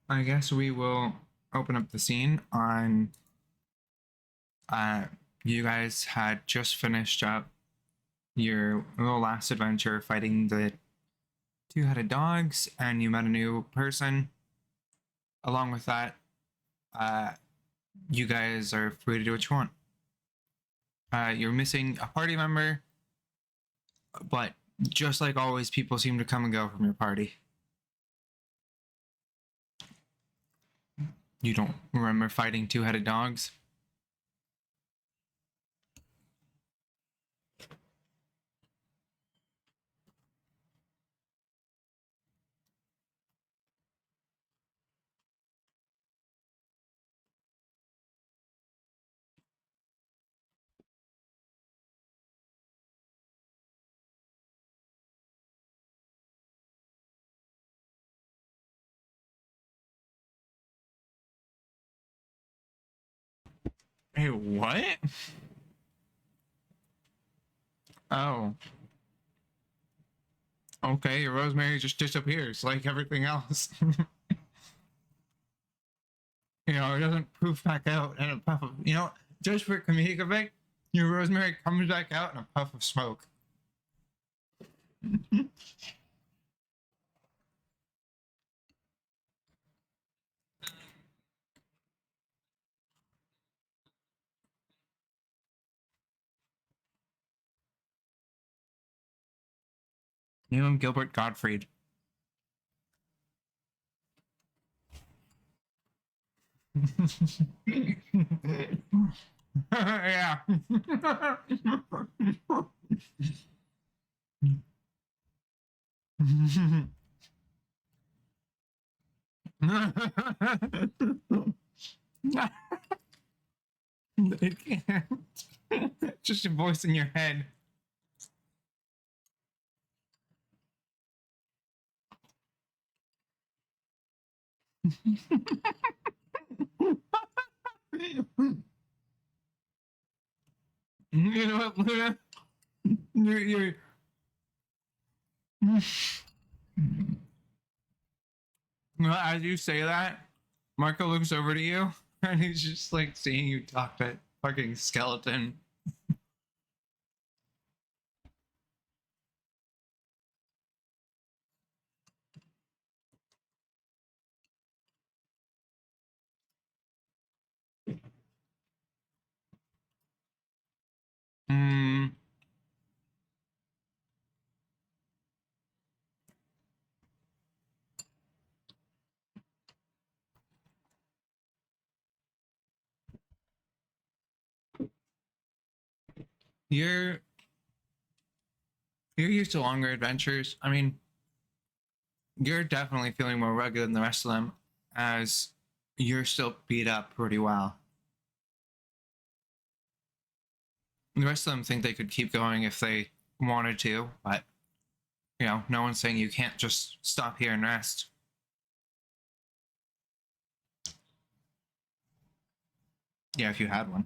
I guess we will open up the scene on. Uh, you guys had just finished up your little last adventure fighting the two-headed dogs, and you met a new person. Along with that, uh, you guys are free to do what you want. You're missing a party member, but just like always, people seem to come and go from your party. You don't remember fighting two-headed dogs? Hey, what? Oh, okay. Your rosemary just disappears like everything else. It doesn't poof back out in a puff of, just for comedic effect, your rosemary comes back out in a puff of smoke. Gilbert Gottfried. Yeah. It can't. Just a voice in your head. You know what, Luna? You're as you say that, Marco looks over to you and he's just like seeing you talk to fucking skeleton. Mm, you're you're used to longer adventures. I mean, you're definitely feeling more rugged than the rest of them, as you're still beat up pretty well. The rest of them think they could keep going if they wanted to, but no one's saying you can't just stop here and rest. Yeah, if you had one.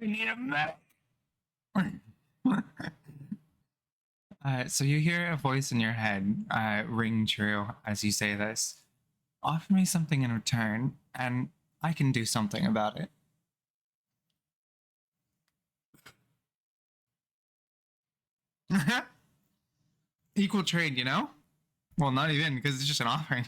I need a map. So you hear a voice in your head ring true as you say this. Offer me something in return, and I can do something about it. Equal trade, you know? Well, not even, because it's just an offering.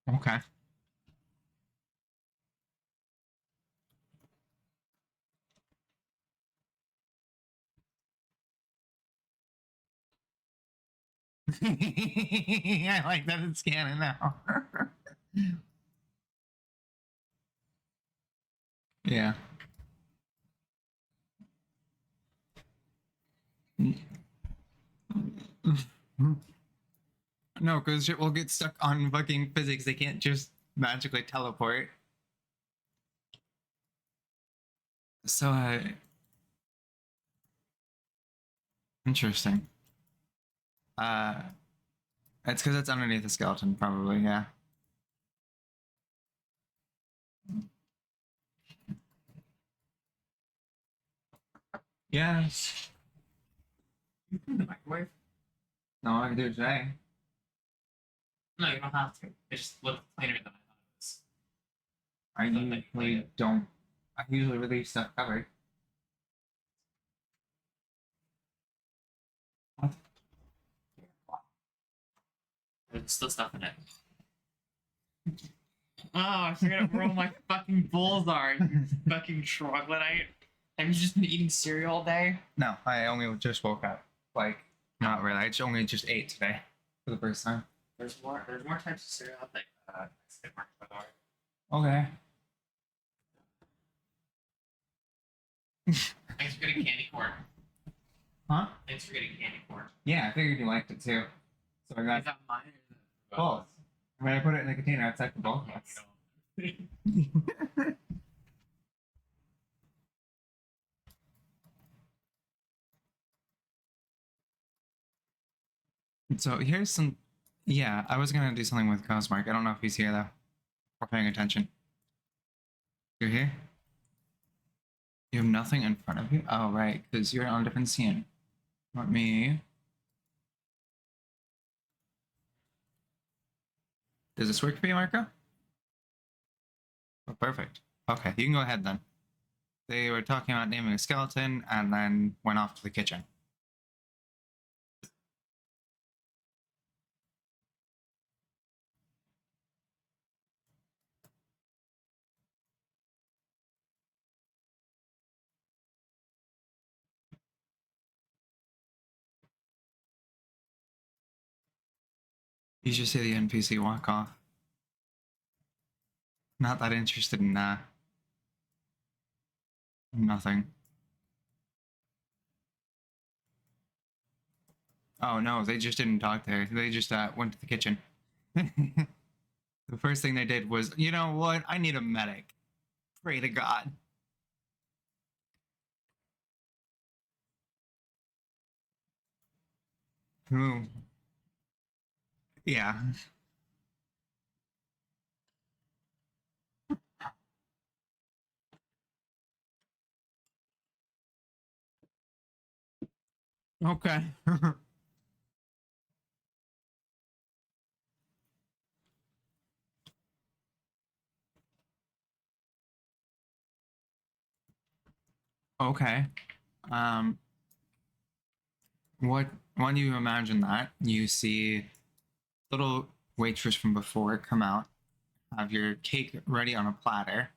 Okay. I like that it's scanning now. Yeah. No, because shit will get stuck on fucking physics. They can't just magically teleport. So, interesting. Uh, it's because it's underneath the skeleton, probably. Yeah. Yes. You put in the microwave? No, I can do it today. No, you don't have to. It just looks cleaner than I thought it was. I usually don't. I usually leave stuff covered. What? There's still stuff in it. Oh, I forgot where all my fucking bowls are, you fucking troglodyte. Have you just been eating cereal all day? No, I only just woke up. Like, not really. I only just ate today for the first time. There's more types of cereal out there. Okay. Thanks for getting candy corn. Huh? Thanks for getting candy corn. Yeah, I figured you liked it too. So I got. Is that mine or is it both? I mean, I put it in the container outside for both of us. So here's some. Yeah, I was gonna do something with Cosmark. I don't know if he's here though. Or paying attention. You're here? You have nothing in front of you? Oh, right, because you're on a different scene. Let me. Does this work for you, Marco? Oh, perfect. Okay, you can go ahead then. They were talking about naming a skeleton and then went off to the kitchen. You just see the NPC walk off. Not that interested in nothing. Oh no, they just didn't talk there. They just went to the kitchen. The first thing they did was, you know what? I need a medic. Pray to God. Ooh. Yeah. Okay. Okay. Um, what when you imagine that, you see little waitress from before come out, have your cake ready on a platter,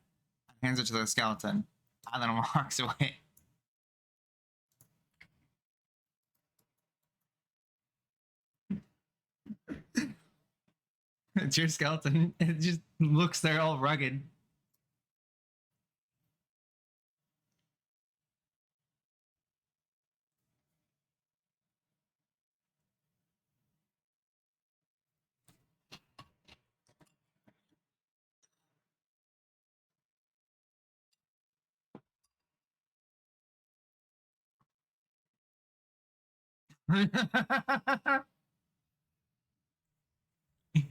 hands it to the skeleton, and then walks away. It's your skeleton. It just looks there all rugged.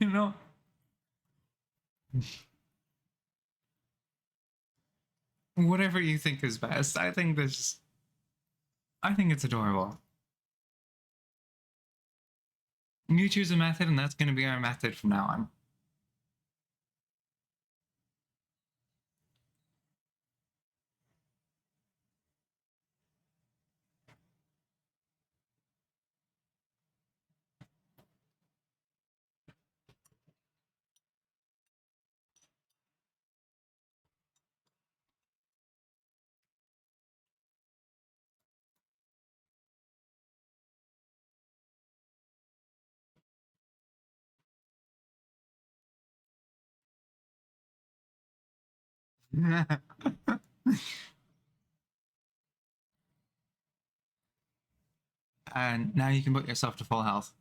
You know, whatever you think is best. I think it's adorable. You choose a method, and that's going to be our method from now on. And now you can put yourself to full health.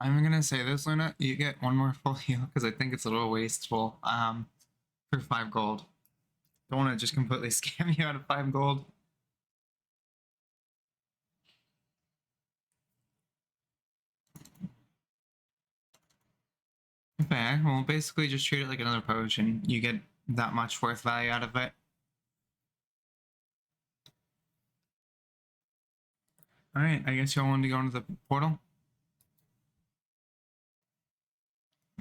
I'm gonna say this, Luna. You get one more full heal because I think it's a little wasteful. For 5 gold. Don't want to just completely scam you out of 5 gold. Okay, well, basically just treat it like another potion. You get that much worth value out of it. All right, I guess y'all want to go into the portal.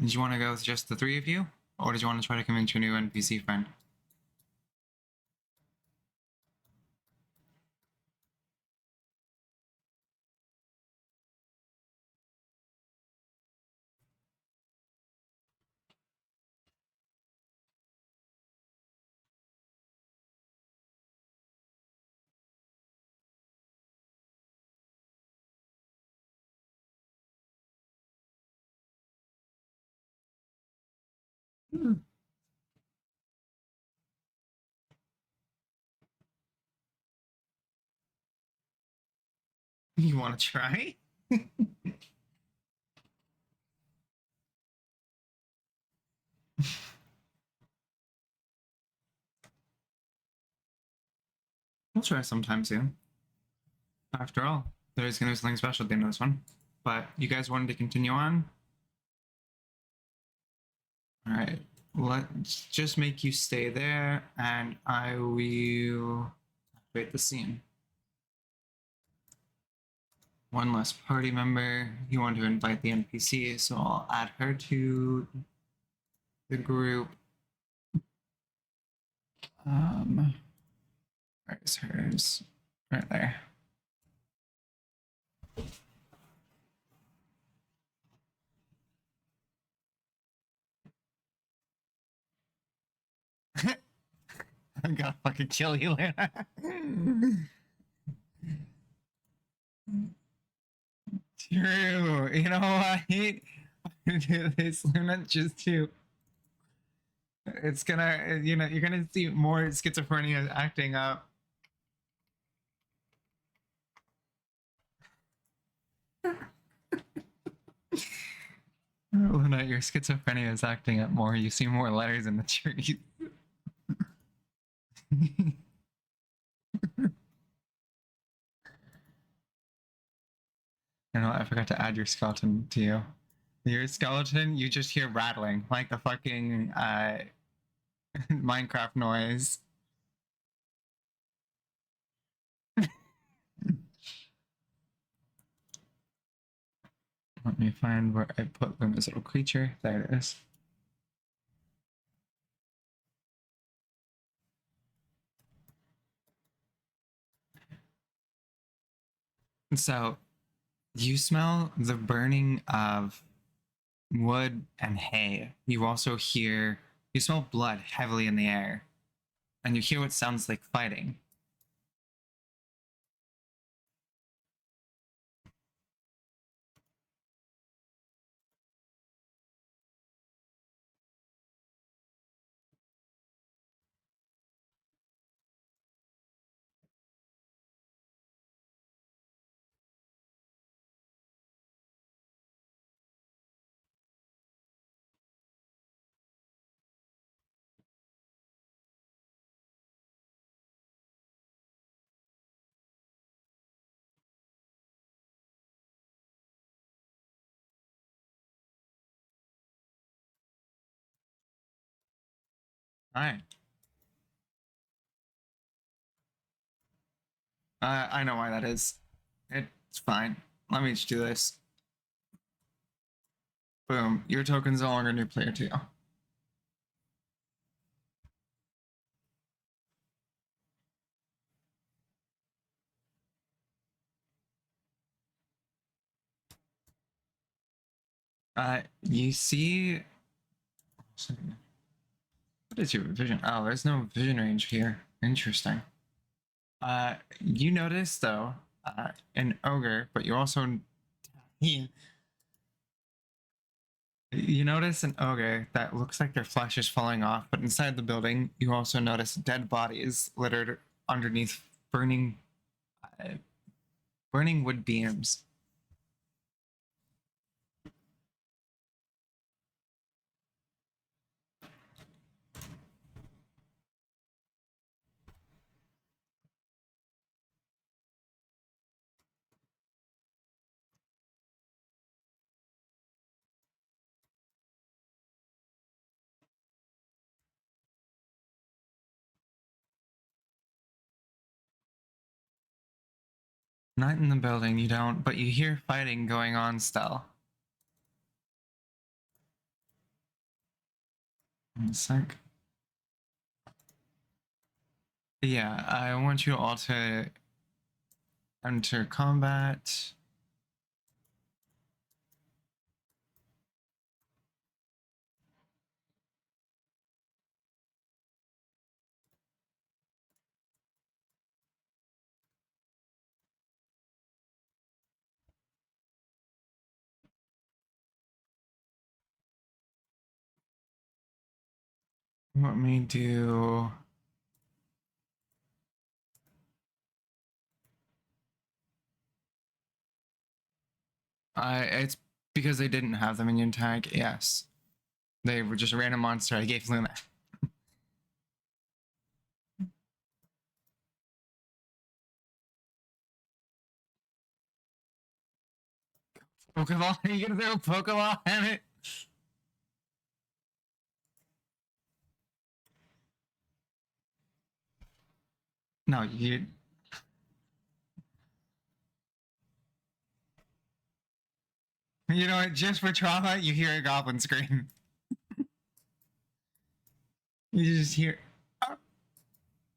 Did you want to go with just the 3 of you, or did you want to try to convince your new NPC friend? You want to try? We'll try sometime soon. After all, there's going to be something special at the end of this one. But you guys wanted to continue on? All right, let's just make you stay there, and I will activate the scene. One less party member. You want to invite the NPC, so I'll add her to the group. Where's hers? Right there. I'm gonna fucking kill you, Luna. True. You know I hate to do this, Luna, just to. It's gonna, you're gonna see more schizophrenia acting up. Luna, your schizophrenia is acting up more. You see more letters in the trees. You know, I forgot to add your skeleton to you. Your skeleton, you just hear rattling like the fucking Minecraft noise. Let me find where I put Luna's little creature. There it is. So you smell the burning of wood and hay. You also you smell blood heavily in the air. And you hear what sounds like fighting. All right. I know why that is. It's fine. Let me just do this. Boom. Your token's no longer new player 2. You see. What is your vision? Oh, there's no vision range here. Interesting. You notice though, an ogre, but you also you notice an ogre that looks like their flesh is falling off, but inside the building, you also notice dead bodies littered underneath burning, uh, burning wood beams. Not in the building, you don't, but you hear fighting going on still. One sec. Yeah, I want you all to enter combat. Let me do. It's because they didn't have the minion tag. Yes, they were just a random monster. I gave Luna. Pokeball? Are you gonna throw a Pokeball at it? No, you. You know what? Just for trauma, you hear a goblin scream. You just hear. "Oh."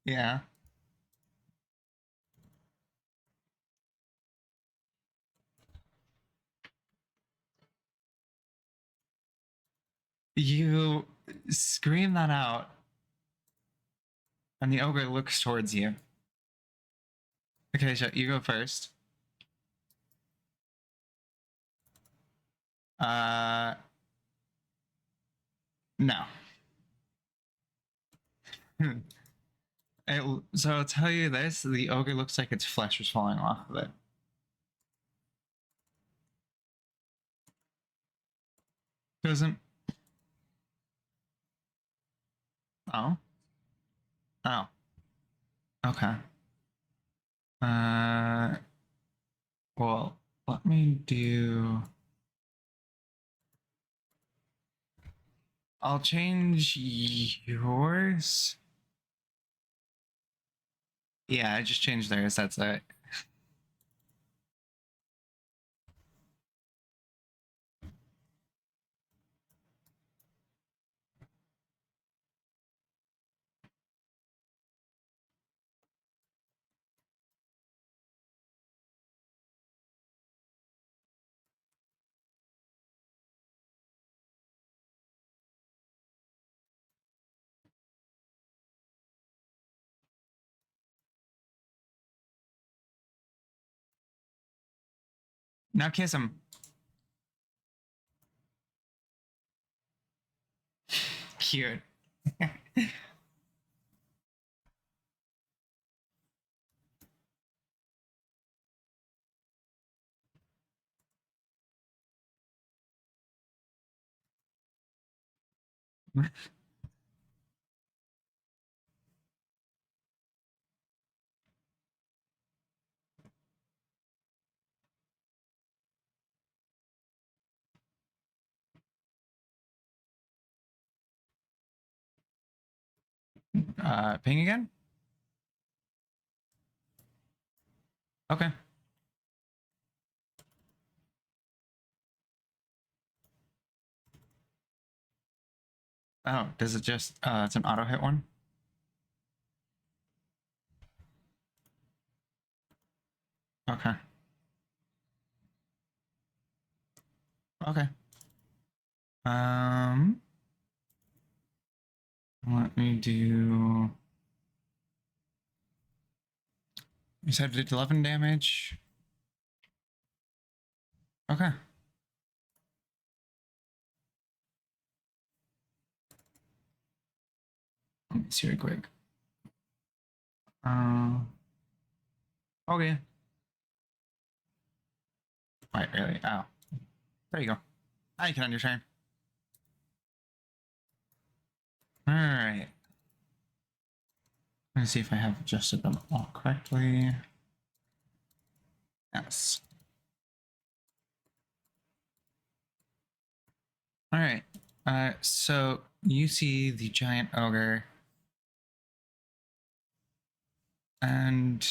Yeah. You scream that out, and the ogre looks towards you. Okay, so you go first. Uh, no. So I'll tell you this: the ogre looks like its flesh is falling off of it. Doesn't. Oh. Oh. Okay. Uh. Well, let me do. I'll change yours. Yeah, I just changed theirs. That's it. Now kiss him. Cute. Ping again? Okay. Oh, does it just, it's an auto hit one? Okay. Okay. Let me do. You said it did 11 damage. Okay. Let me see real quick. Okay. Wait, really? Oh. There you go. I can end your turn. Alright. Let me see if I have adjusted them all correctly. Yes. Alright. So you see the giant ogre. And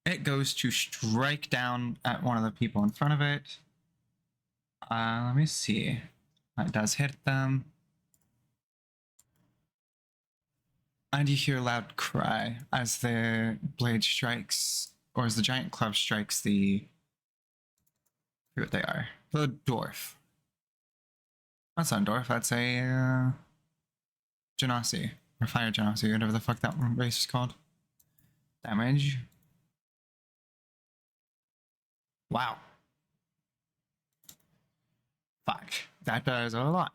it goes to strike down at one of the people in front of it. Let me see. It does hit them. And you hear a loud cry as the blade strikes, or as the giant club strikes the. I forget what they are. The dwarf. That's not a dwarf, that's a. Genasi. Or fire Genasi, whatever the fuck that race is called. Damage. Wow. Fuck. That does a lot.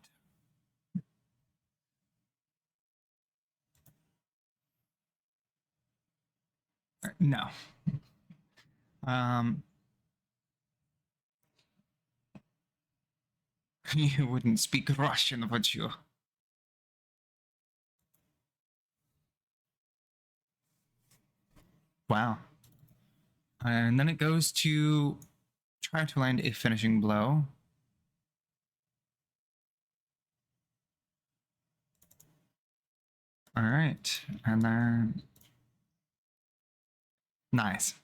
No. You wouldn't speak Russian, would you? Wow. And then it goes to try to land a finishing blow. All right. And then. Nice.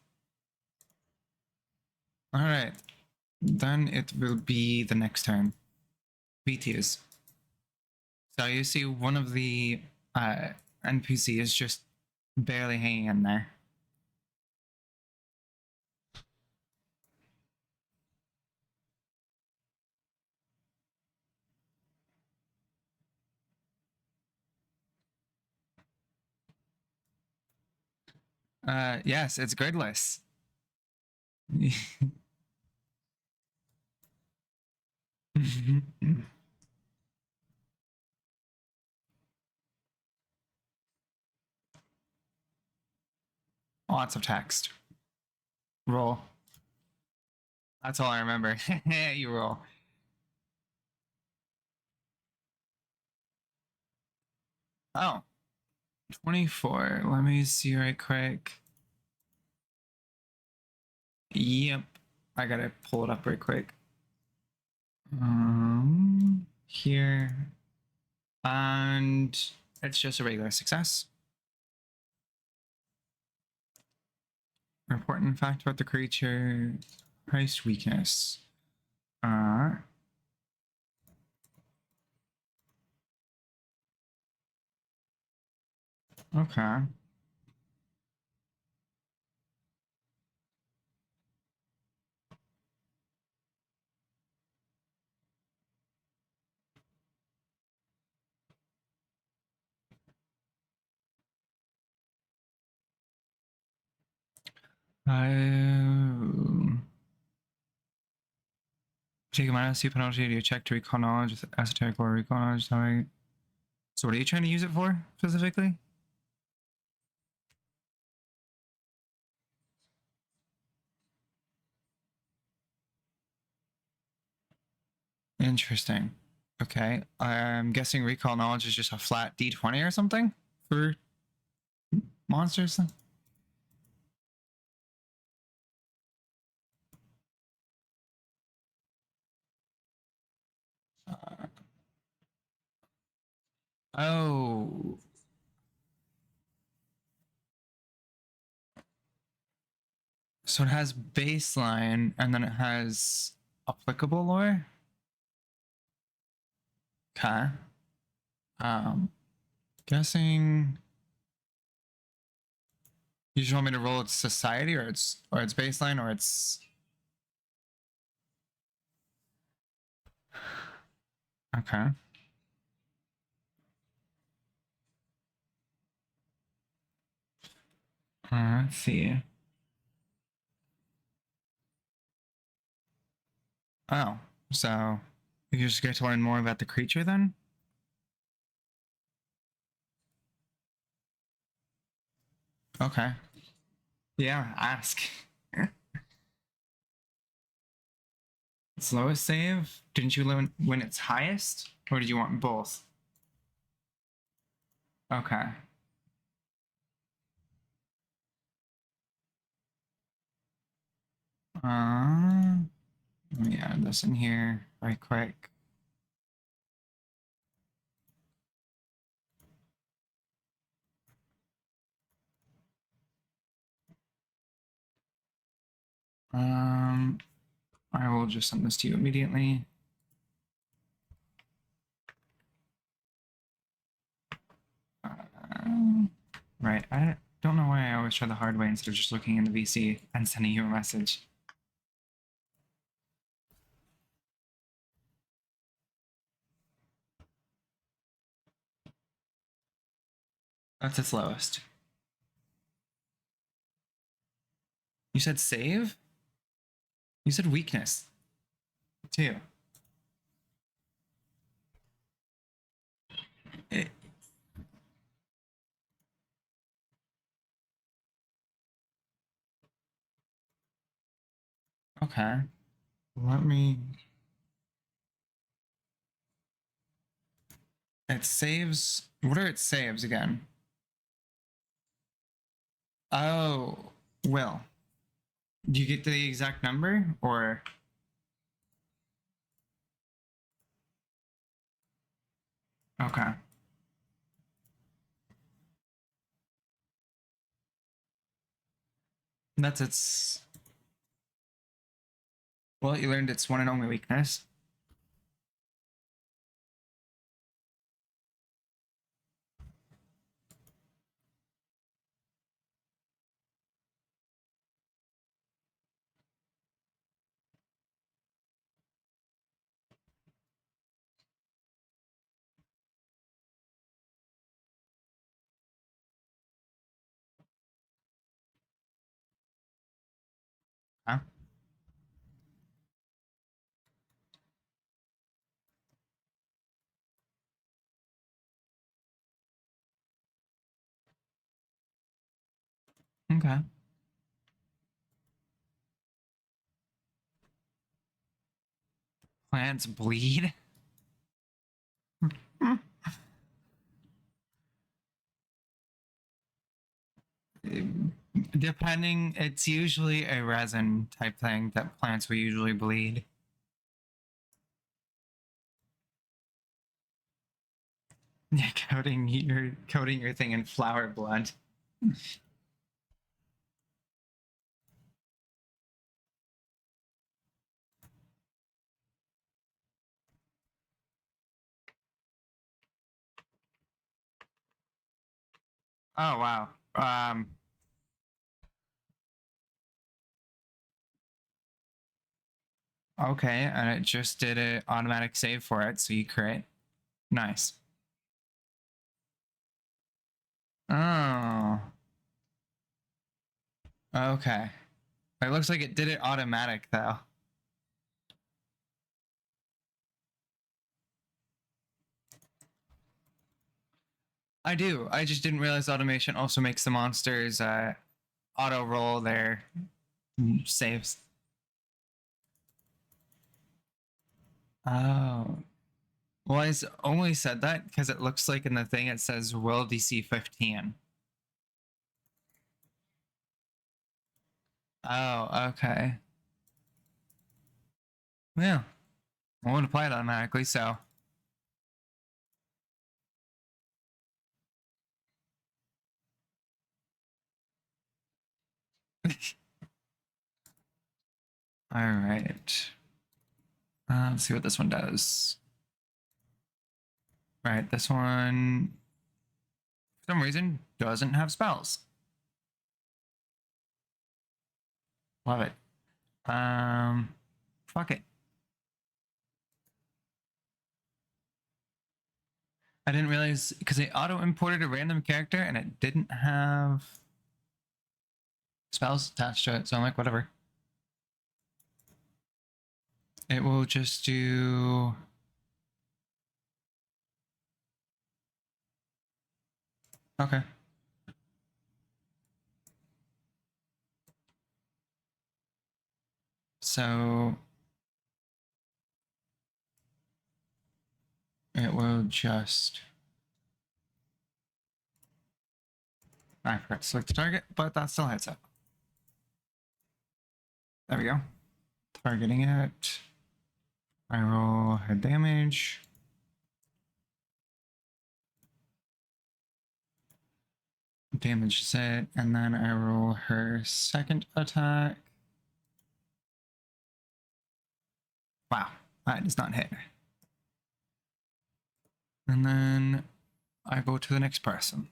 All right. Then it will be the next turn. BTs. So you see one of the NPCs just barely hanging in there. Yes, it's gridless. Lots of text. Roll. That's all I remember. You roll. Oh. 24. Let me see right quick. Yep. I gotta pull it up right quick. Here. And it's just a regular success. Important fact about the creature. Price weakness. Okay. Take a minus 2 penalty to your check to recall knowledge with esoteric or recall knowledge. So what are you trying to use it for specifically? Interesting. Okay. I'm guessing recall knowledge is just a flat D20 or something for monsters. Oh. So it has baseline and then it has applicable lore. Okay. Guessing. You just want me to roll its society or its baseline or its. Okay. Let's see. Oh, so you just get to learn more about the creature then? Okay. Yeah, ask. Slowest save? Didn't you learn when it's highest? Or did you want both? Okay. Let me add this in here right quick. I will just send this to you immediately. Right, I don't know why I always try the hard way instead of just looking in the VC and sending you a message. That's its lowest. You said save? You said weakness, too. It, okay. Let me... It saves... What are its saves again? Oh, Will. Do you get the exact number, or... Okay. That's its... Well, you learned its one and only weakness. Huh? Okay. Plants bleed? Depending, it's usually a resin type thing that plants will usually bleed. Yeah, coating your thing in flower blood. Oh wow. Okay, and it just did an automatic save for it, so you crit. Nice. Oh. Okay. It looks like it did it automatic though. I do. I just didn't realize automation also makes the monsters auto roll their saves. Oh. Well, I only said that because it looks like in the thing it says will DC 15. Oh, okay. Yeah. I won't apply it automatically, so. All right. Let's see what this one does. All right, this one, for some reason, doesn't have spells. Love it. Fuck it. I didn't realize because it auto imported a random character and it didn't have spells attached to it, so I'm like, whatever. It will just do. Okay. So it will just. I forgot to select the target, but that still hits it. There we go. Targeting it. I roll her damage. Damages it, and then I roll her second attack. Wow, that does not hit. And then I go to the next person.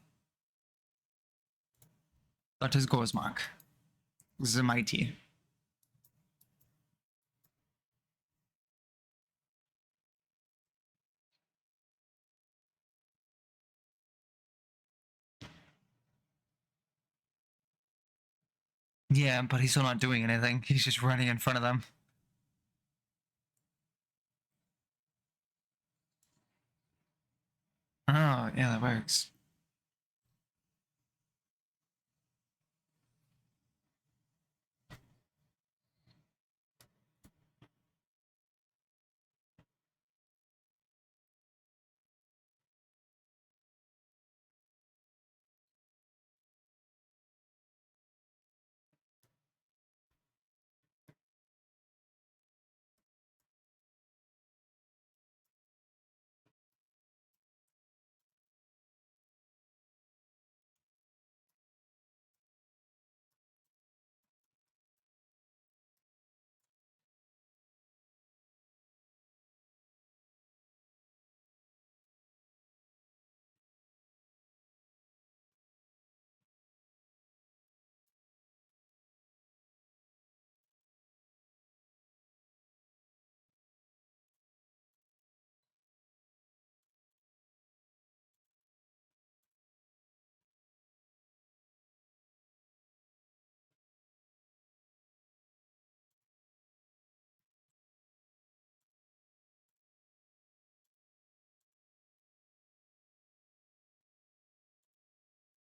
That is Gozmak. This is mighty. Yeah, but he's still not doing anything. He's just running in front of them. Oh, yeah, that works.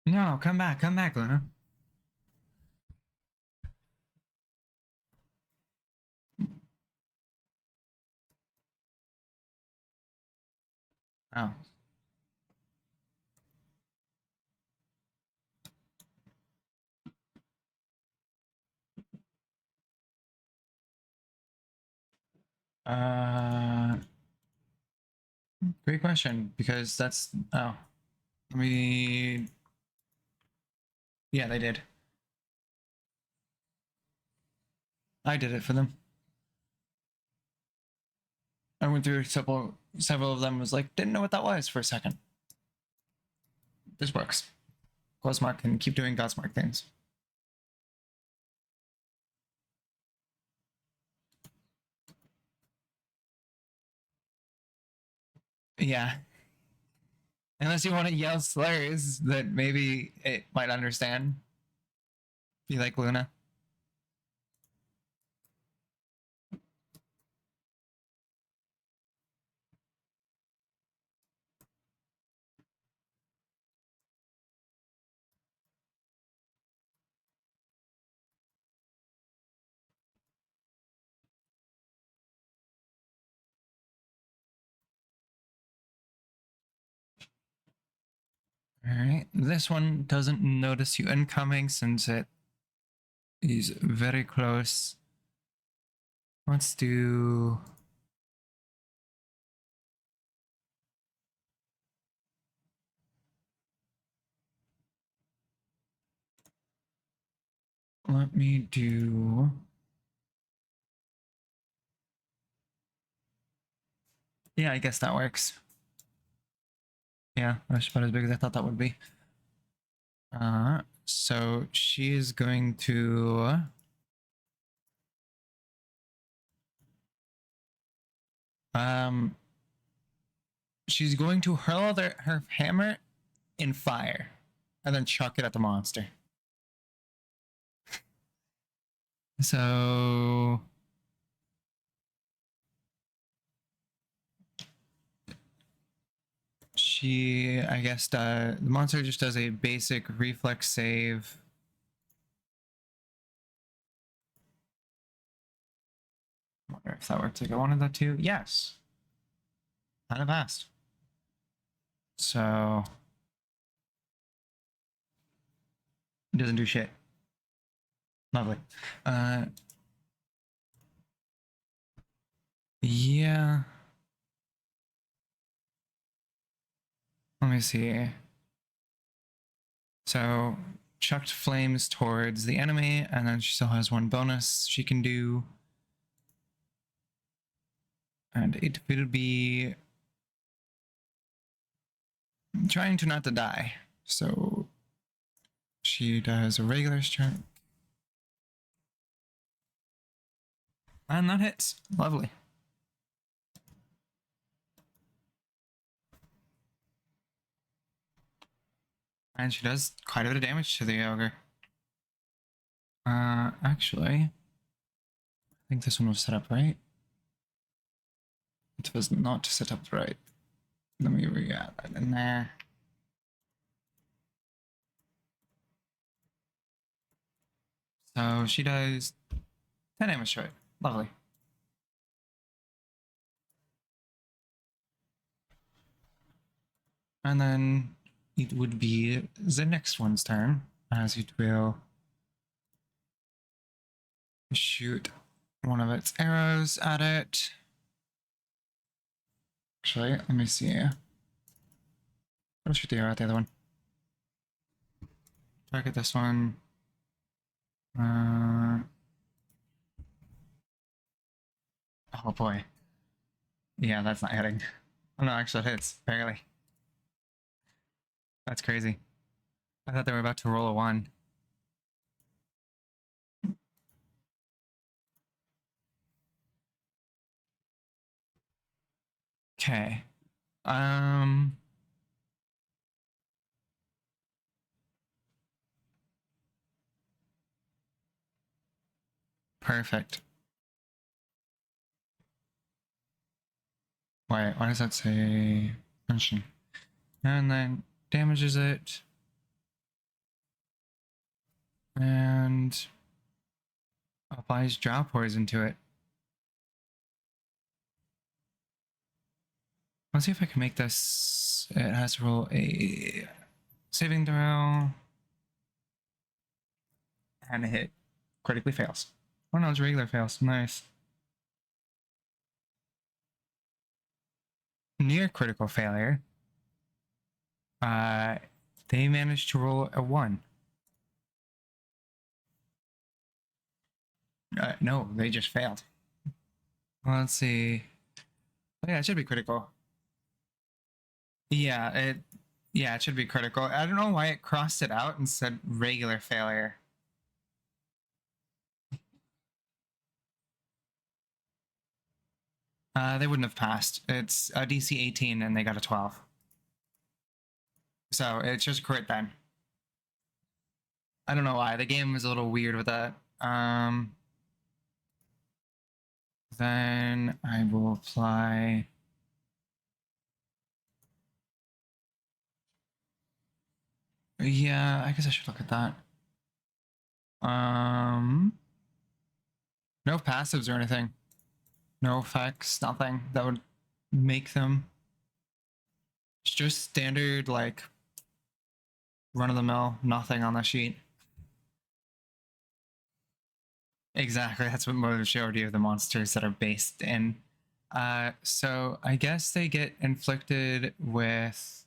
No, come back, Luna. Oh. Uh, Great question, because that's, oh, let me, yeah, they did. I did it for them. I went through several of them, was like, didn't know what that was for a second. This works. Cosmark can keep doing Godsmark things. Yeah. Unless you want to yell slurs that maybe it might understand. Be like Luna. All right. This one doesn't notice you incoming since it is very close. Let's do. Let me do. Yeah, I guess that works. Yeah, that's about as big as I thought that would be. So she is going to. Um, she's going to hurl her hammer in fire and then chuck it at the monster. So she, I guess, the monster just does a basic reflex save. I wonder if that works like I wanted that to. Yes. Kind of passed. So it doesn't do shit. Lovely. Yeah. Let me see. So chucked flames towards the enemy, and then she still has one bonus she can do. And it will be trying to not to die. So she does a regular strength. And that hits. Lovely. And she does quite a bit of damage to the ogre. Actually, I think this one was set up right. It was not set up right. Let me re-add that in there. So she does 10 damage to it. Lovely. And then it would be the next one's turn, as it will shoot one of its arrows at it. Actually, let me see. I'll shoot the arrow at the other one. Target this one. Oh boy. Yeah, that's not hitting. Oh no, actually it hits. Barely. That's crazy. I thought they were about to roll a 1. Okay. Perfect. Wait, why does that say punching? And then damages it. And applies drow poison to it. Let's see if I can make this. It has to roll a saving throw. And a hit. Critically fails. Oh no, it's regular fails. Nice. Near critical failure. They managed to roll a 1. No, they just failed. Let's see. Oh, yeah, it should be critical. Yeah, it should be critical. I don't know why it crossed it out and said regular failure. They wouldn't have passed. It's a DC 18 and they got a 12. So it's just crit then. I don't know why. The game was a little weird with that. Then I will apply. Yeah, I guess I should look at that. No passives or anything. No effects, nothing that would make them. It's just standard, like, run-of-the-mill, nothing on the sheet. Exactly, that's what Motive showed you, the monsters that are based in. So I guess they get inflicted with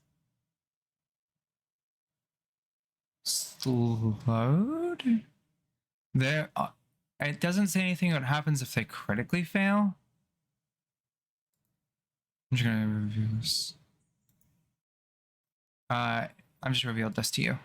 slowed? There, it doesn't say anything what happens if they critically fail. I'm just gonna review this. I'm just revealed this to you.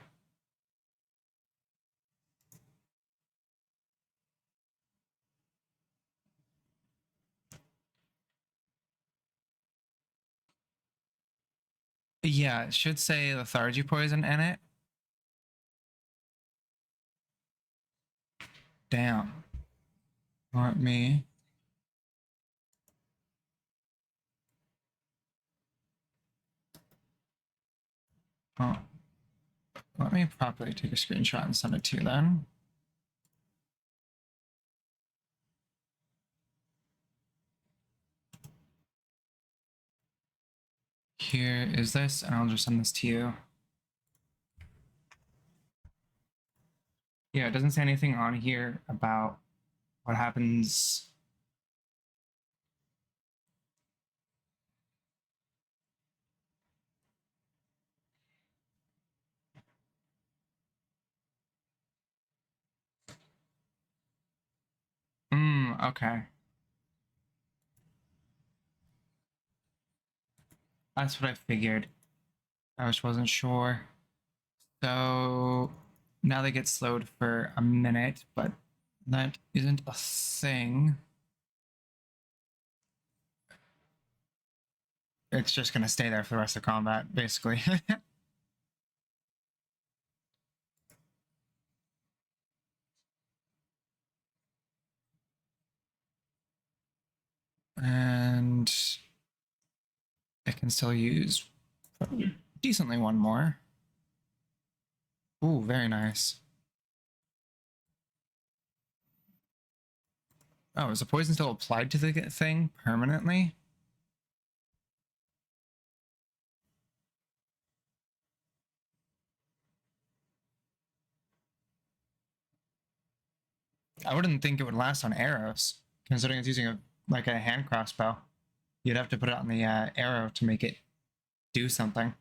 Yeah, it should say lethargy poison in it. Damn. Let me. Oh. Let me properly take a screenshot and send it to you then. Here is this, and I'll just send this to you. Yeah, it doesn't say anything on here about what happens. Okay. That's what I figured. I just wasn't sure. So now they get slowed for a minute, but that isn't a thing. It's just going to stay there for the rest of combat, basically. And I can still use decently one more. Ooh, very nice. Oh, is the poison still applied to the thing permanently? I wouldn't think it would last on arrows, considering it's using a hand crossbow. You'd have to put it on the arrow to make it do something.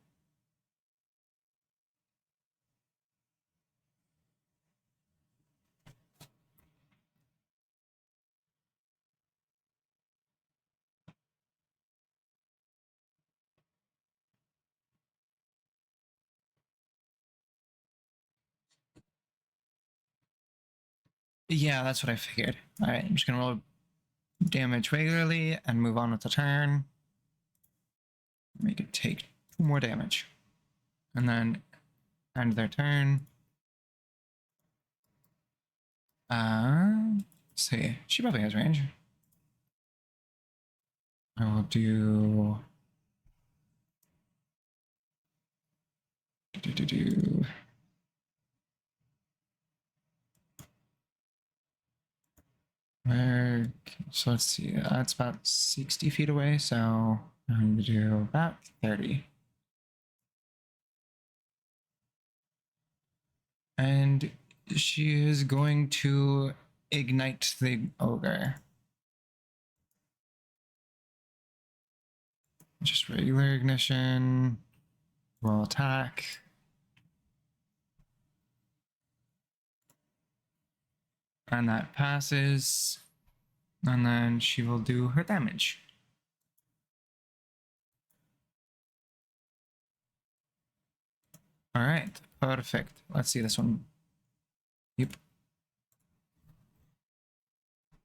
Yeah, that's what I figured. All right, I'm just gonna roll damage regularly and move on with the turn. Make it take 2 more damage. And then end their turn. Let's see. She probably has range. I will do. Where? So let's see. That's about 60 feet away. So I'm going to do about 30. And she is going to ignite the ogre. Just regular ignition. Roll attack. And that passes. And then she will do her damage. All right, perfect. Let's see this one. Yep.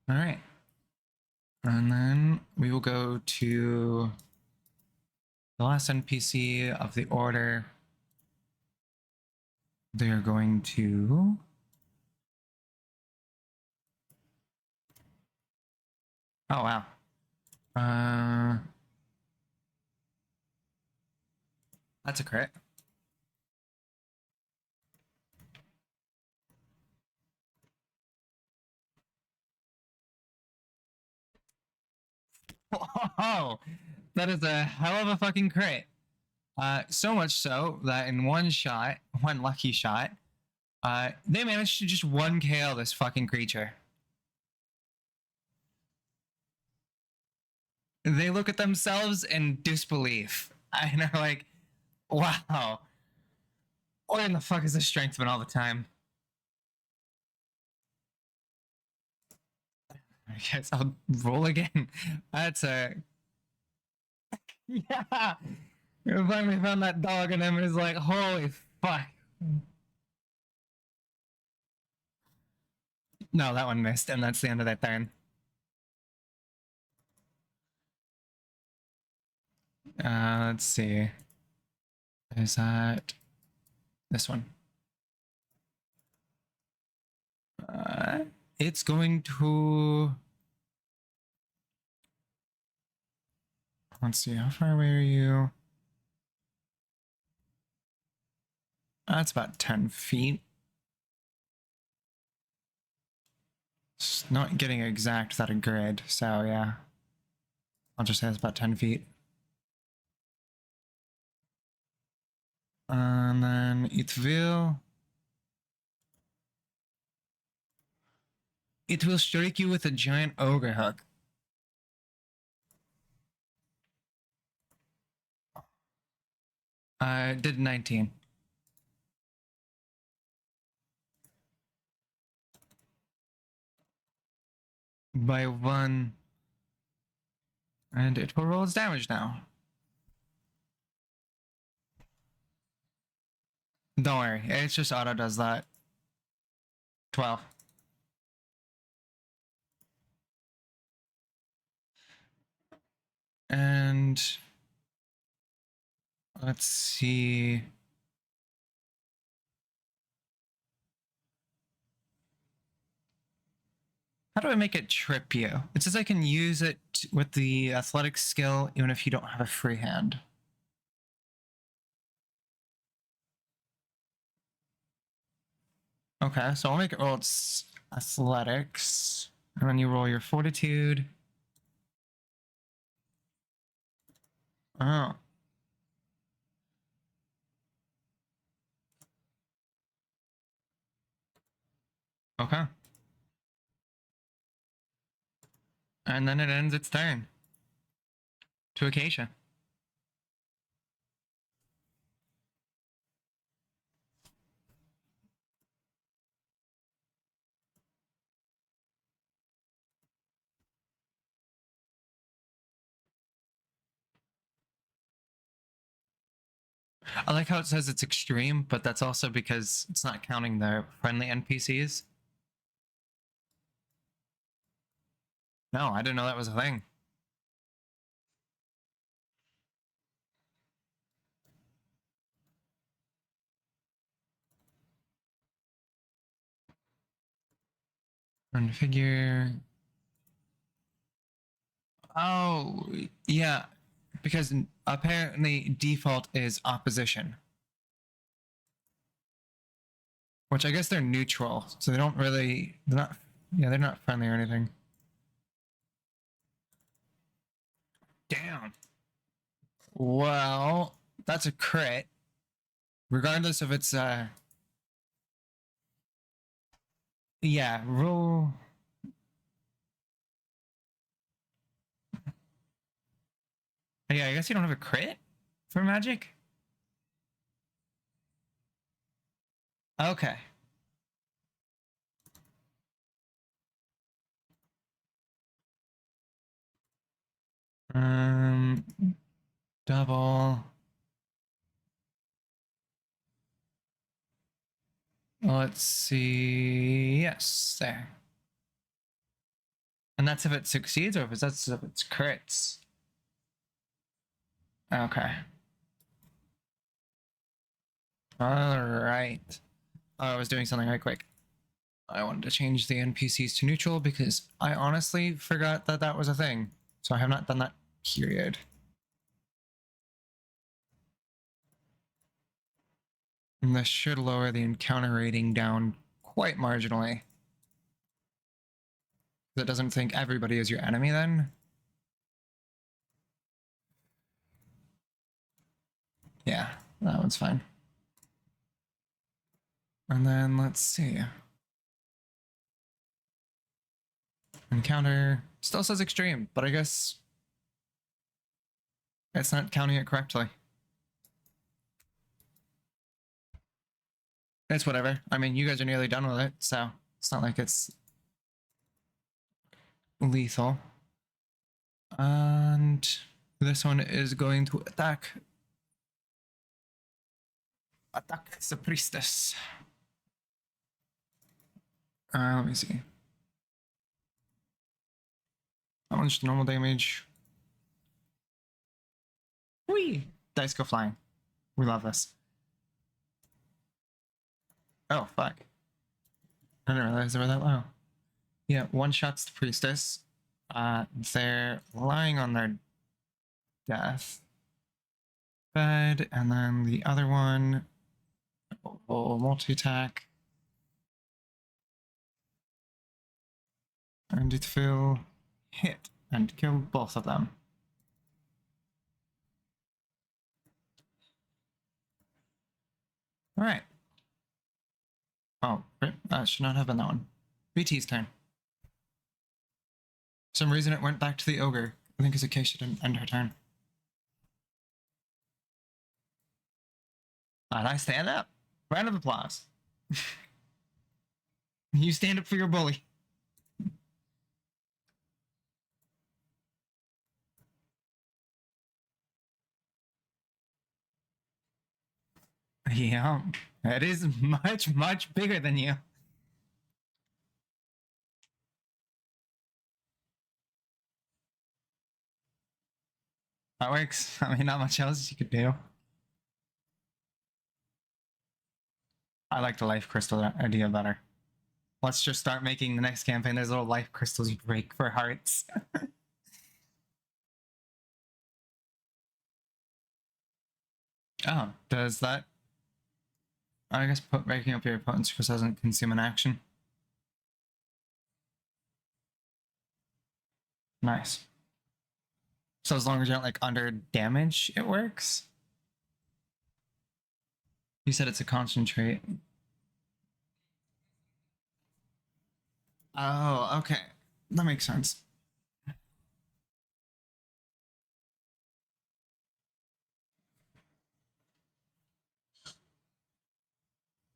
All right. And then we will go to the last NPC of the order. They are going to. Oh, wow. That's a crit. Oh, that is a hell of a fucking crit. So much so that in one lucky shot, they managed to just 1KO this fucking creature. They look at themselves in disbelief. And are like, wow. Where in the fuck is this strength been all the time? I guess I'll roll again. That's a. Yeah. I finally found that dog and Emma's like, holy fuck. No, that one missed, and that's the end of that turn. Let's see. Is that this one? It's going to... Let's see, how far away are you? That's about 10 feet. It's not getting exact that a grid, so yeah. I'll just say it's about 10 feet. And then it will strike you with a giant ogre hook. I did 19. By 1. And it will roll its damage now. Don't worry, it's just auto does that. 12. And let's see. How do I make it trip you? It says I can use it with the athletic skill even if you don't have a free hand. Okay, so I'll make it roll its athletics. And then you roll your fortitude. Oh. Okay. And then it ends its turn. To Acacia. I like how it says it's extreme, but that's also because it's not counting the friendly NPCs. No, I didn't know that was a thing. Configure. Oh, yeah. Because apparently default is opposition. Which I guess they're neutral, so they don't really... they're not friendly or anything. Damn. Well, that's a crit. Regardless of its... Yeah, roll... Yeah, I guess you don't have a crit for magic? Okay. Double. Let's see. Yes, there. And that's if it succeeds or if it's crits. Okay. All right. Oh, I was doing something right quick. I wanted to change the NPCs to neutral because I honestly forgot that that was a thing. So I have not done that, period. And this should lower the encounter rating down quite marginally. It doesn't think everybody is your enemy then. Yeah, that one's fine. And then let's see. Encounter still says extreme, but I guess it's not counting it correctly. It's whatever. I mean, you guys are nearly done with it, so it's not like it's lethal. And this one is going to attack the priestess. Let me see. That one's just normal damage. Whee! Dice go flying. We love this. Oh, fuck. I didn't realize they were that low. Yeah, one shots the priestess. They're lying on their death bed, and then the other one will multi-attack. And it will hit and kill both of them. Alright. Oh, that should not have been that one. BT's turn. For some reason it went back to the ogre. I think it's Acacia didn't end her turn. And I stand up. Round of applause. You stand up for your bully. Yeah, it is much, much bigger than you. That works. I mean, not much else you could do. I like the life crystal idea better. Let's just start making the next campaign. There's little life crystals you break for hearts. Oh, does that? I guess breaking up your opponent's crystal doesn't consume an action. Nice. So as long as you're not like under damage, it works. You said it's a concentrate. Oh, okay. That makes sense.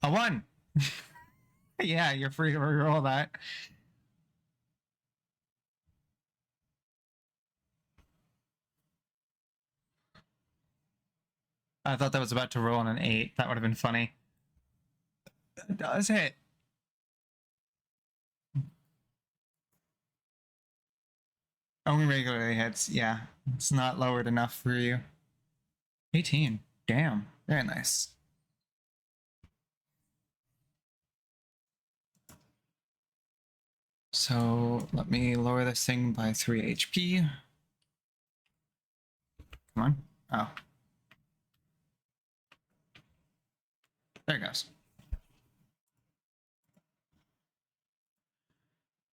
A 1! Yeah, you're free to reroll that. I thought that was about to roll on an 8. That would have been funny. It does hit. Only regularly hits, yeah. It's not lowered enough for you. 18. Damn. Very nice. So let me lower this thing by 3 HP. Come on. Oh. There it goes.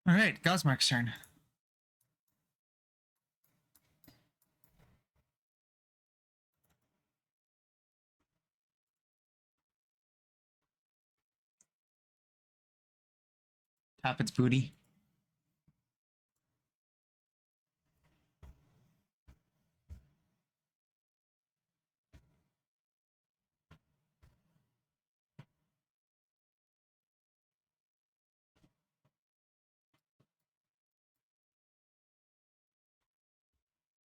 Alright, Gosmark's turn. Tap its booty.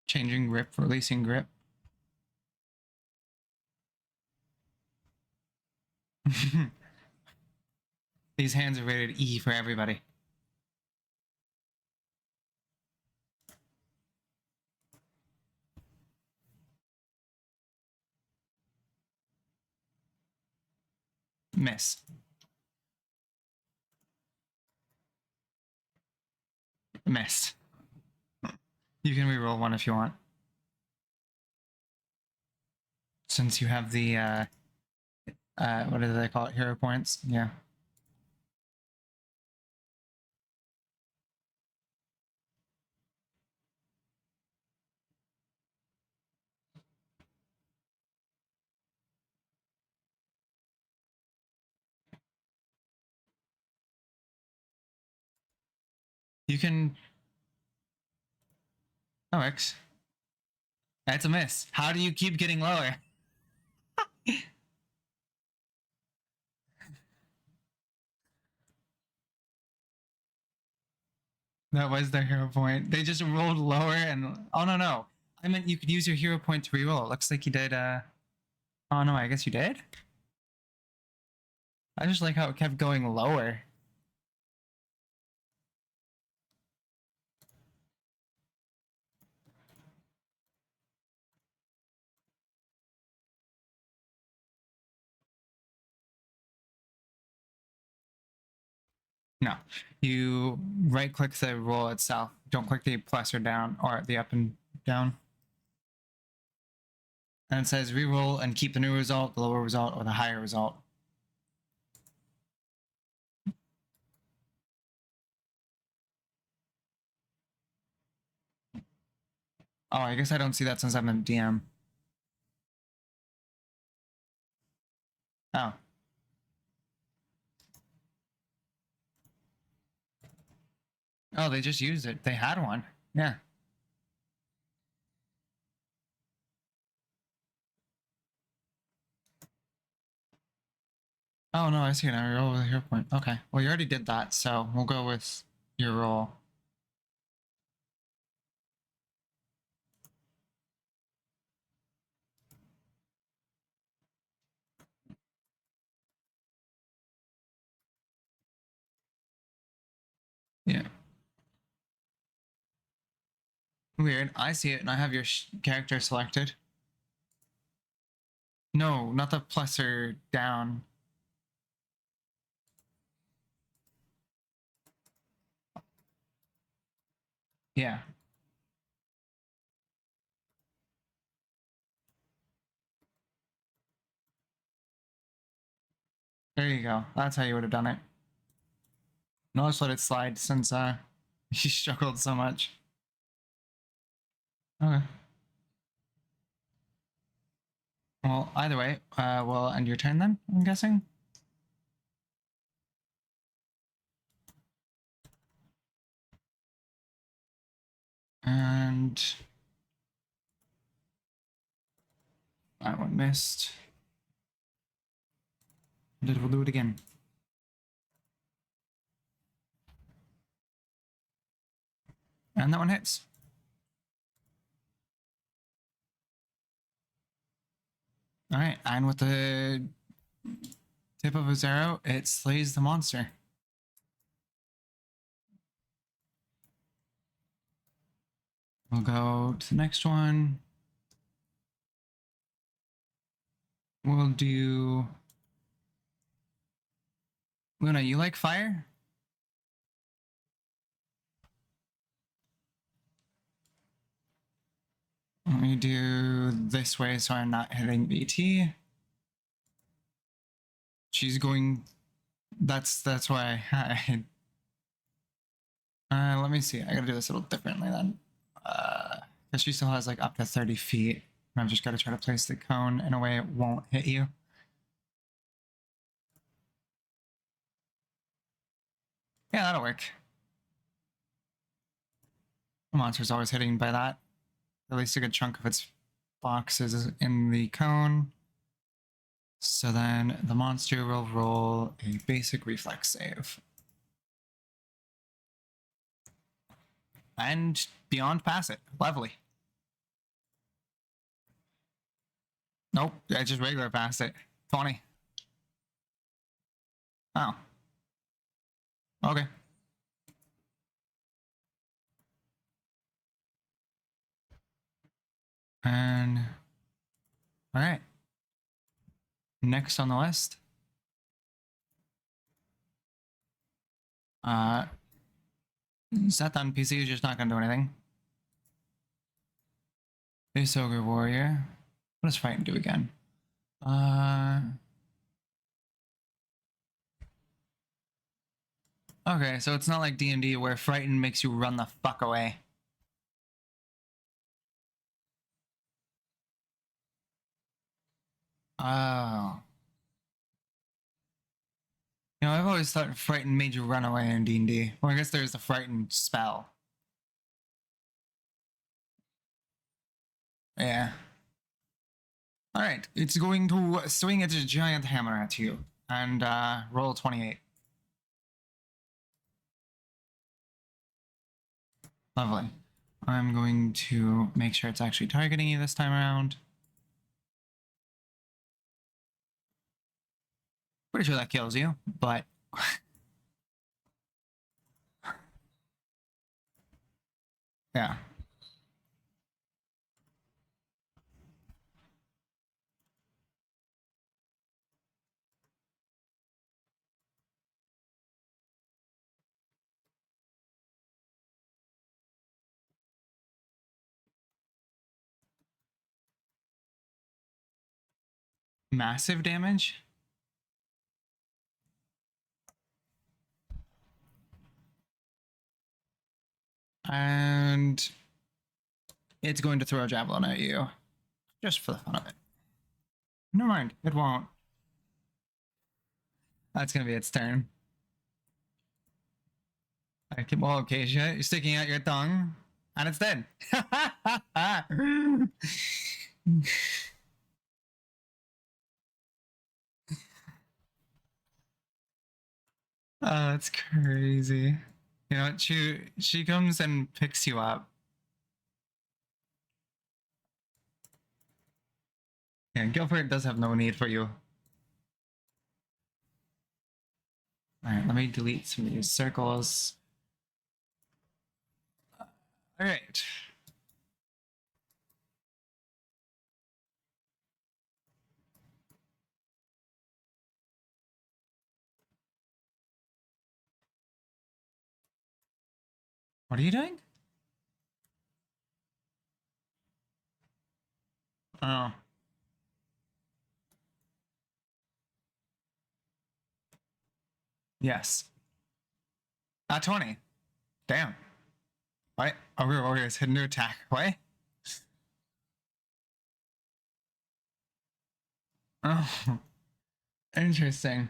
Changing grip, releasing grip. These hands are rated E for everybody. Miss. Miss. You can reroll one if you want. Since you have the, what do they call it? Hero points? Yeah. You can... Oh, X. That's a miss. How do you keep getting lower? That was their hero point. They just rolled lower and... Oh, no, no. I meant you could use your hero point to reroll. It looks like you did, Oh, no, I guess you did? I just like how it kept going lower. No. You right click the roll itself. Don't click the plus or down or the up and down. And it says reroll and keep the new result, the lower result, or the higher result. Oh, I guess I don't see that since I'm in DM. Oh. Oh, they just used it. They had one. Yeah. Oh, no, I see it now. Roll with a hero point. Okay. Well, you already did that, so we'll go with your roll. Yeah. Weird. I see it, and I have your character selected. No, not the plus or down. Yeah. There you go. That's how you would have done it. No, just let it slide since you struggled so much. Okay. Well, either way, we'll end your turn then, I'm guessing. And that one missed. We'll do it again. And that one hits. All right, and with the tip of his arrow, it slays the monster. We'll go to the next one. We'll do... Luna, you like fire? Let me do this way so I'm not hitting BT. She's going... That's why let me see. I gotta do this a little differently then. Because she still has like up to 30 feet. I've just got to try to place the cone in a way it won't hit you. Yeah, that'll work. The monster's always hitting by that. At least a good chunk of its box is in the cone. So then the monster will roll a basic reflex save. And beyond pass it. Lovely. Nope, I just regular pass it. 20. Oh. Okay. And all right. Next on the list. Seth on PC is just not gonna do anything. This ogre warrior. What does frighten do again? Okay, so it's not like D&D where frighten makes you run the fuck away. Oh. You know, I've always thought frighten made you run away in D&D. Well, I guess there's the frighten spell. Yeah. All right, it's going to swing its giant hammer at you and roll 28. Lovely. I'm going to make sure it's actually targeting you this time around. Pretty sure that kills you, but... yeah. massive damage. And it's going to throw a javelin at you. Just for the fun of it. Never mind, it won't. That's gonna be its turn. Okay, well, Acacia, you're sticking out your tongue, and it's dead. Oh, that's crazy. You know, she comes and picks you up. Yeah, Gilbert does have no need for you. Alright, let me delete some of these circles. Alright. What are you doing? Oh. Yes. 20. Damn. What? Ogre Warriors hidden to attack. What? Oh. Interesting.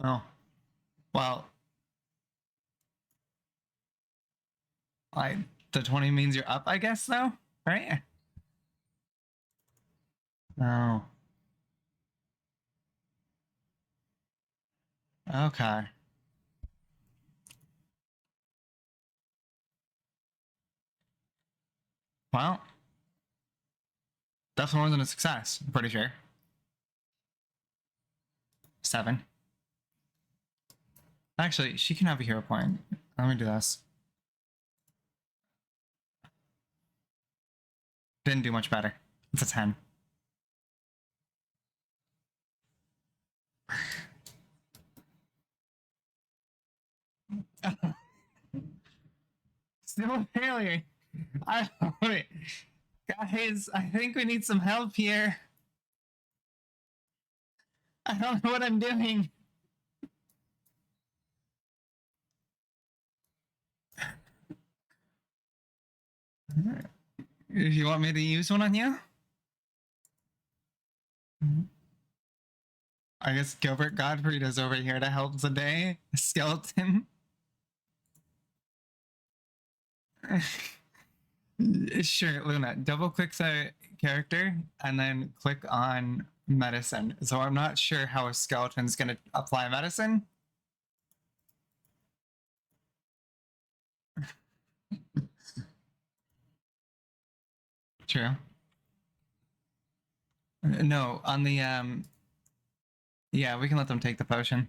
Oh. Well, the 20 means you're up, I guess, though? Right? Oh. Okay. Well, that's more than a success, I'm pretty sure. 7. Actually, she can have a hero point. Let me do this. Didn't do much better. It's a 10. Still a failure. Wait. Guys, I think we need some help here. I don't know what I'm doing. You want me to use one on you? I guess Gilbert Gottfried is over here to help today. Skeleton. Sure, Luna. Double click the character and then click on medicine. So I'm not sure how a skeleton's gonna apply medicine. True. No, on the yeah, we can let them take the potion.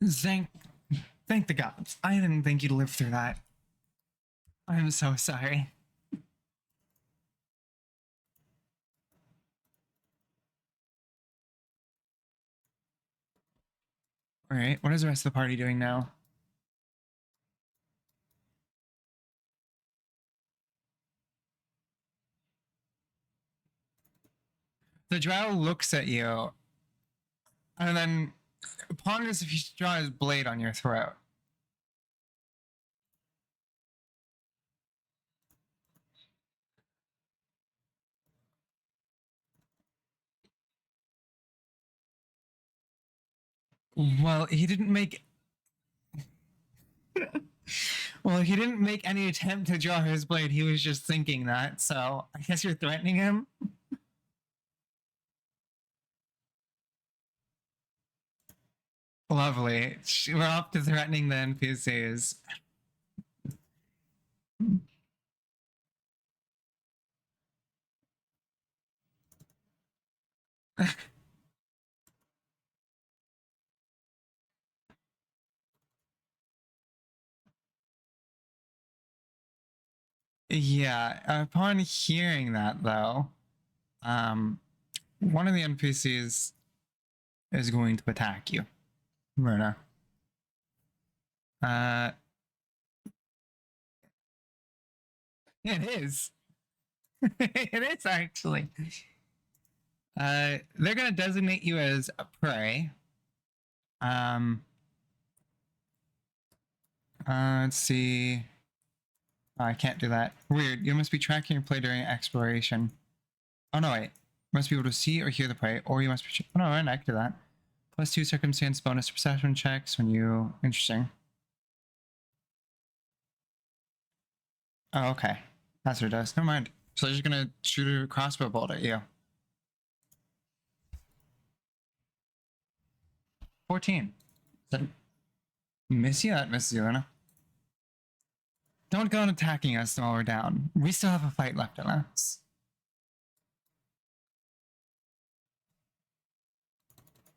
Thank the gods. I didn't think you'd live through that. I'm so sorry. All right, what is the rest of the party doing now? The drow looks at you and then ponders if he should draw his blade on your throat. Well, he didn't make well, he didn't make any attempt to draw his blade. He was just thinking that. So I guess you're threatening him. Lovely. We're off to threatening the NPCs. Yeah, upon hearing that though, one of the NPCs is going to attack you, Myrna. It is. It is actually. They're gonna designate you as a prey. Um, let's see. Oh, I can't do that. Weird. You must be tracking your prey during exploration. Oh no, wait. You must be able to see or hear the prey, or you must be. Oh no, I didn't do that. +2 circumstance bonus perception checks when you. Interesting. Oh, okay. That's what it does. Never mind. So they're just gonna shoot a crossbow bolt at you. 14. Is that miss you? That misses you, Luna. Don't go on attacking us while we're down. We still have a fight left in us.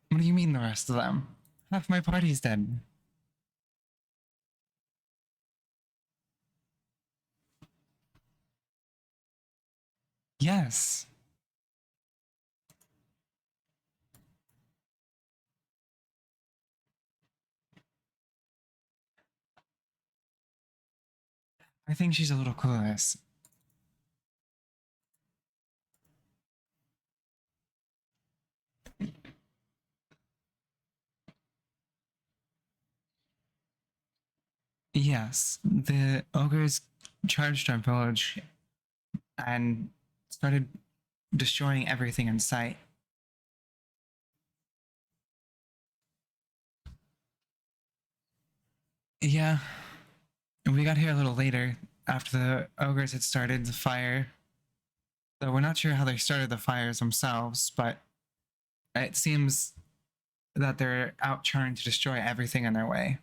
What do you mean the rest of them? Half my party's dead. Yes. I think she's a little clueless. Yes, the ogres charged our village and started destroying everything in sight. Yeah, we got here a little later after the ogres had started the fire. So we're not sure how they started the fires themselves, but it seems that they're out trying to destroy everything in their way.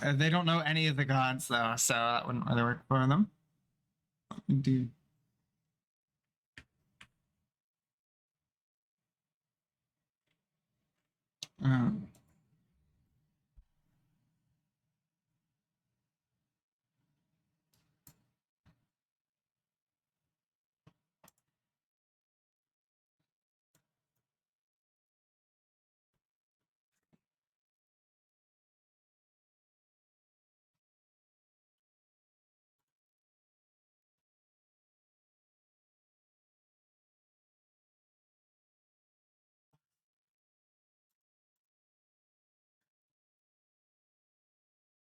They don't know any of the gods though, so that wouldn't really work for them. Dude. Um,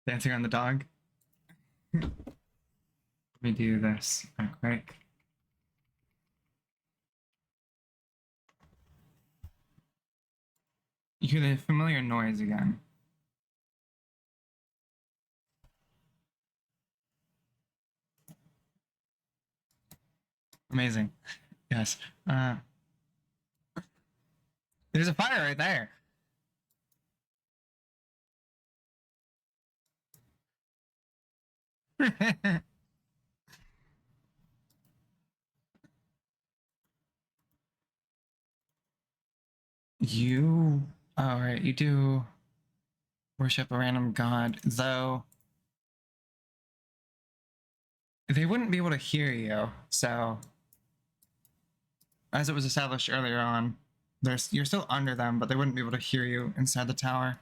dancing on the dog. Let me do this real quick. You hear the familiar noise again. Amazing. Yes. There's a fire right there. You, all right, you do worship a random god, though they wouldn't be able to hear you. So, as it was established earlier on, you're still under them, but they wouldn't be able to hear you inside the tower.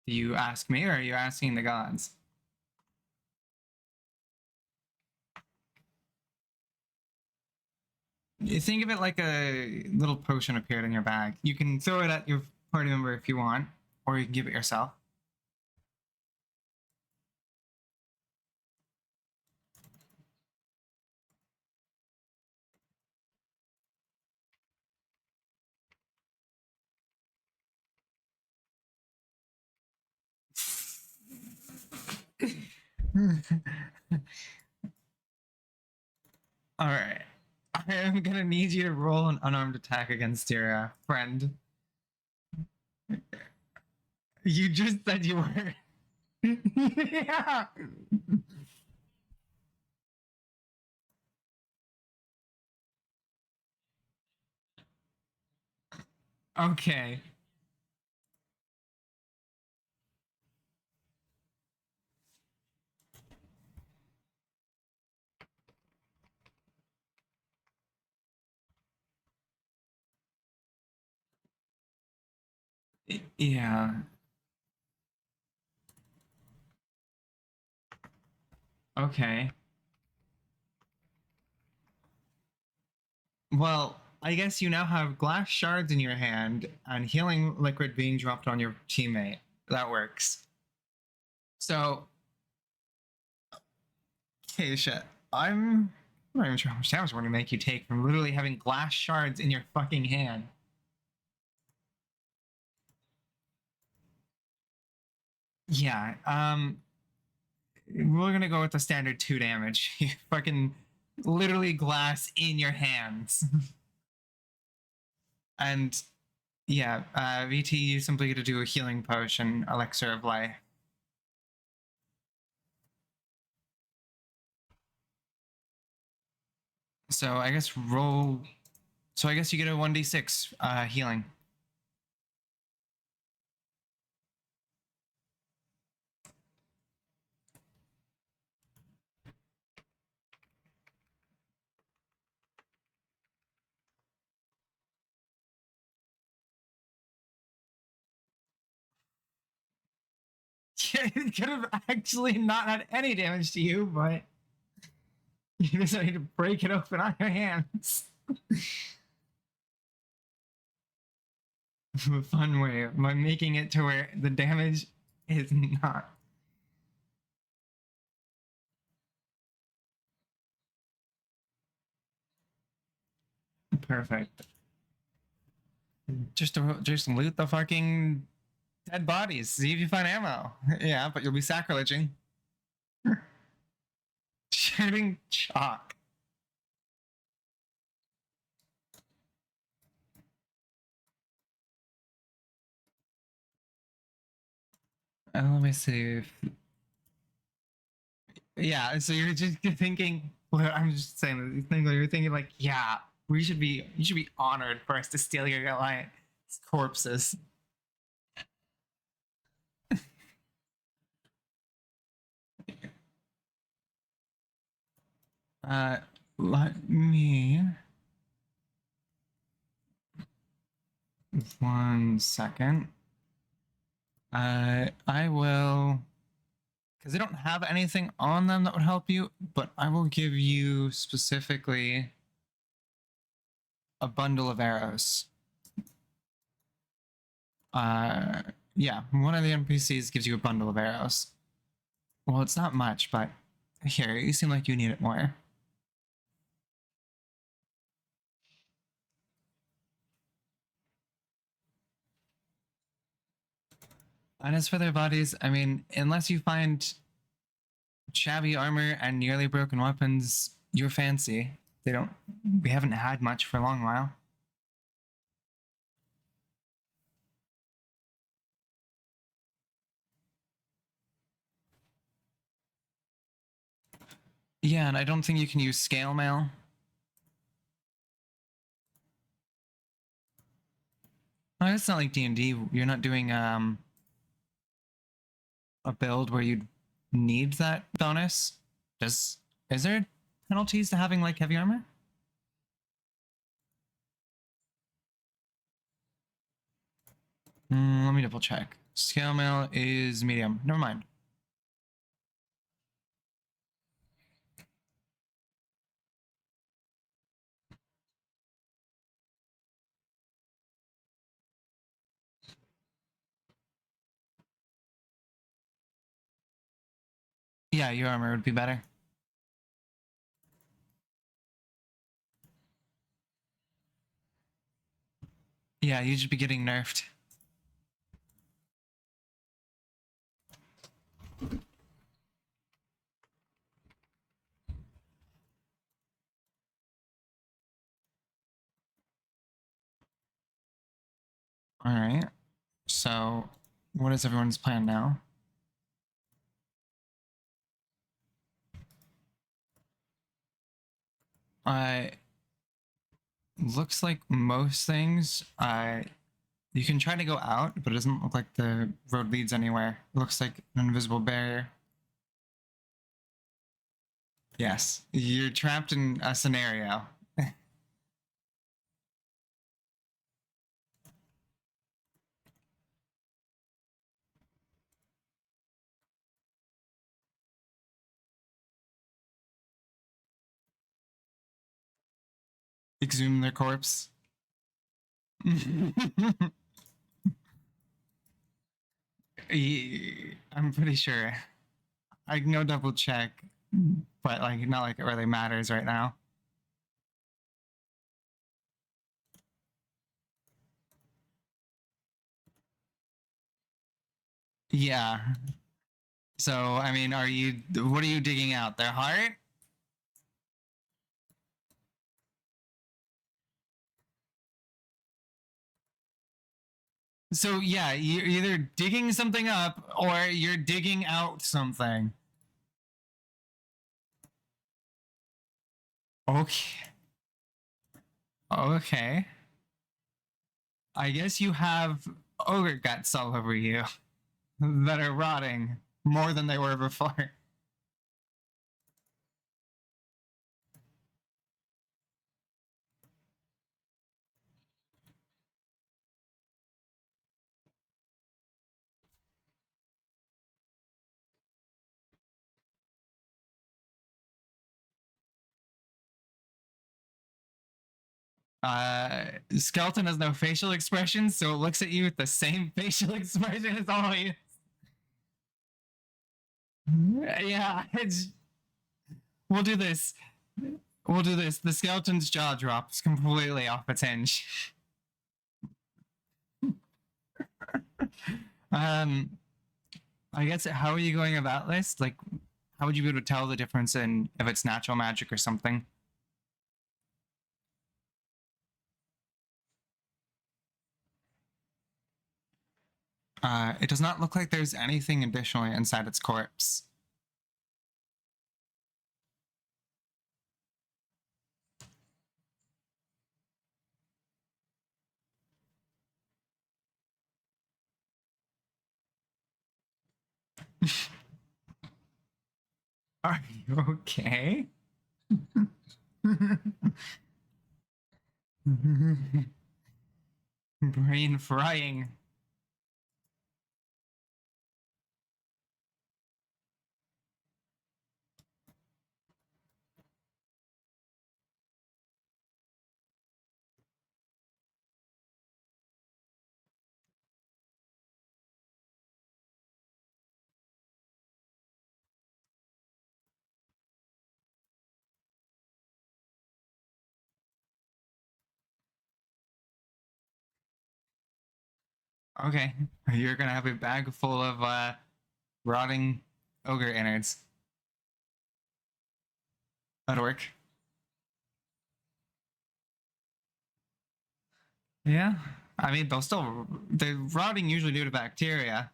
Do you ask me, or are you asking the gods? You think of it like a little potion appeared in your bag. You can throw it at your party member if you want, or you can give it yourself. All right. I am gonna need you to roll an unarmed attack against your friend. You just said you were. Yeah. Okay. Yeah. Okay. Well, I guess you now have glass shards in your hand and healing liquid being dropped on your teammate. That works. So, Keisha, I'm not even sure how much damage we're gonna make you take from literally having glass shards in your fucking hand. Yeah, we're gonna go with the standard 2 damage. You fucking literally glass in your hands. And yeah, VT, you simply get to do a healing potion, elixir of life. So I guess roll. So I guess you get a 1d6 healing. It could have actually not had any damage to you, but you decided to break it open on your hands. A fun way by making it to where the damage is not. Perfect. Just loot the fucking dead bodies. See if you find ammo. Yeah, but you'll be sacrileging. Shooting chalk. Let me see. Yeah, so you're just thinking. Well, I'm just saying these things. You're thinking like, yeah, you should be honored for us to steal your alliance corpses. Uh, let me 1 second. I will, because they don't have anything on them that would help you, but I will give you specifically a bundle of arrows. Yeah, one of the NPCs gives you a bundle of arrows. Well, it's not much, but here, you seem like you need it more. And as for their bodies, I mean, unless you find shabby armor and nearly broken weapons, you're fancy. We haven't had much for a long while. Yeah, and I don't think you can use scale mail. Oh, it's not like D&D. You're not doing a build where you need that bonus. Is there penalties to having like heavy armor? Let me double check. Scale mail is medium. Never mind. Yeah, your armor would be better. Yeah, you'd just be getting nerfed. All right. So, what is everyone's plan now? Looks like most things. You can try to go out, but it doesn't look like the road leads anywhere. It looks like an invisible barrier. Yes, you're trapped in a scenario. Exhume their corpse. I'm pretty sure. I can go double check, but like not like it really matters right now. Yeah. So I mean, what are you digging out? Their heart? So yeah, you're either digging something up or you're digging out something. Okay. Okay. I guess you have ogre guts all over you that are rotting more than they were before. Skeleton has no facial expression, so it looks at you with the same facial expression as always. Yeah, we'll do this. We'll do this. The skeleton's jaw drops completely off its hinge. um, I guess how are you going about this? Like, how would you be able to tell the difference in if it's natural magic or something? It does not look like there's anything additionally inside its corpse. Are you okay? Brain frying. Okay, you're gonna have a bag full of rotting ogre innards. That'll work. Yeah, I mean the rotting usually due to bacteria.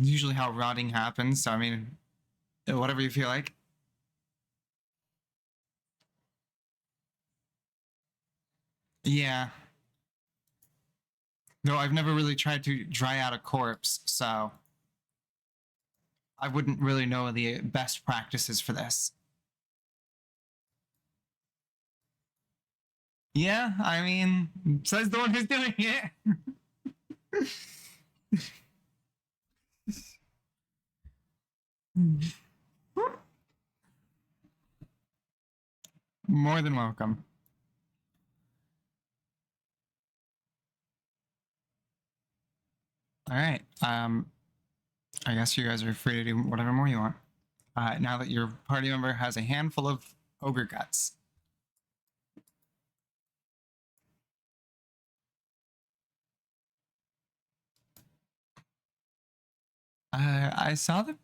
Usually how rotting happens. So I mean, whatever you feel like. Yeah. No, I've never really tried to dry out a corpse, so I wouldn't really know the best practices for this. Yeah, I mean, says the one who's doing it. More than welcome. All right. I guess you guys are free to do whatever more you want. Now that your party member has a handful of ogre guts. I saw the.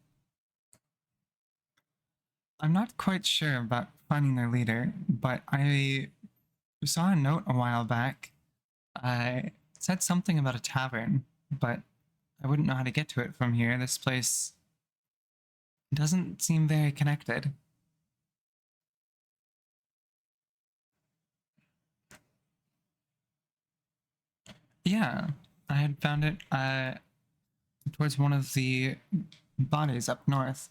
I'm not quite sure about finding their leader, but I saw a note a while back. It said something about a tavern, but I wouldn't know how to get to it from here. This place doesn't seem very connected. Yeah, I had found it towards one of the bodies up north.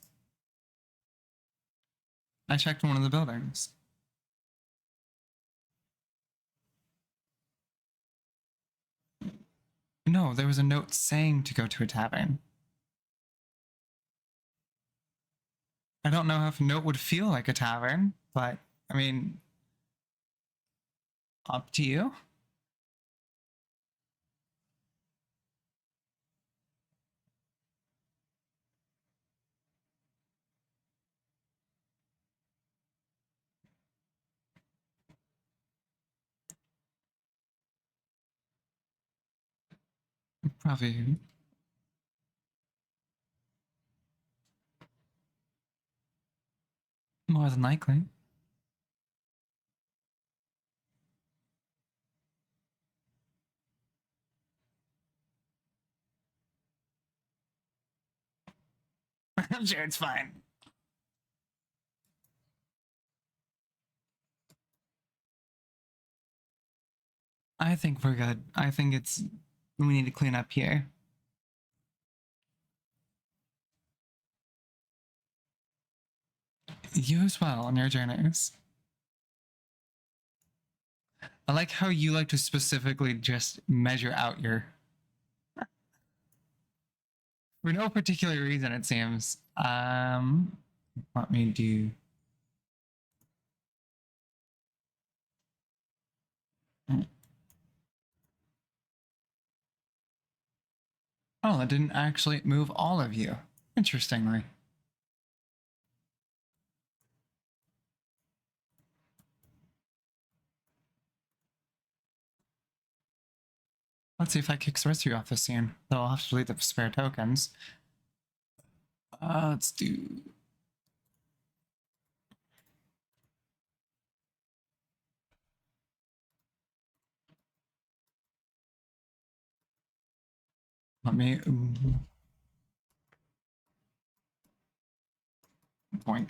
I checked one of the buildings. No, there was a note saying to go to a tavern. I don't know if a note would feel like a tavern, but I mean, up to you. Probably more than likely. I'm sure it's fine. I think we're good. I think we need to clean up here. You as well on your journeys. I like how you like to specifically just measure out your. For no particular reason, it seems. Let me do. Oh, it didn't actually move all of you. Interestingly. Let's see if that kicks the rest of you off the scene. Though I'll have to delete the spare tokens. Let's do. Let me. Boink.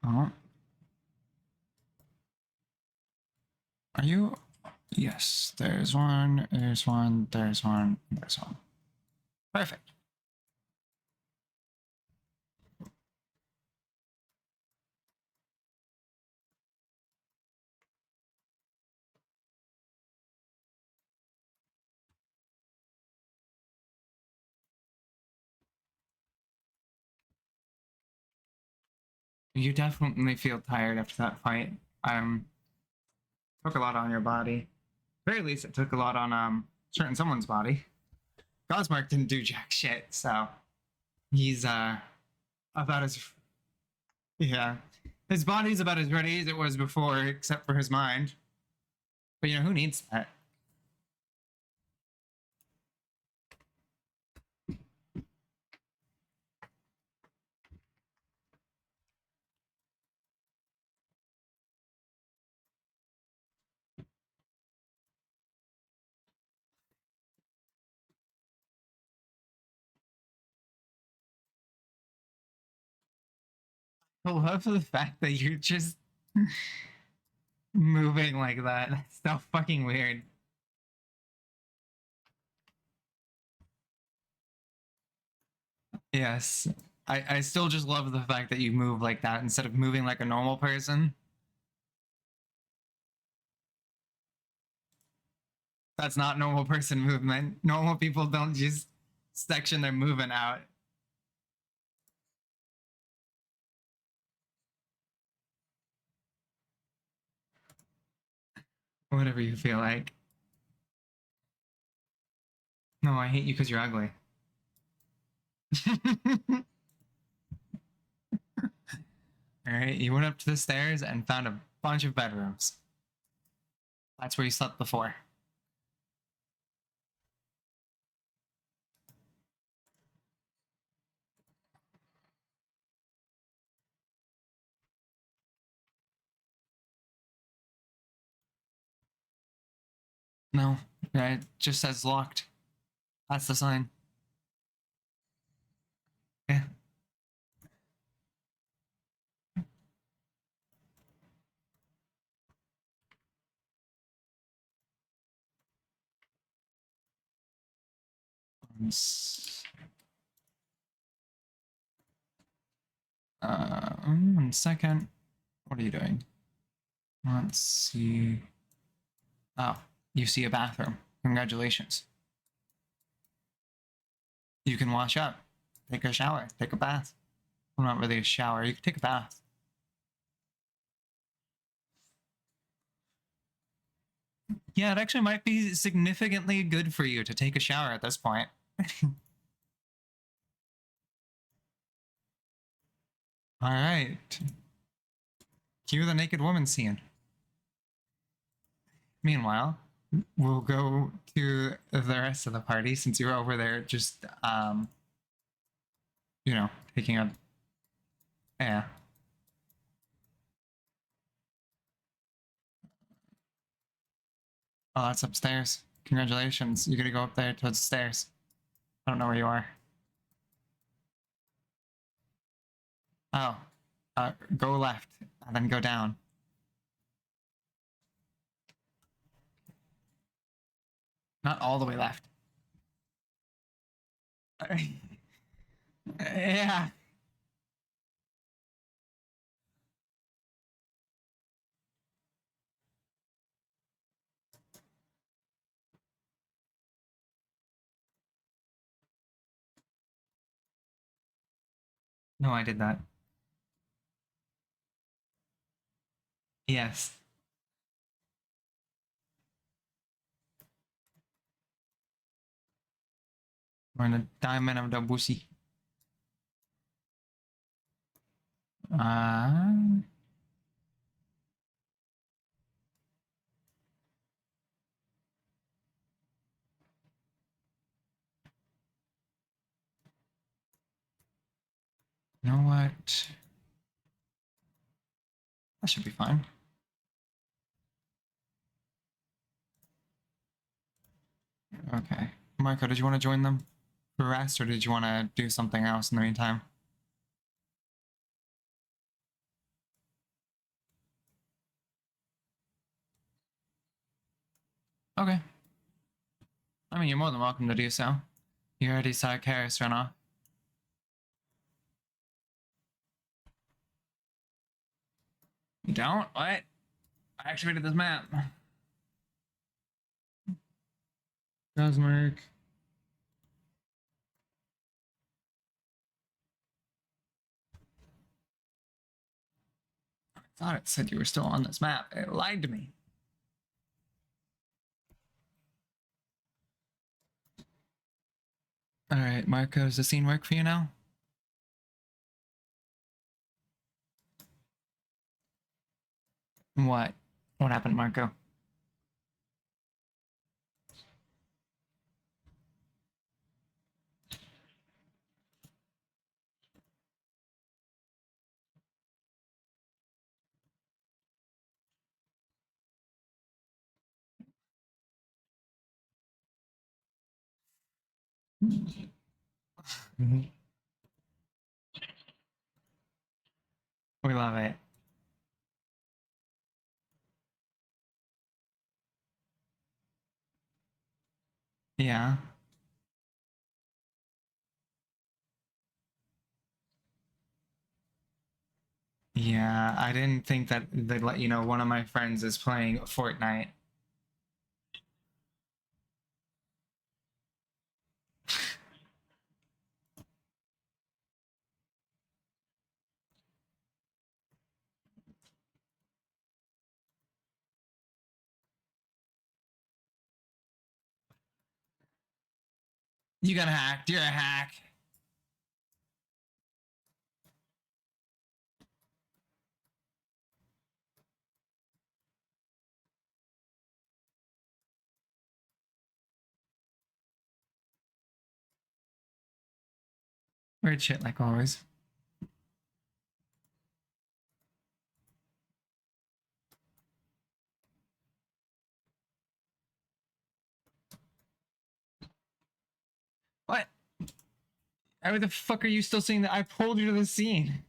Oh. Are you? Yes, there's one, there's one, there's one, there's one. Perfect. You definitely feel tired after that fight. Took a lot on your body. At the very least, it took a lot on certain someone's body. Gosmark didn't do jack shit, so he's about as yeah. His body's about as ready as it was before, except for his mind. But you know who needs that? I love the fact that you're just moving like that. That's so fucking weird. Yes. I still just love the fact that you move like that instead of moving like a normal person. That's not normal person movement. Normal people don't just section their movement out. Whatever you feel like. No, I hate you because you're ugly. Alright, you went up to the stairs and found a bunch of bedrooms. That's where you slept before. No, it just says locked. That's the sign. Yeah. One second. What are you doing? Let's see. Oh, you see a bathroom. Congratulations. You can wash up, take a shower, take a bath. Well, not really a shower. You can take a bath. Yeah, it actually might be significantly good for you to take a shower at this point. All right. Cue the naked woman scene. Meanwhile, we'll go to the rest of the party since you're over there just, you know, taking a. Yeah. Oh, that's upstairs. Congratulations. You're gonna go up there towards the stairs. I don't know where you are. Oh, go left and then go down. Not all the way left. Yeah. No, I did that. Yes. We're in a diamond of the bussy. Uh, you know what? That should be fine. Okay. Marco, did you want to join them for rest or did you want to do something else in the meantime? Okay. I mean, you're more than welcome to do so. You already saw Karis run off. You don't? What? I activated this map. Cosmark. I thought it said you were still on this map. It lied to me. All right, Marco, does the scene work for you now? What? What happened, Marco? We love it. Yeah. I didn't think that they'd let you know one of my friends is playing Fortnite. You got hacked. You're a hack. Weird shit like always. What? How the fuck are you still seeing that? I pulled you to the scene.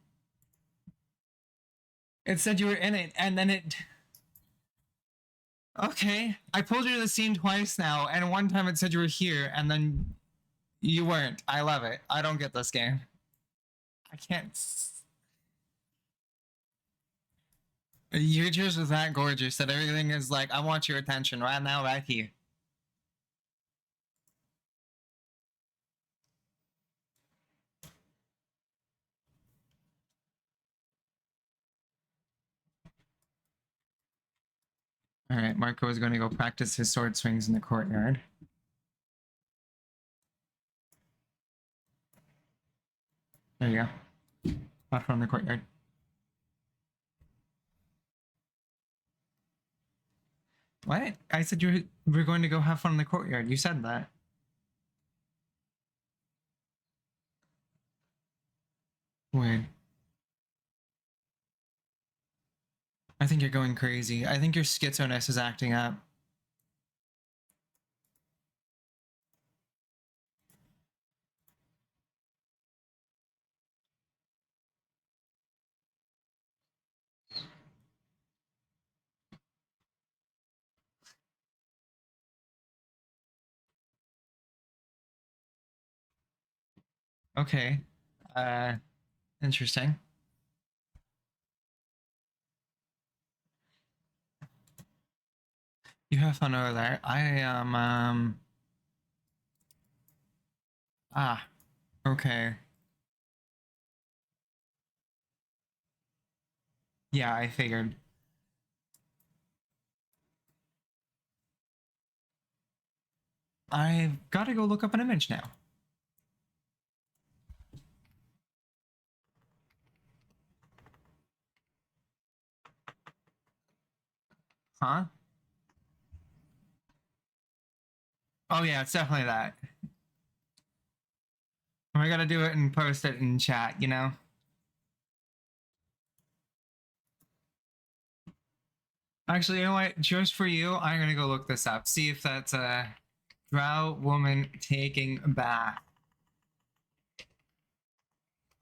It said you were in it, and then it. Okay, I pulled you to the scene twice now, and one time it said you were here, and then you weren't. I love it. I don't get this game. I can't. You're just that gorgeous that everything is like, I want your attention right now, right here. All right, Marco is going to go practice his sword swings in the courtyard. There you go. Not from the courtyard. What? I said you were going to go have fun in the courtyard. You said that. Weird. I think you're going crazy. I think your schizoness is acting up. Okay. Uh, interesting. You have fun over there. I am, ah, okay. Yeah, I figured. I've got to go look up an image now. Huh? Oh yeah, it's definitely that. I gotta do it and post it in chat, you know? Actually, you know what? Just for you, I'm gonna go look this up. See if that's a drow woman taking a bath.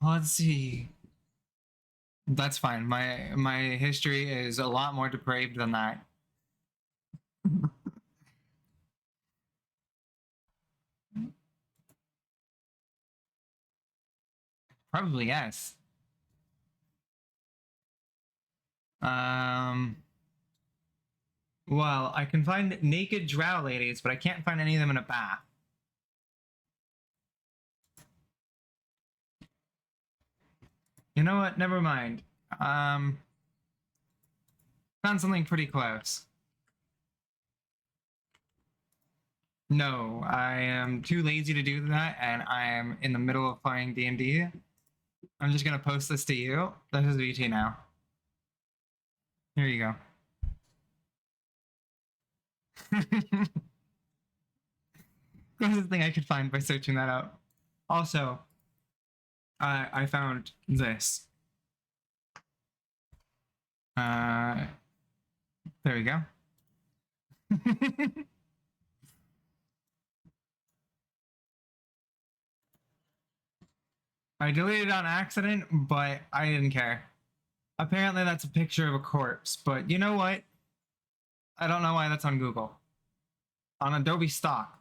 Let's see. That's fine. My history is a lot more depraved than that. Probably yes. Um. Well, I can find naked drow ladies, but I can't find any of them in a bath. You know what? Never mind. Found something pretty close. No, I am too lazy to do that, and I am in the middle of playing D&D. I'm just gonna post this to you. This is VT now. Here you go. Closest thing I could find by searching that out. Also, I found this. There we go. I deleted it on accident, but I didn't care. Apparently that's a picture of a corpse, but you know what? I don't know why that's on Google. On Adobe Stock.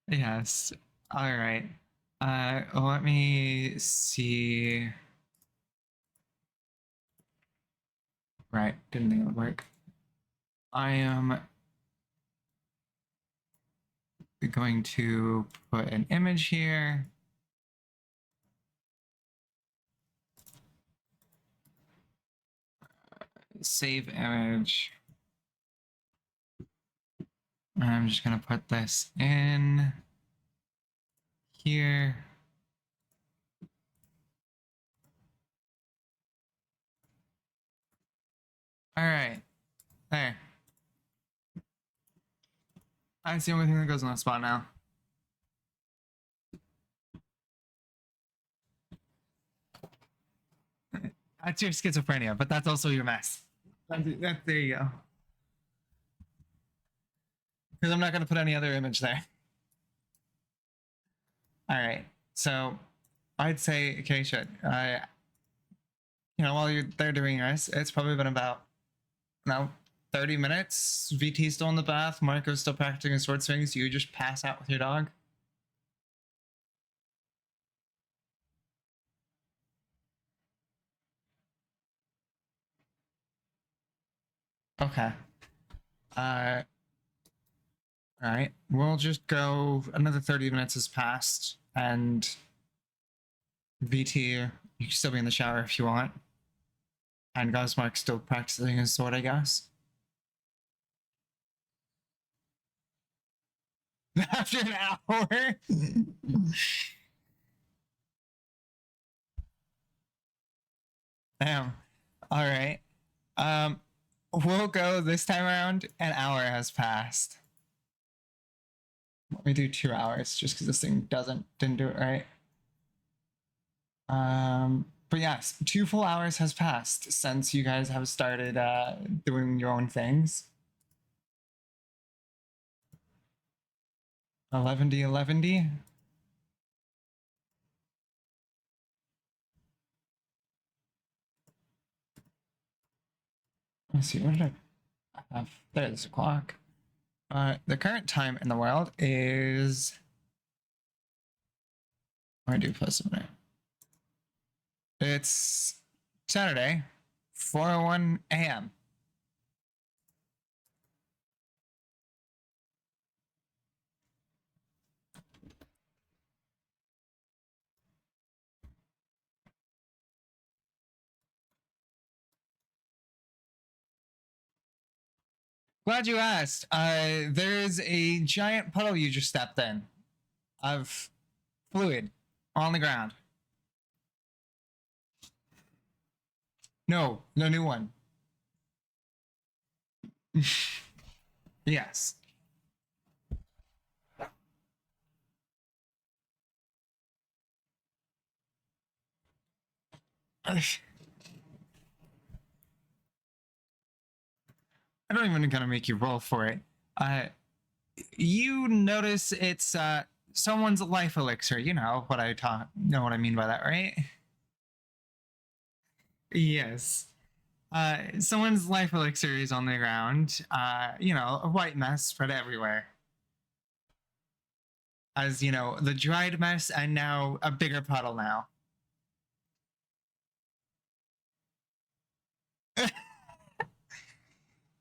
Yes. All right. Let me see. Right, didn't think it would work. I am going to put an image here. Save image. I'm just gonna put this in here. All right, there. That's the only thing that goes on the spot now. That's your schizophrenia, but that's also your mess. There you go. Because I'm not going to put any other image there. All right. So I'd say, Acacia, while you're there doing this, it's probably been about, 30 minutes. VT's still in the bath. Marco's still practicing his sword swings. You just pass out with your dog. Okay. All right. We'll just go. Another 30 minutes has passed, and VT, you can still be in the shower if you want. And Gosmark's still practicing his sword, I guess. After an hour. Damn. All right. We'll go this time around. An hour has passed. Let me do 2 hours just because this thing didn't do it right. But yes, 2 full hours has passed since you guys have started doing your own things. 11D, 11D. Let's see, what did I have? There's a clock. The current time in the world is. I do plus a minute. It's Saturday, 4:01 a.m. Glad you asked. There's a giant puddle you just stepped in of fluid on the ground. No new one. Yes. I don't even gonna make you roll for it. You notice it's someone's life elixir. You know what know what I mean by that, right? Yes. Someone's life elixir is on the ground. A white mess spread everywhere. As the dried mess, and now a bigger puddle now.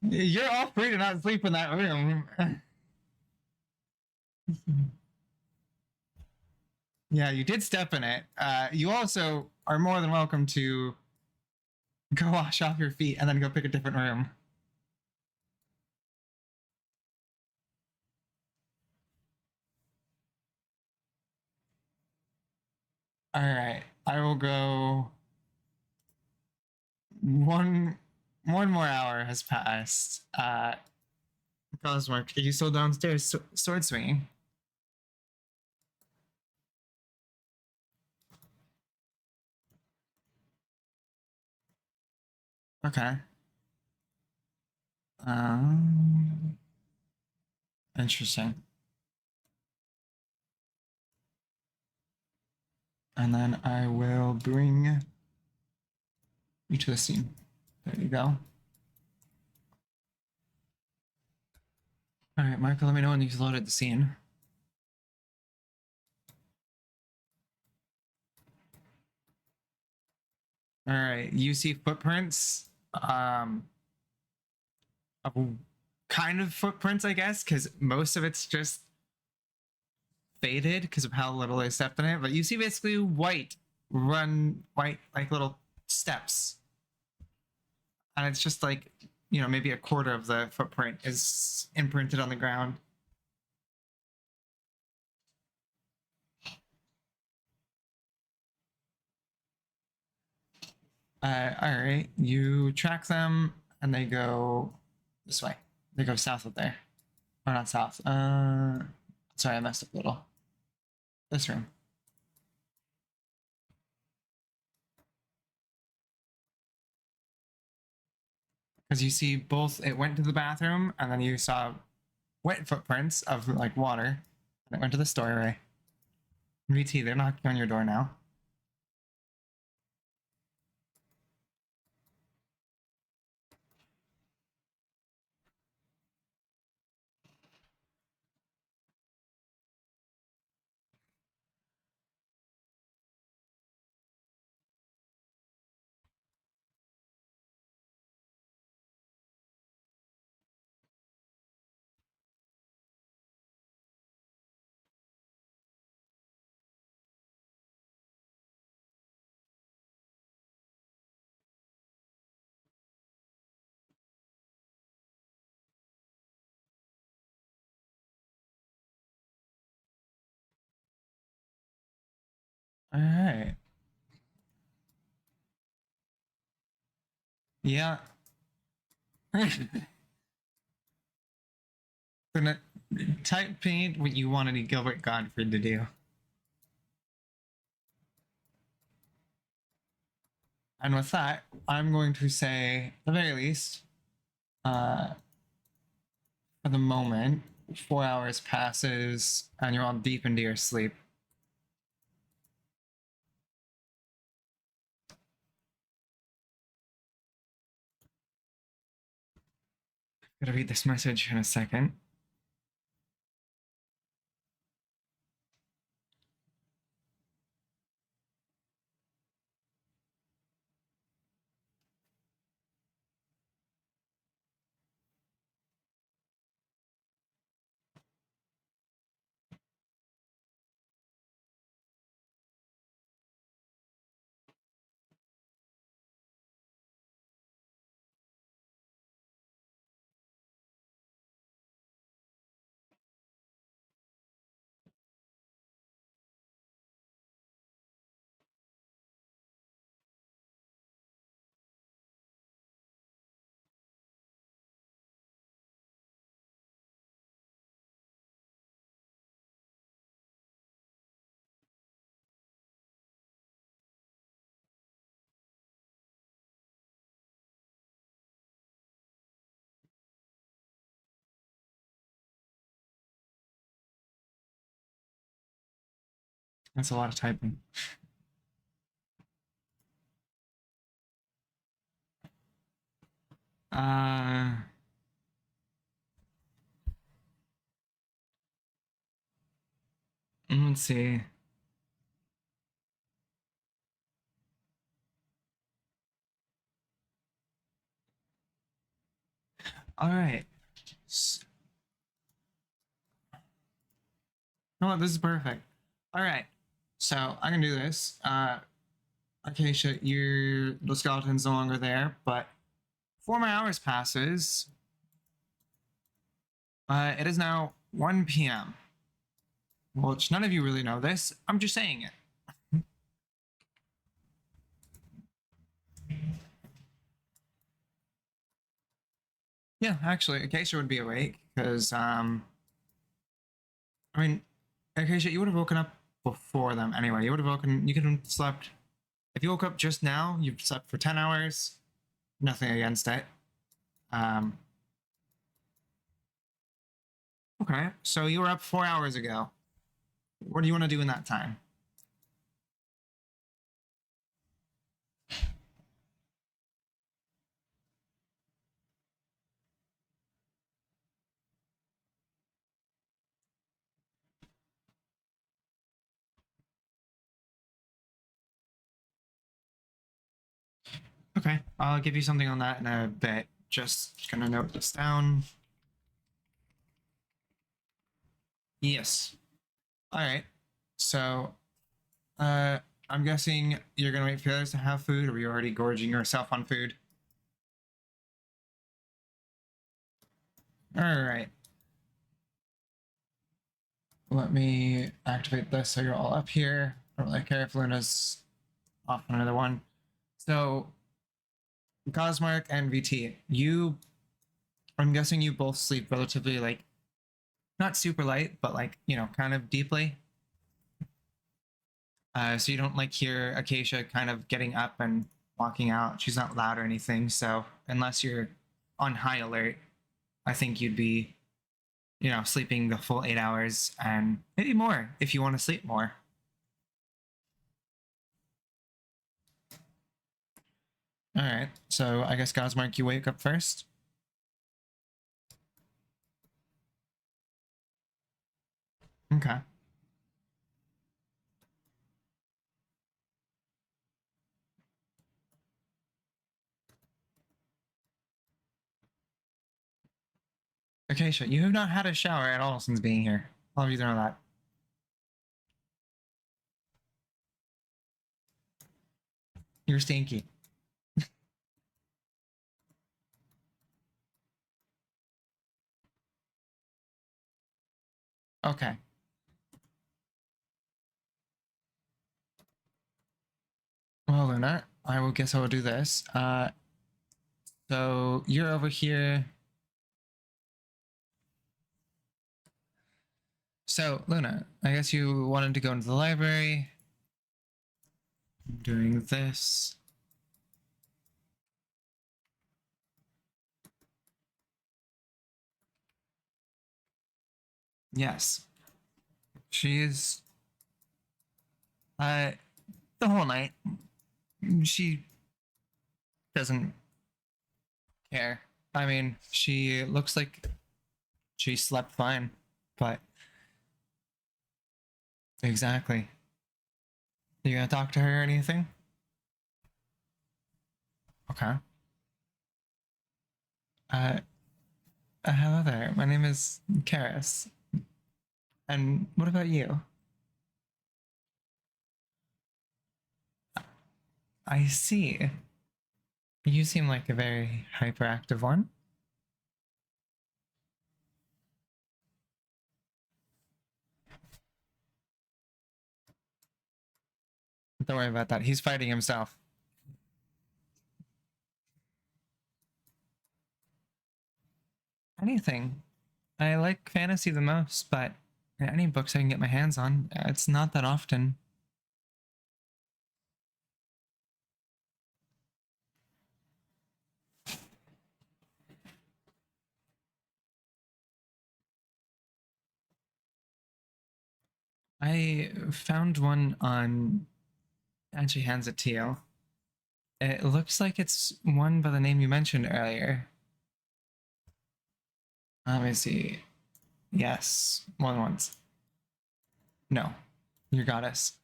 You're all free to not sleep in that room. Yeah, you did step in it. You also are more than welcome to go wash off your feet and then go pick a different room. All right, I will go. One more hour has passed. Cosmark, are you still downstairs sword swinging? Okay. Interesting. And then I will bring you to the scene. There you go. All right, Michael, let me know when you've loaded the scene. All right, you see footprints, of kind of footprints, I guess, because most of it's just faded because of how little they stepped in it. But you see basically white like little steps, and it's just like, you know, maybe a quarter of the footprint is imprinted on the ground. All right, you track them, and they go this way. They go south of there, or not south. Sorry, I messed up a little. This room. Because you see both, it went to the bathroom, and then you saw wet footprints of like water, and it went to the story. VT, they're knocking on your door now. All right. Yeah. Gonna type paint what you wanted Gilbert Gottfried to do. And with that, I'm going to say, at the very least, for the moment, 4 hours passes and you're all deep into your sleep. Gotta read this message in a second. That's a lot of typing. Uh, let's see. All right. No, this is perfect. All right. So I can do this. Acacia, the skeleton's no longer there, but 4 more hours passes. It is now 1 p.m. Which none of you really know this. I'm just saying it. Yeah, actually, Acacia would be awake because, I mean, Acacia, you would have woken up before them anyway. You could have slept. If you woke up just now, you've slept for 10 hours. Nothing against it. Um, okay, so you were up 4 hours ago. What do you want to do in that time? Okay, I'll give you something on that in a bit. Just gonna note this down. Yes. All right. So, uh, I'm guessing you're gonna wait for others to have food, or are you already gorging yourself on food? All right. Let me activate this so you're all up here. I don't really care if Luna's off on another one. So, Gosmark and VT, I'm guessing you both sleep relatively, like, not super light, but like, kind of deeply. So you don't like hear Acacia kind of getting up and walking out. She's not loud or anything. So unless you're on high alert, I think you'd be, sleeping the full 8 hours and maybe more if you want to sleep more. All right. So I guess Gosmark, you wake up first. Okay. Acacia, you have not had a shower at all since being here. I'll have you know that. You're stinky. Okay. Well, Luna, I will guess I will do this. So you're over here. So, Luna, I guess you wanted to go into the library. I'm doing this. Yes. She is uh the whole night. She doesn't care. I mean, she looks like she slept fine, but exactly. You gonna talk to her or anything? Okay. Uh, hello there. My name is Karis. And what about you? I see. You seem like a very hyperactive one. Don't worry about that. He's fighting himself. Anything. I like fantasy the most, but any books I can get my hands on, it's not that often. I found one on. Actually, hands it to you. It looks like it's one by the name you mentioned earlier. Let me see. Yes, more than once. No, your goddess.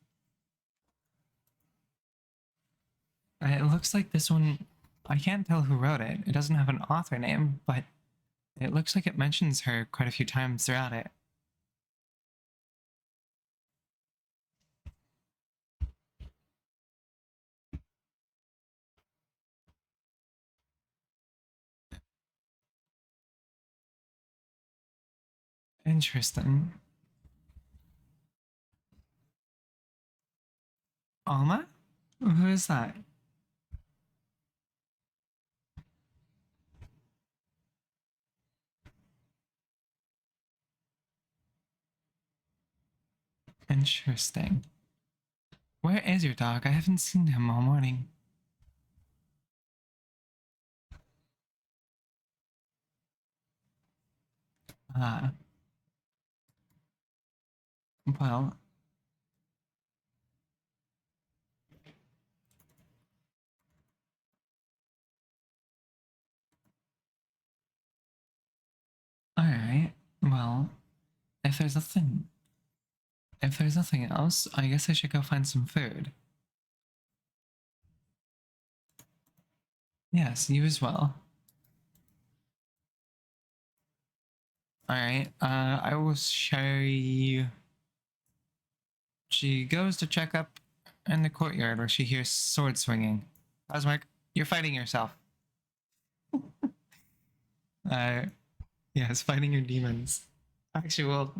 It looks like this one. I can't tell who wrote it. It doesn't have an author name, but it looks like it mentions her quite a few times throughout it. Interesting. Alma? Who is that? Interesting. Where is your dog? I haven't seen him all morning. Ah, well, alright. Well, if there's nothing if there's nothing else, I guess I should go find some food. Yes, you as well. Alright, I will show you. She goes to check up in the courtyard where she hears sword swinging. Osmark, you're fighting yourself. Uh, yes, fighting your demons. Actually, well,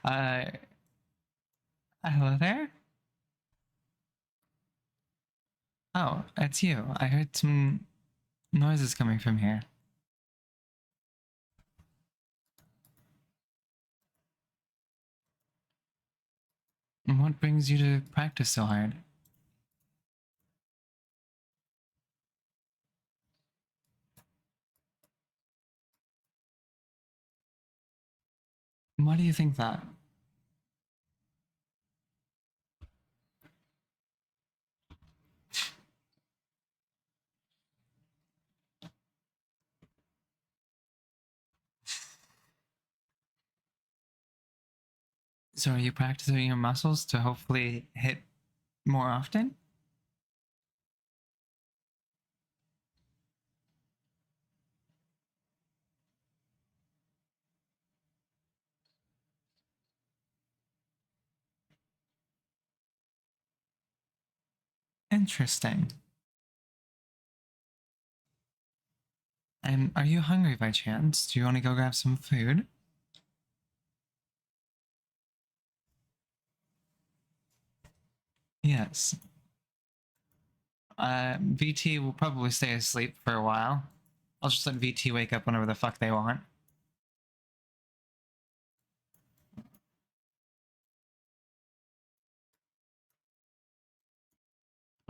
uh, hello there? Oh, it's you. I heard some noises coming from here. And what brings you to practice so hard? Why do you think that? So are you practicing your muscles to hopefully hit more often? Interesting. And are you hungry by chance? Do you want to go grab some food? Yes. VT will probably stay asleep for a while. I'll just let VT wake up whenever the fuck they want.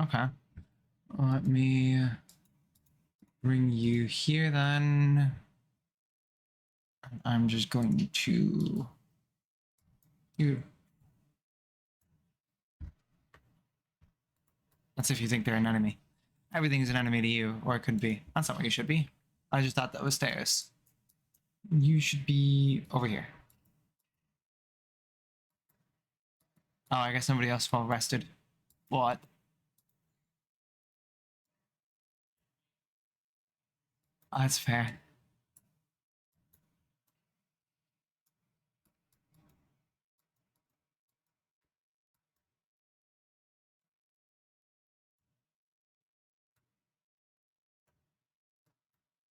Okay. Let me bring you here then. I'm just going to... You. That's if you think they're an enemy. Everything's an enemy to you, or it could be. That's not what you should be. I just thought that was stairs. You should be over here. Oh, I guess somebody else fell rested. What? Oh, that's fair.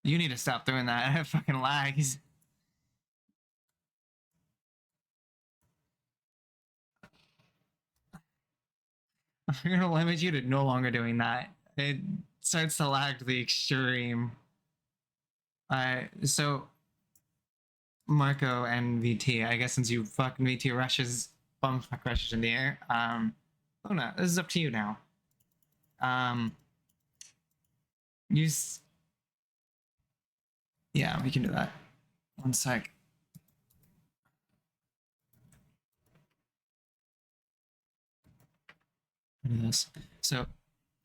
You need to stop doing that. It fucking lags. I'm gonna limit you to no longer doing that. It starts to lag to the extreme. So Marco and VT, I guess since you fucking VT rushes, bumfuck rushes in the air. Oh no, this is up to you now. Um, use. Yeah, we can do that. One sec. Do this. So,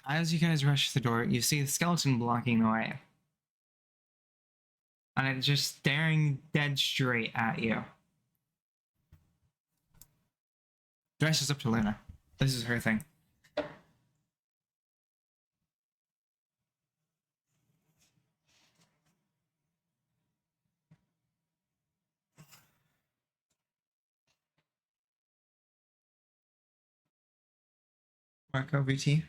as you guys rush the door, you see the skeleton blocking the way, and it's just staring dead straight at you. The rest is up to Luna. This is her thing. Marco, VT.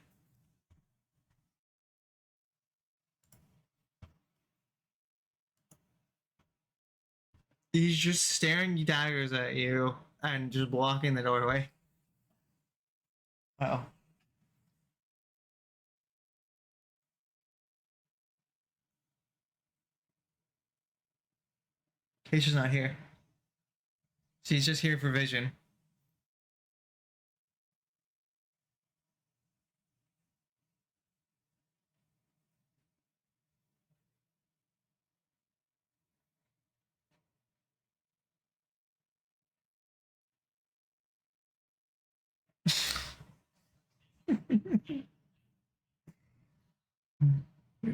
He's just staring daggers at you and just blocking the doorway. Oh. Keisha's not here. She's just here for vision.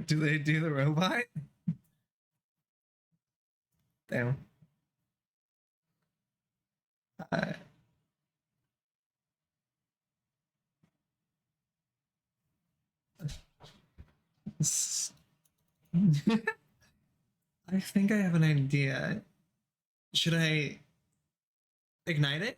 Do they do the robot? Damn. Uh, I think I have an idea. Should I ignite it?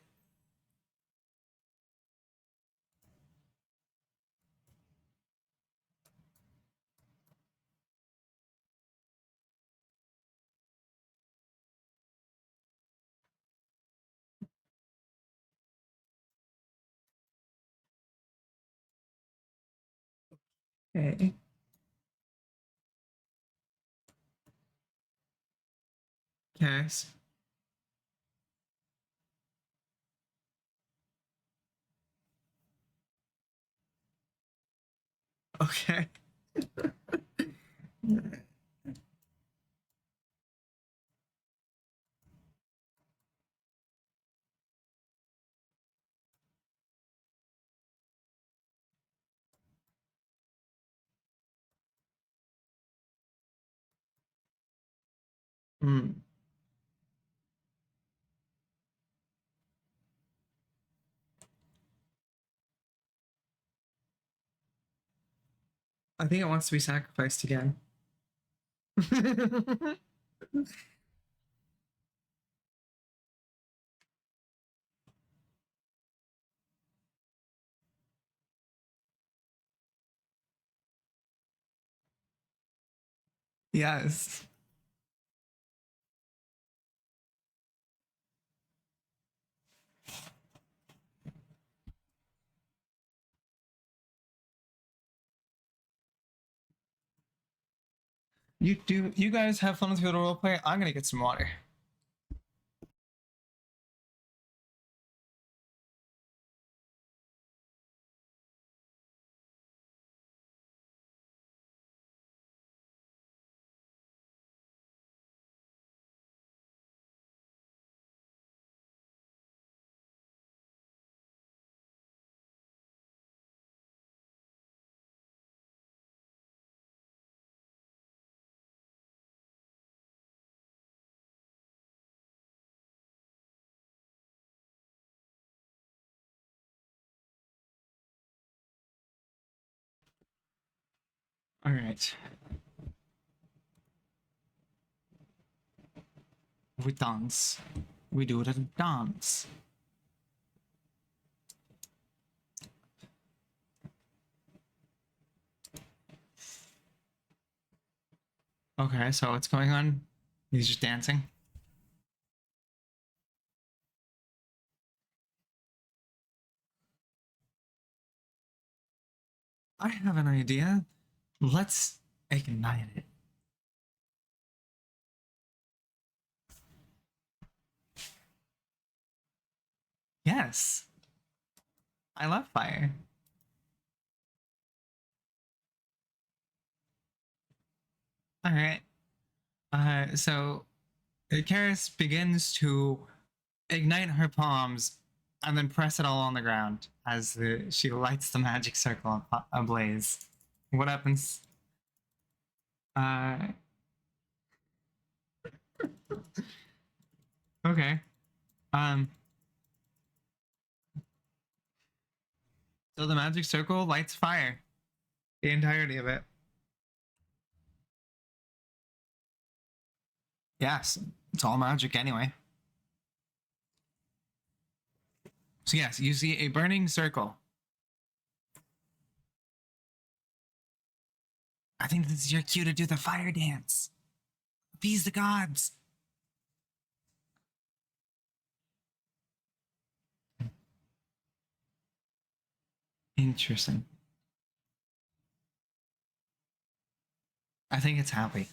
Okay. Okay. Okay. Hmm. I think it wants to be sacrificed again. Yes. You guys have fun with your roleplay. I'm gonna get some water. All right. We dance. We do the dance. Okay, so what's going on? He's just dancing. I have an idea. Let's ignite it. Yes. I love fire. All right. So Karis begins to ignite her palms and then press it all on the ground as she lights the magic circle ablaze. What happens? Uh, okay. Um, so the magic circle lights fire. The entirety of it. Yes, it's all magic anyway. So yes, you see a burning circle. I think this is your cue to do the fire dance. Appease the gods. Interesting. I think it's happy.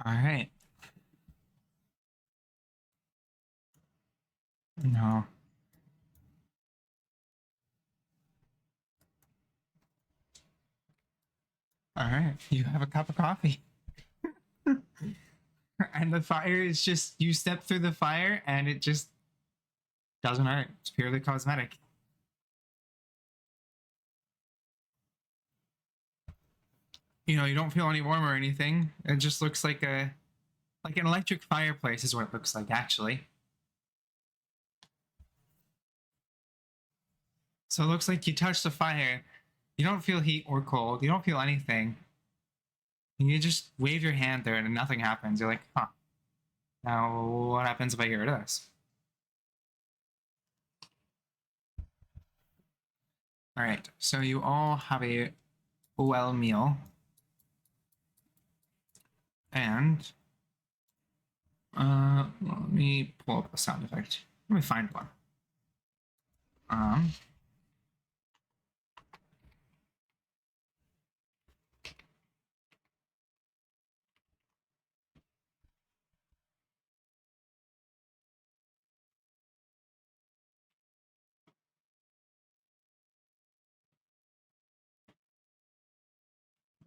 All right. No. All right. You have a cup of coffee. And the fire is just, you step through the fire and it just doesn't hurt. It's purely cosmetic. you don't feel any warm or anything. It just looks like an electric fireplace is what it looks like, actually. So it looks like you touch the fire. You don't feel heat or cold. You don't feel anything. And you just wave your hand there and nothing happens. You're like, huh. Now, what happens if I get rid of this? All right, so you all have a well meal. And let me pull up a sound effect. Let me find one.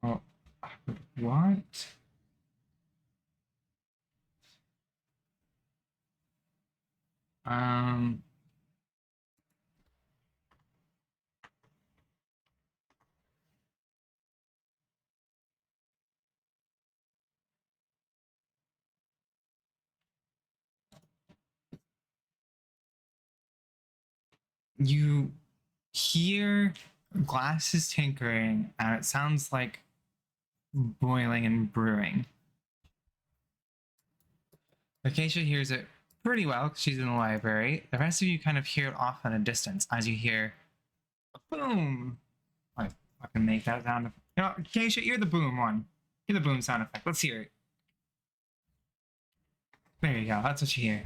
Oh, what? Um, you hear glasses tinkering, and it sounds like boiling and brewing. Acacia hears it pretty well because she's in the library. The rest of you kind of hear it off in a distance as you hear a boom. I fucking make that sound. Acacia, you're the boom one. You're the boom sound effect. Let's hear it. There you go. That's what you hear.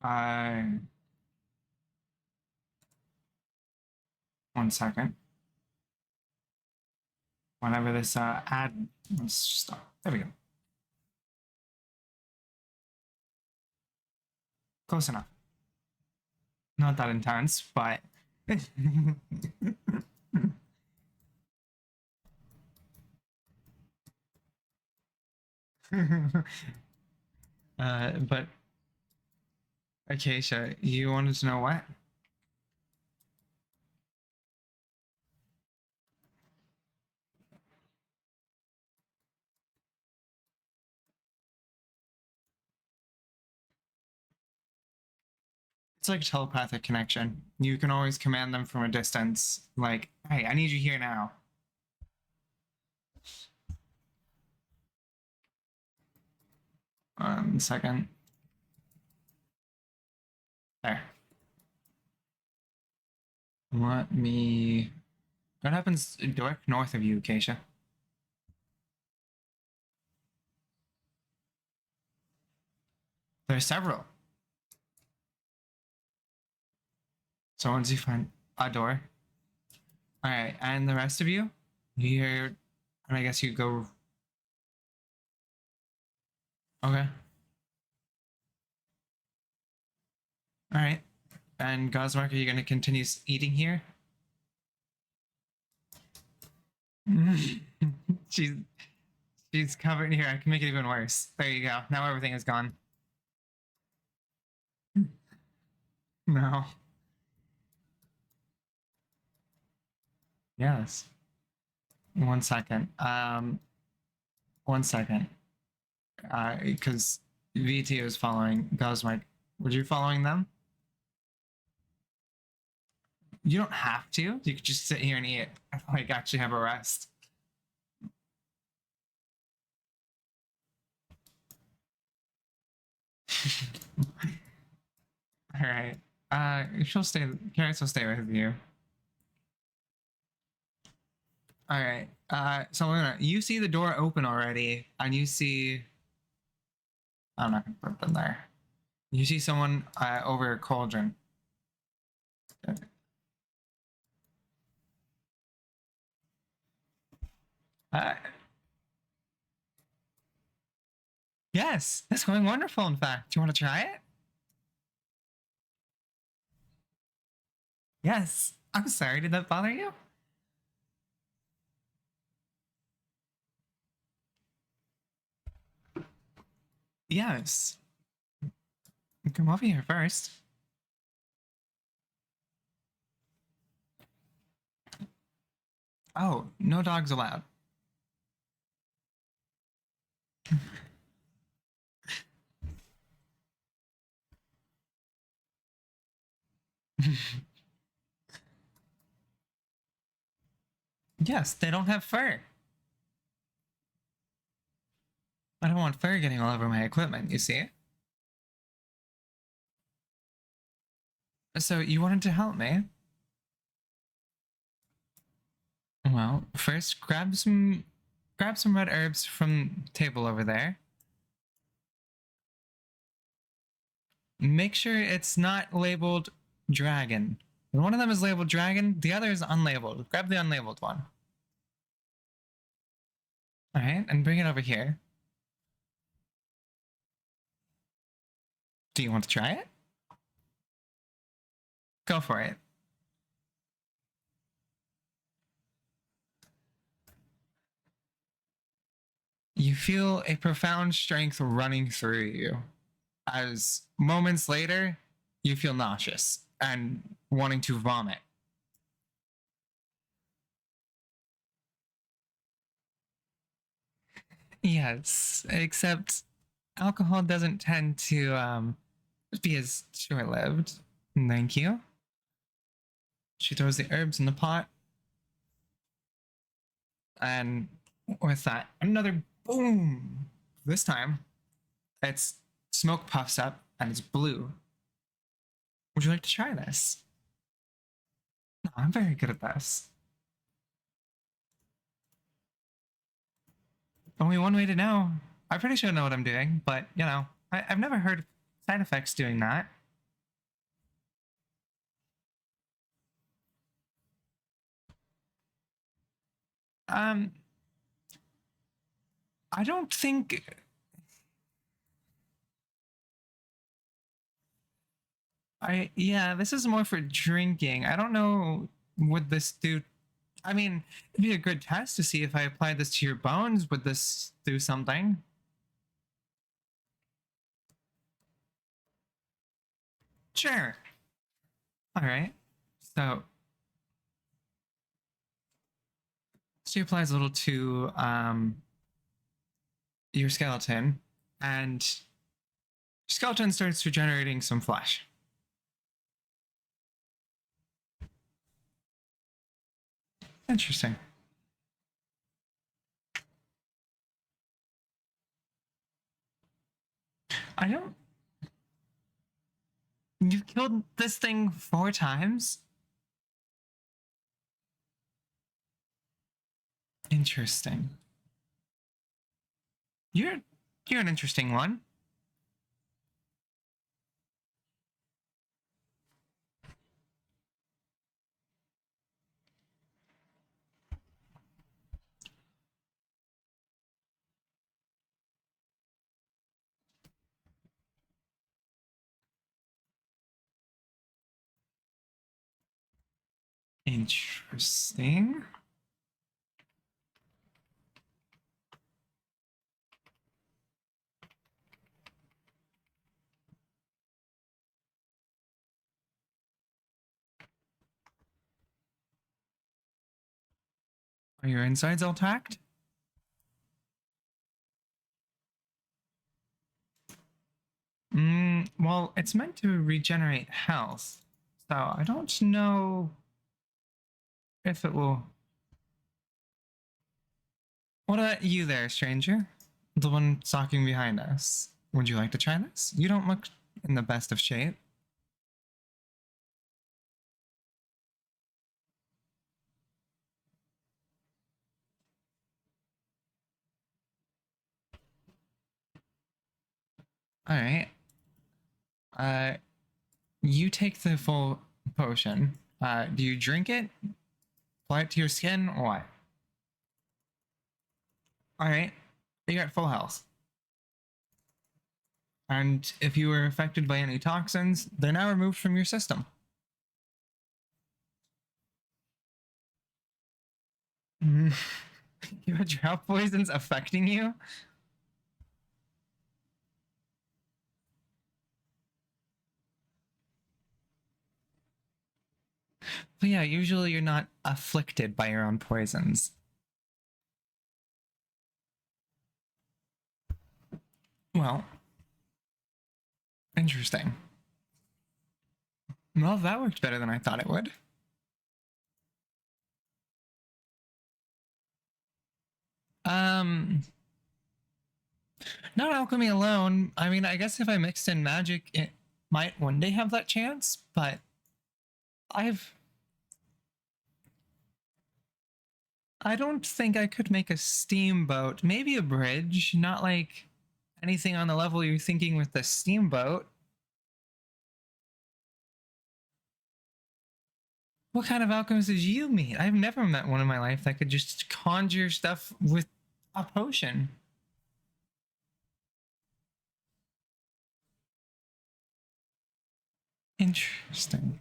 Uh, 1 second. Whenever this ad, let's stop. There we go. Close enough. Not that intense, but. But Acacia, you wanted to know what? It's like a telepathic connection. You can always command them from a distance, like, hey, I need you here now. Second. There. Let me. What happens direct north of you, Acacia? There's several. So once you find a door. Alright, and the rest of you? You hear. And I guess you go. Okay. Alright. And Gosmark, are you going to continue eating here? she's she's covered here. I can make it even worse. There you go. Now everything is gone. No. Yes. 1 second. 1 second. Because VT is following Gosmark. Would you following them? You don't have to. You could just sit here and eat. Like actually have a rest. All right. She'll stay. Carrots will stay with you. All right. So Luna, you see the door open already, and you see. I'm not gonna put them there. You see someone over a cauldron. Uh, yes, it's going wonderful, in fact. Do you want to try it? Yes. I'm sorry, did that bother you? Yes. Come over here first. Oh, no dogs allowed. Yes, they don't have fur. I don't want fur getting all over my equipment, you see? So you wanted to help me? Well, first grab some red herbs from the table over there. Make sure it's not labeled dragon. One of them is labeled dragon, the other is unlabeled. Grab the unlabeled one. All right, and bring it over here. Do you want to try it? Go for it. You feel a profound strength running through you. As moments later, you feel nauseous and wanting to vomit. Yes, except alcohol doesn't tend to be as short-lived. Thank you. She throws the herbs in the pot, and with that, another boom. This time, it's smoke puffs up and it's blue. Would you like to try this? No, I'm very good at this. Only one way to know. I pretty sure I know what I'm doing, but you know, I've never heard of side effects doing that. Um, I don't think. Yeah, this is more for drinking. I don't know. Would this do? I mean, it'd be a good test to see if I applied this to your bones. Would this do something? Sure. All right. So she applies a little to your skeleton, and skeleton starts regenerating some flesh. Interesting. I don't. You've killed this thing 4 times? Interesting. You're you're an interesting one. Interesting. Are your insides all tacked? Well, it's meant to regenerate health, so I don't know if it will. What about you there, stranger? The one stalking behind us. Would you like to try this? You don't look in the best of shape. All right. Uh, you take the full potion. Do you drink it? Apply it to your skin, or what? All right, you're at full health. And if you were affected by any toxins, they're now removed from your system. You had drought poisons affecting you? But yeah, usually you're not afflicted by your own poisons. Well, interesting. Well, that worked better than I thought it would. Um, Not alchemy alone. I mean, I guess if I mixed in magic, it might one day have that chance, but I've. I don't think I could make a steamboat. Maybe a bridge, not like anything on the level you're thinking with the steamboat. What kind of alchemists did you meet? I've never met one in my life that could just conjure stuff with a potion. Interesting.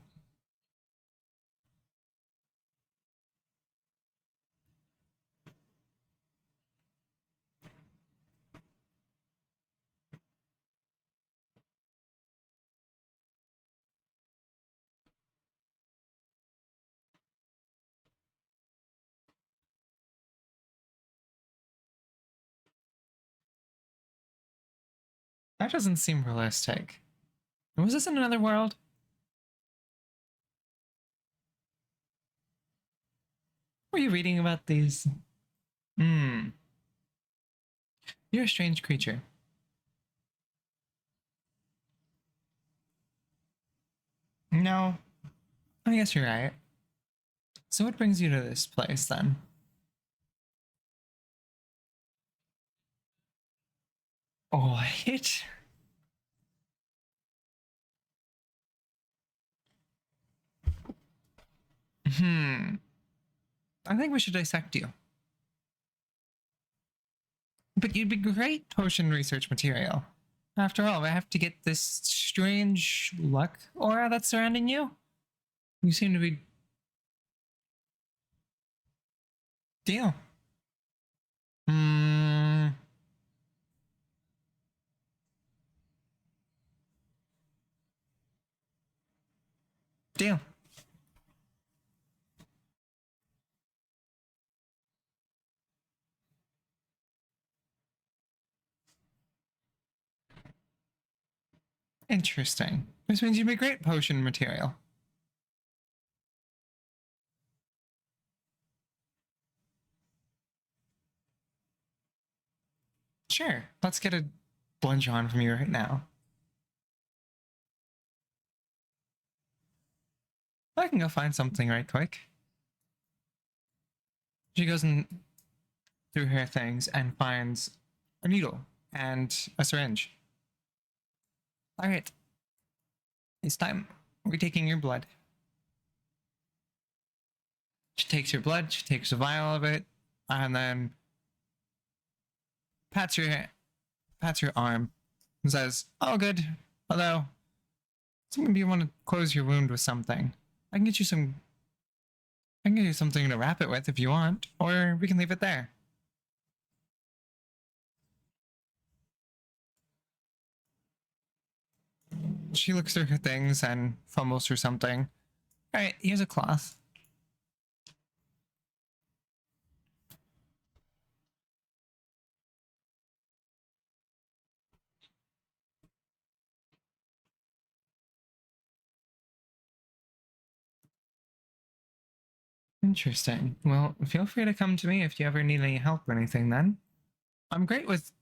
That doesn't seem realistic. Was this in another world? Were you reading about these? Hmm. You're a strange creature. No, I guess you're right. So what brings you to this place then? What? Hmm. I think we should dissect you. But you'd be great potion research material. After all, I have to get this strange luck aura that's surrounding you. You seem to be. Deal. Hmm. Deal. Interesting. This means you'd be great potion material. Sure. Let's get a blunge on from you right now. I can go find something right quick. She goes in through her things and finds a needle and a syringe. All right, it's time. We're taking your blood. She takes your blood, she takes a vial of it, and then pats your pats your arm and says, "Oh, good. Although, maybe you want to close your wound with something. I can get you some. I can get you something to wrap it with if you want, or we can leave it there." She looks through her things and fumbles for something. All right, here's a cloth. Interesting. Well, feel free to come to me if you ever need any help or anything. Then I'm great with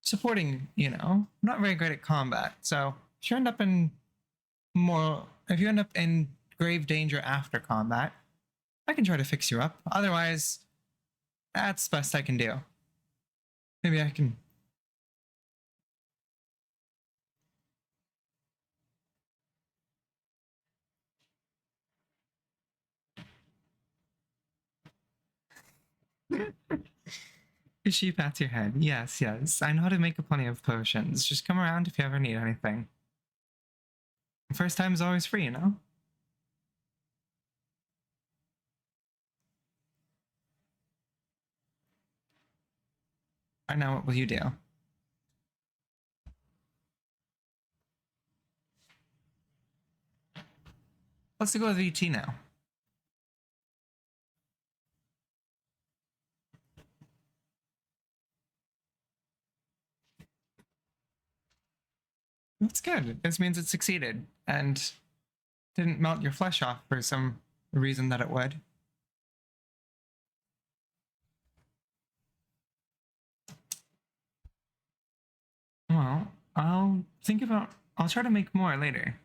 supporting. I'm not very great at combat, so if you end up in if you end up in grave danger after combat, I can try to fix you up. Otherwise, that's the best I can do. Maybe I can. She pats your head. Yes, yes. I know how to make plenty of potions. Just come around if you ever need anything. First time is always free, you know? I know, what will you do? Let's go with VT now. That's good. This means it succeeded and didn't melt your flesh off for some reason that it would. Well, I'll try to make more later.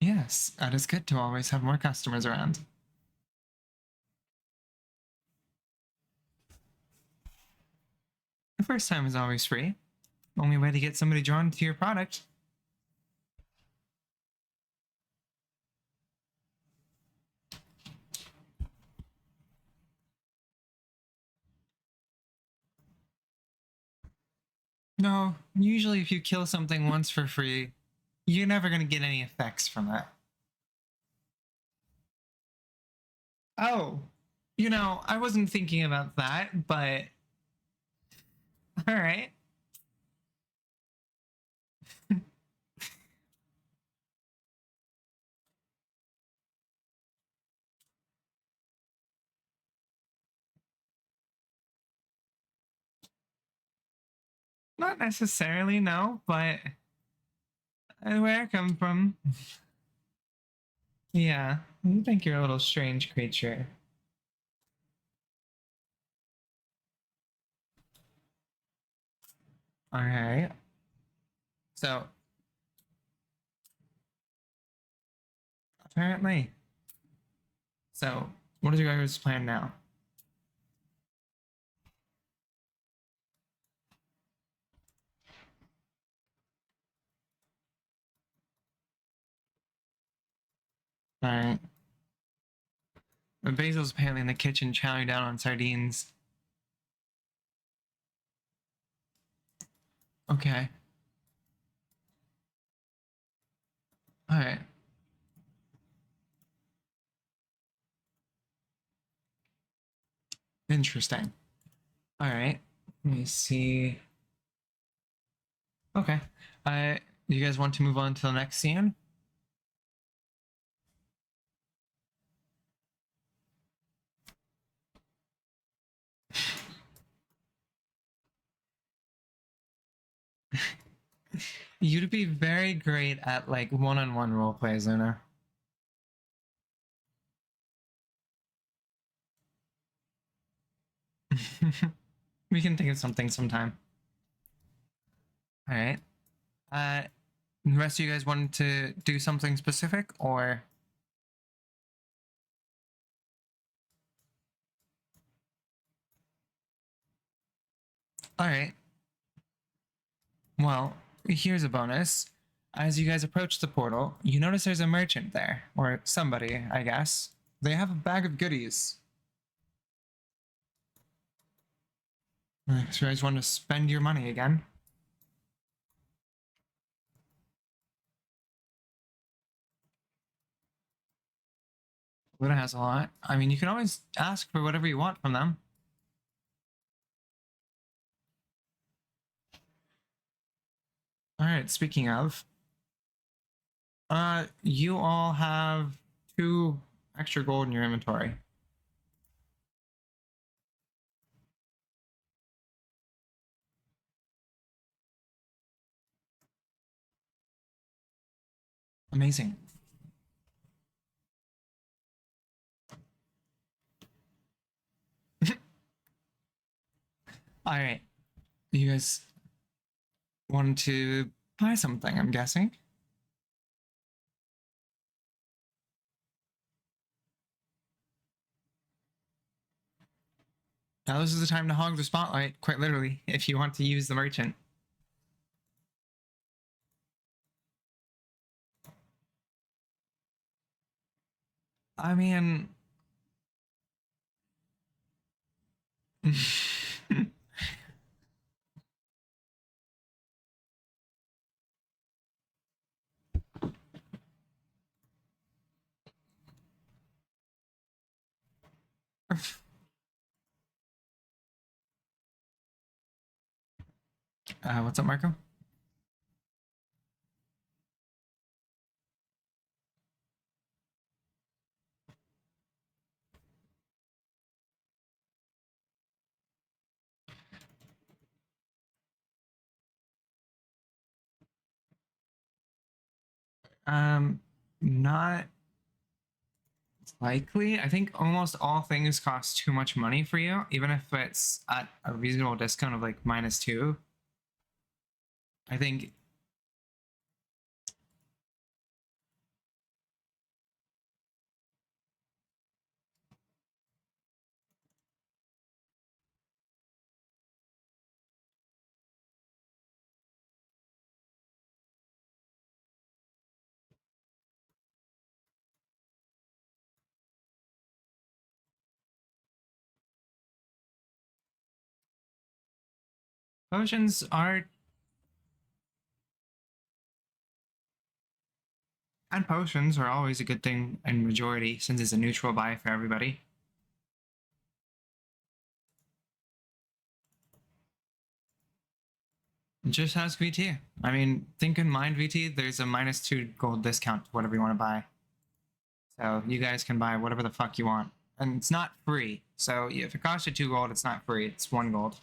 Yes, that is good to always have more customers around. The first time is always free. Only way to get somebody drawn to your product. No, usually if you kill something once for free, you're never going to get any effects from it. Oh, I wasn't thinking about that, but all right. Not necessarily, no, but where I come from, yeah, I think you're a little strange creature. All right. So, apparently. So, what is your guys' plan now? All right. Basil's apparently in the kitchen chowing down on sardines. Okay. All right. Interesting. All right. Let me see. Okay. You guys want to move on to the next scene? You'd be very great at like one-on-one role plays, Luna. We can think of something sometime. All right. The rest of you guys wanted to do something specific, or? All right. Well, here's a bonus. As you guys approach the portal, you notice there's a merchant there, or somebody, I guess. They have a bag of goodies. So you guys want to spend your money again? Luna has a lot. I mean, you can always ask for whatever you want from them. All right, speaking of, you all have 2 extra gold in your inventory. Amazing. All right, you guys want to buy something, I'm guessing? Now this is the time to hog the spotlight, quite literally, if you want to use the merchant. I mean... what's up, Marco? Not likely. I think almost all things cost too much money for you, even if it's at a reasonable discount of like -2. I think potions are, and potions are always a good thing in majority since it's a neutral buy for everybody. Just ask VT. I mean, think in mind, VT, there's a -2 gold discount to whatever you want to buy. So you guys can buy whatever the fuck you want. And it's not free. So if it costs you 2 gold, it's not free. It's 1 gold.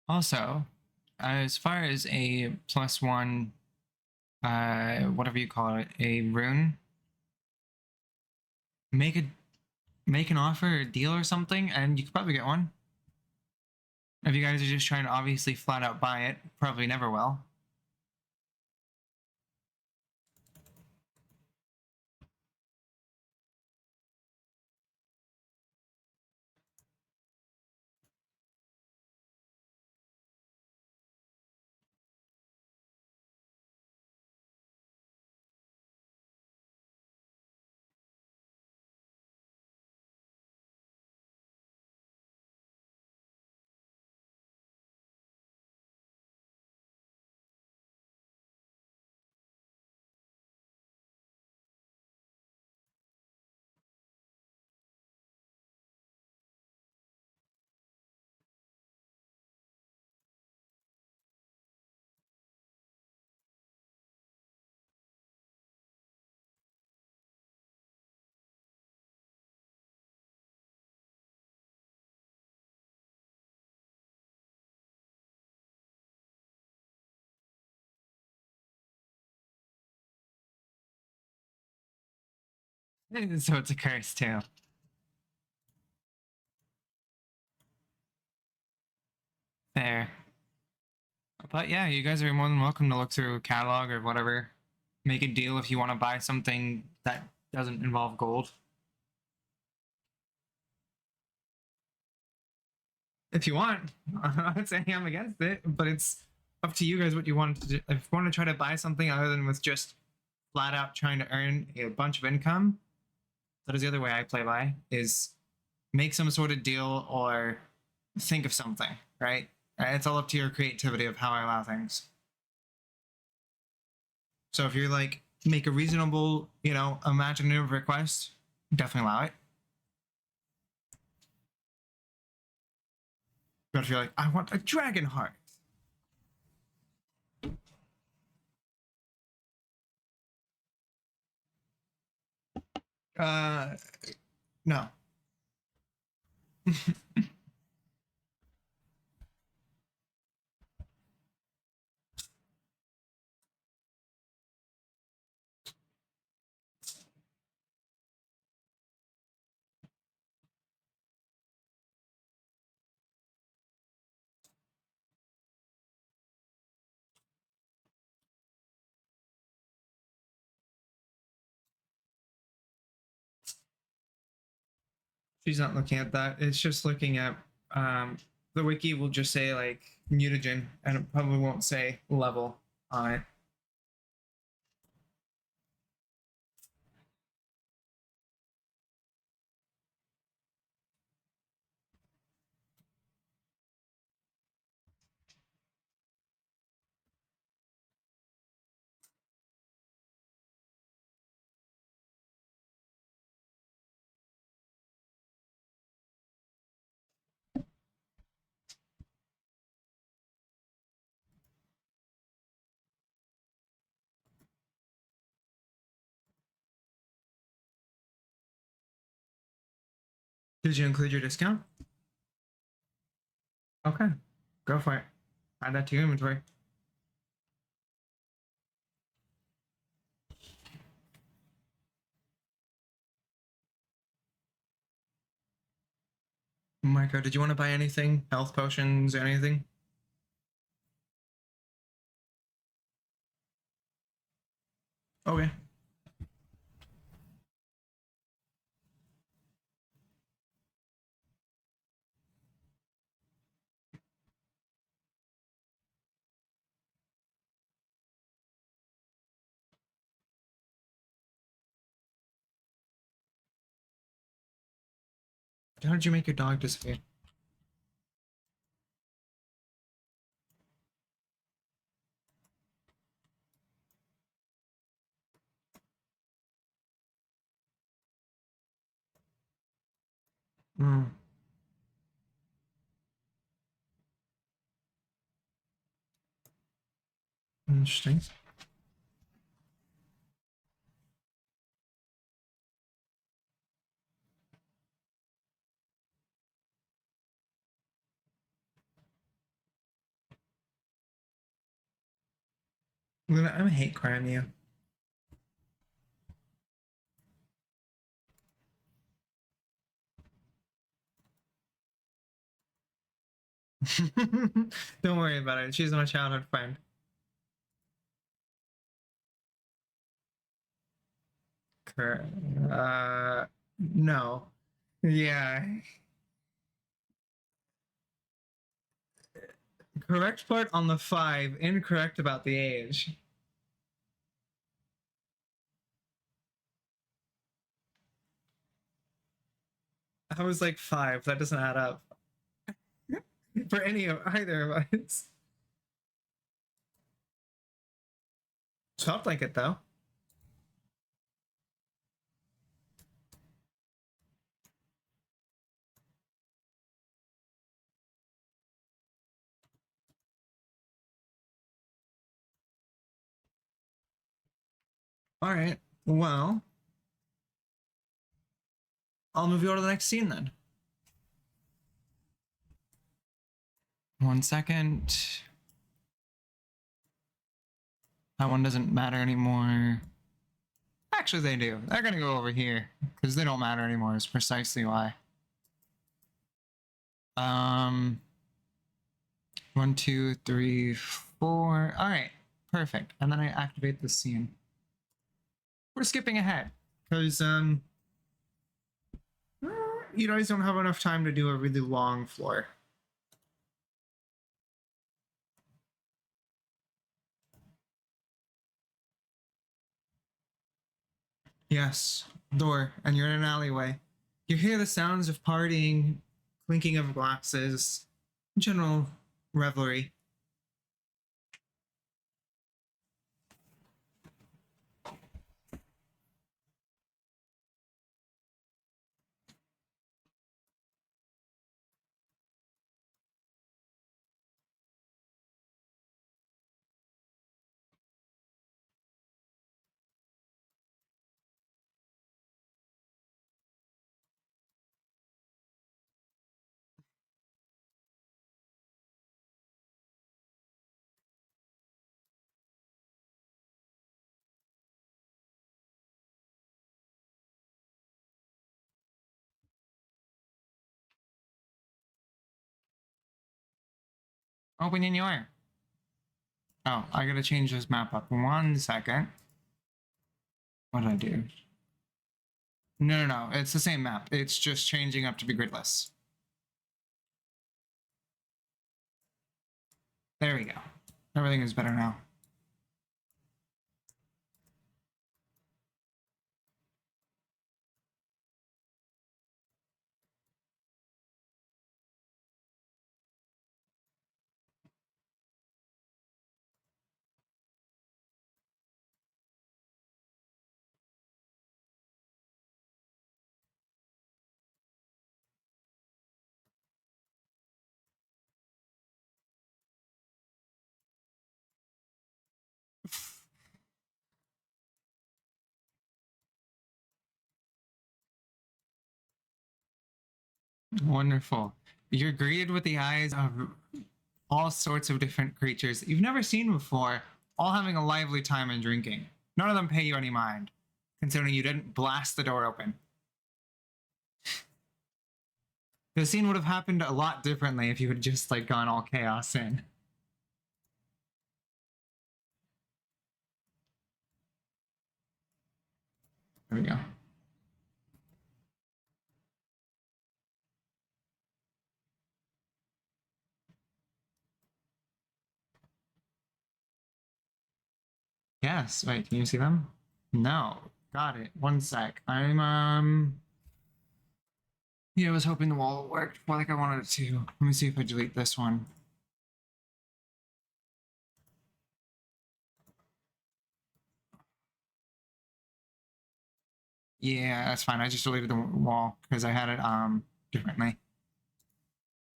Also, as far as a +1, whatever you call it, a rune, make an offer or deal or something, and you could probably get one. If you guys are just trying to obviously flat out buy it, probably never will. So it's a curse too. There. But yeah, you guys are more than welcome to look through a catalog or whatever. Make a deal if you want to buy something that doesn't involve gold. If you want, I'm not saying I'm against it, but it's up to you guys what you want to do. If you want to try to buy something other than with just flat out trying to earn a bunch of income, that is the other way I play by, is make some sort of deal or think of something, right? It's all up to your creativity of how I allow things. So if you're like, make a reasonable, imaginative request, definitely allow it. But if you're like, I want a dragon heart. Uh, No. She's not looking at that. It's just looking at the wiki will just say like mutagen and it probably won't say level on it. Did you include your discount? Okay, go for it. Add that to your inventory. Micro, did you want to buy anything? Health potions or anything? Okay. How did you make your dog disappear? Hmm. Interesting. I'm hate crime you. Don't worry about it. She's my childhood friend. No. Yeah. Correct part on the 5, incorrect about the age. I was like 5. That doesn't add up. For any of either of us. Felt like it though. All right. Well, I'll move you on to the next scene then. 1 second. That one doesn't matter anymore. Actually, they do. They're gonna go over here because they don't matter anymore. Is precisely why. 1, 2, 3, 4. All right, perfect. And then I activate the scene. We're skipping ahead because you guys don't have enough time to do a really long floor. Yes, door, and you're in an alleyway. You hear the sounds of partying, clinking of glasses, general revelry. Open in your. Oh, I gotta change this map up. 1 second. What did I do? No. It's the same map. It's just changing up to be gridless. There we go. Everything is better now. Wonderful. You're greeted with the eyes of all sorts of different creatures that you've never seen before, all having a lively time and drinking. None of them pay you any mind, considering you didn't blast the door open. The scene would have happened a lot differently if you had just like gone all chaos in. There we go. Yes. Wait, can you see them? No. Got it. 1 sec. Yeah, I was hoping the wall worked like I wanted it to. Let me see if I delete this one. Yeah, that's fine. I just deleted the wall because I had it differently.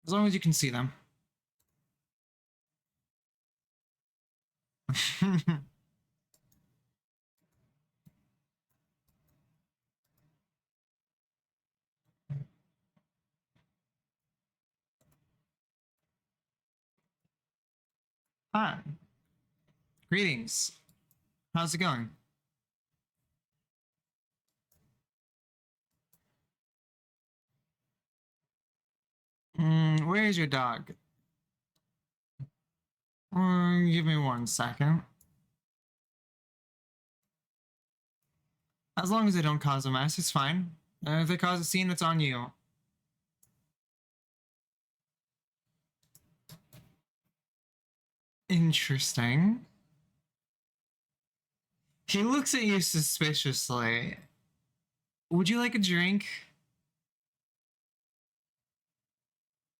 As long as you can see them. Hi. Greetings. How's it going? Where is your dog? Give me 1 second. As long as they don't cause a mess, it's fine. If they cause a scene, it's on you. Interesting. He looks at you suspiciously. Would you like a drink?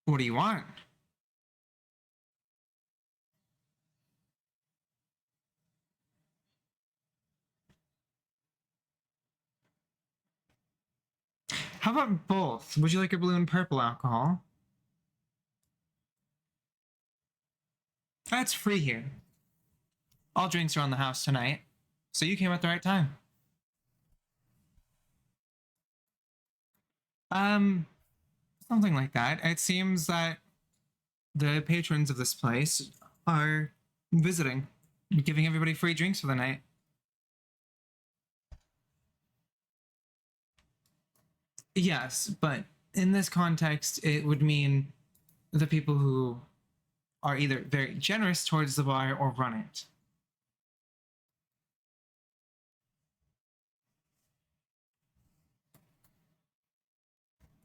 What do you want? How about both? Would you like a blue and purple alcohol? That's free here. All drinks are on the house tonight, so you came at the right time. Um, Something like that. It seems that the patrons of this place are visiting, giving everybody free drinks for the night. Yes, but in this context, it would mean the people who are either very generous towards the bar or run it.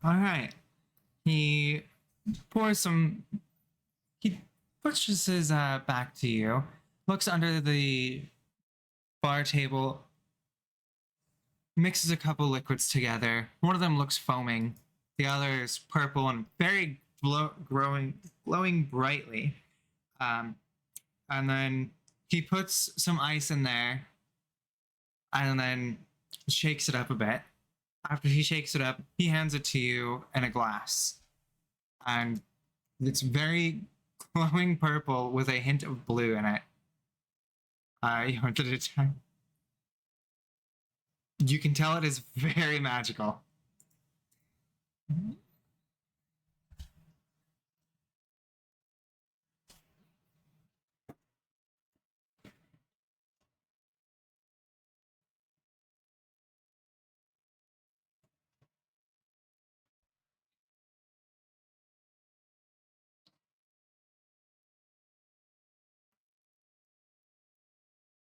All right. He pours some. He pushes his back to you, looks under the bar table, mixes a couple liquids together. One of them looks foaming. The other is purple and very glowing brightly. Um, and then he puts some ice in there and then shakes it up a bit. After he shakes it up, he hands it to you in a glass. And it's very glowing purple with a hint of blue in it. You wanted to try? You can tell it is very magical.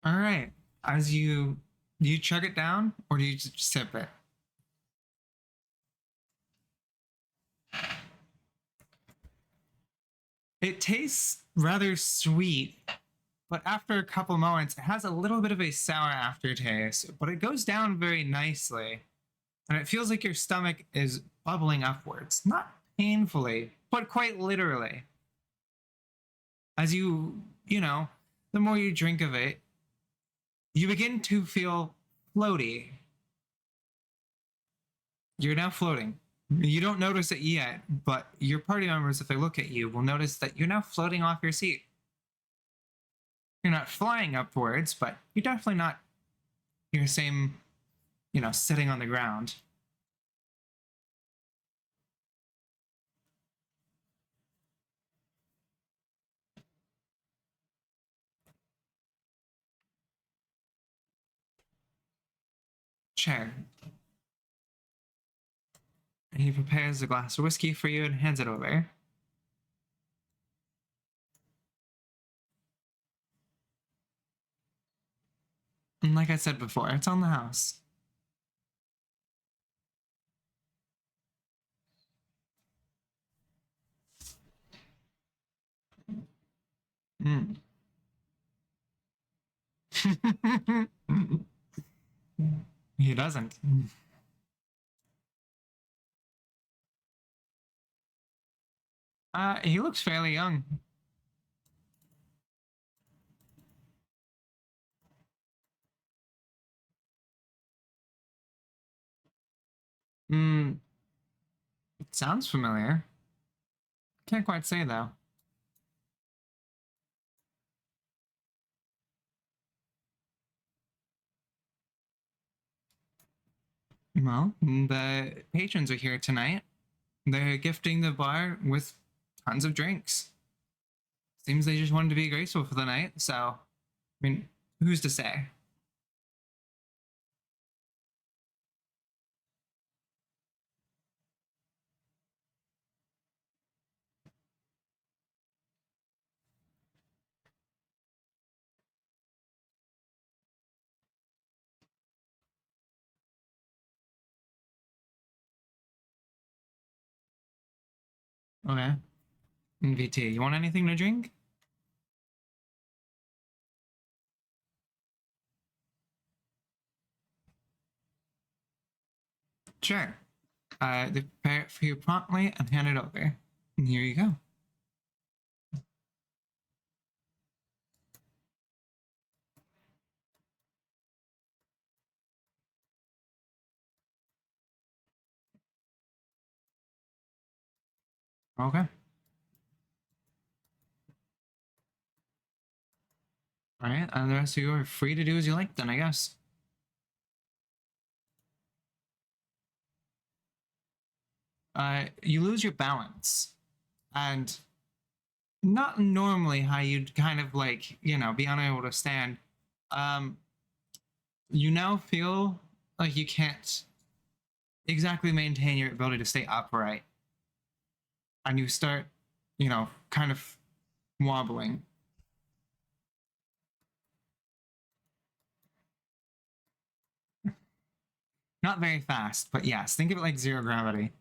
All right. As you do you chug it down or do you just sip it? It tastes rather sweet, but after a couple moments, it has a little bit of a sour aftertaste, but it goes down very nicely. And it feels like your stomach is bubbling upwards. Not painfully, but quite literally. As the more you drink of it, you begin to feel floaty. You're now floating. You don't notice it yet, but your party members, if they look at you, will notice that you're now floating off your seat. You're not flying upwards, but you're definitely not your same, sitting on the ground. Chair. And he prepares a glass of whiskey for you and hands it over. And like I said before, it's on the house. Mm. He doesn't. He looks fairly young. Mm, it sounds familiar. Can't quite say though. Well, the patrons are here tonight. They're gifting the bar with tons of drinks. Seems they just wanted to be graceful for the night, so, I mean, who's to say? Okay. VT, you want anything to drink? Sure. They prepare it for you promptly and hand it over. And here you go. Okay. All right, and the rest of you are free to do as you like then, I guess. You lose your balance. And not normally how you'd kind of like, be unable to stand. Um, you now feel like you can't exactly maintain your ability to stay upright. And you start, kind of wobbling. Not very fast, but yes, think of it like zero gravity.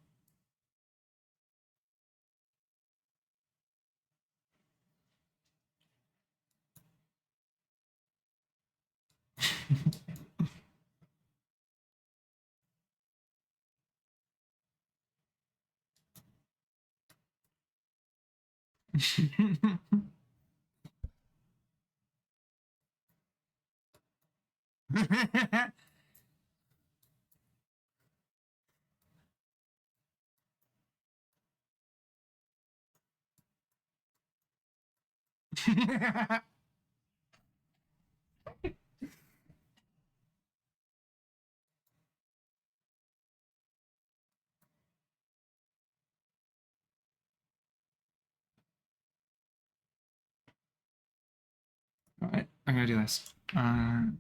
All right, I'm gonna do this. Oh.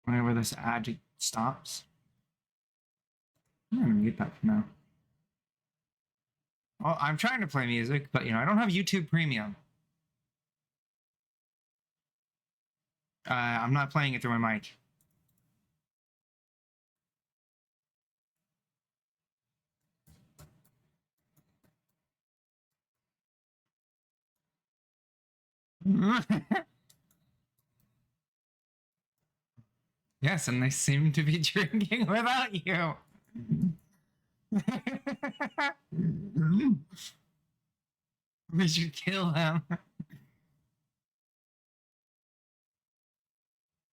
whenever this ad stops. I'm gonna mute that for now. Well, I'm trying to play music, but I don't have YouTube Premium. I'm not playing it through my mic. Yes, and they seem to be drinking without you. We should kill them.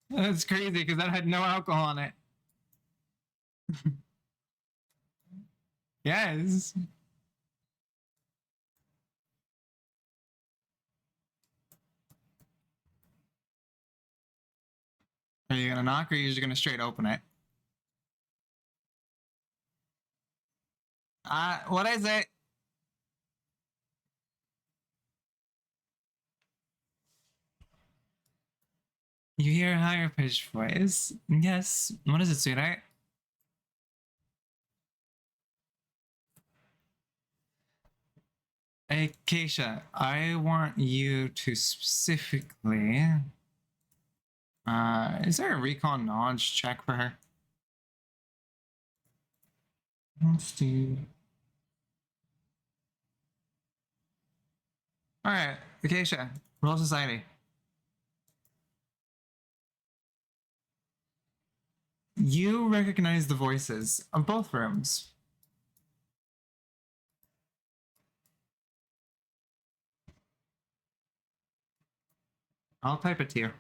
That's crazy because that had no alcohol in it. Yes. Are you gonna knock or are you just gonna straight open it? What is it? You hear a higher pitched voice. Yes. What is it, sweetheart? Hey, Keisha, I want you to specifically. Is there a recon knowledge check for her? Let's do. All right, Keisha, roll society. You recognize the voices of both rooms. I'll type it to you.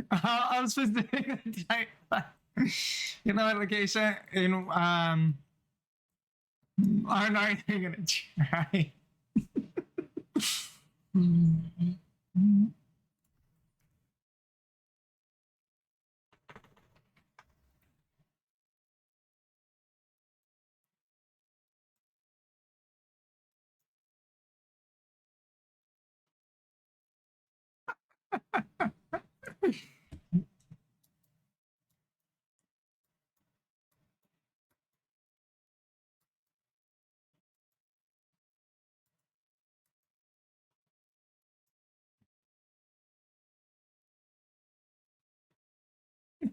I'll specifically type that. You know what, Keisha? I'm not even gonna try.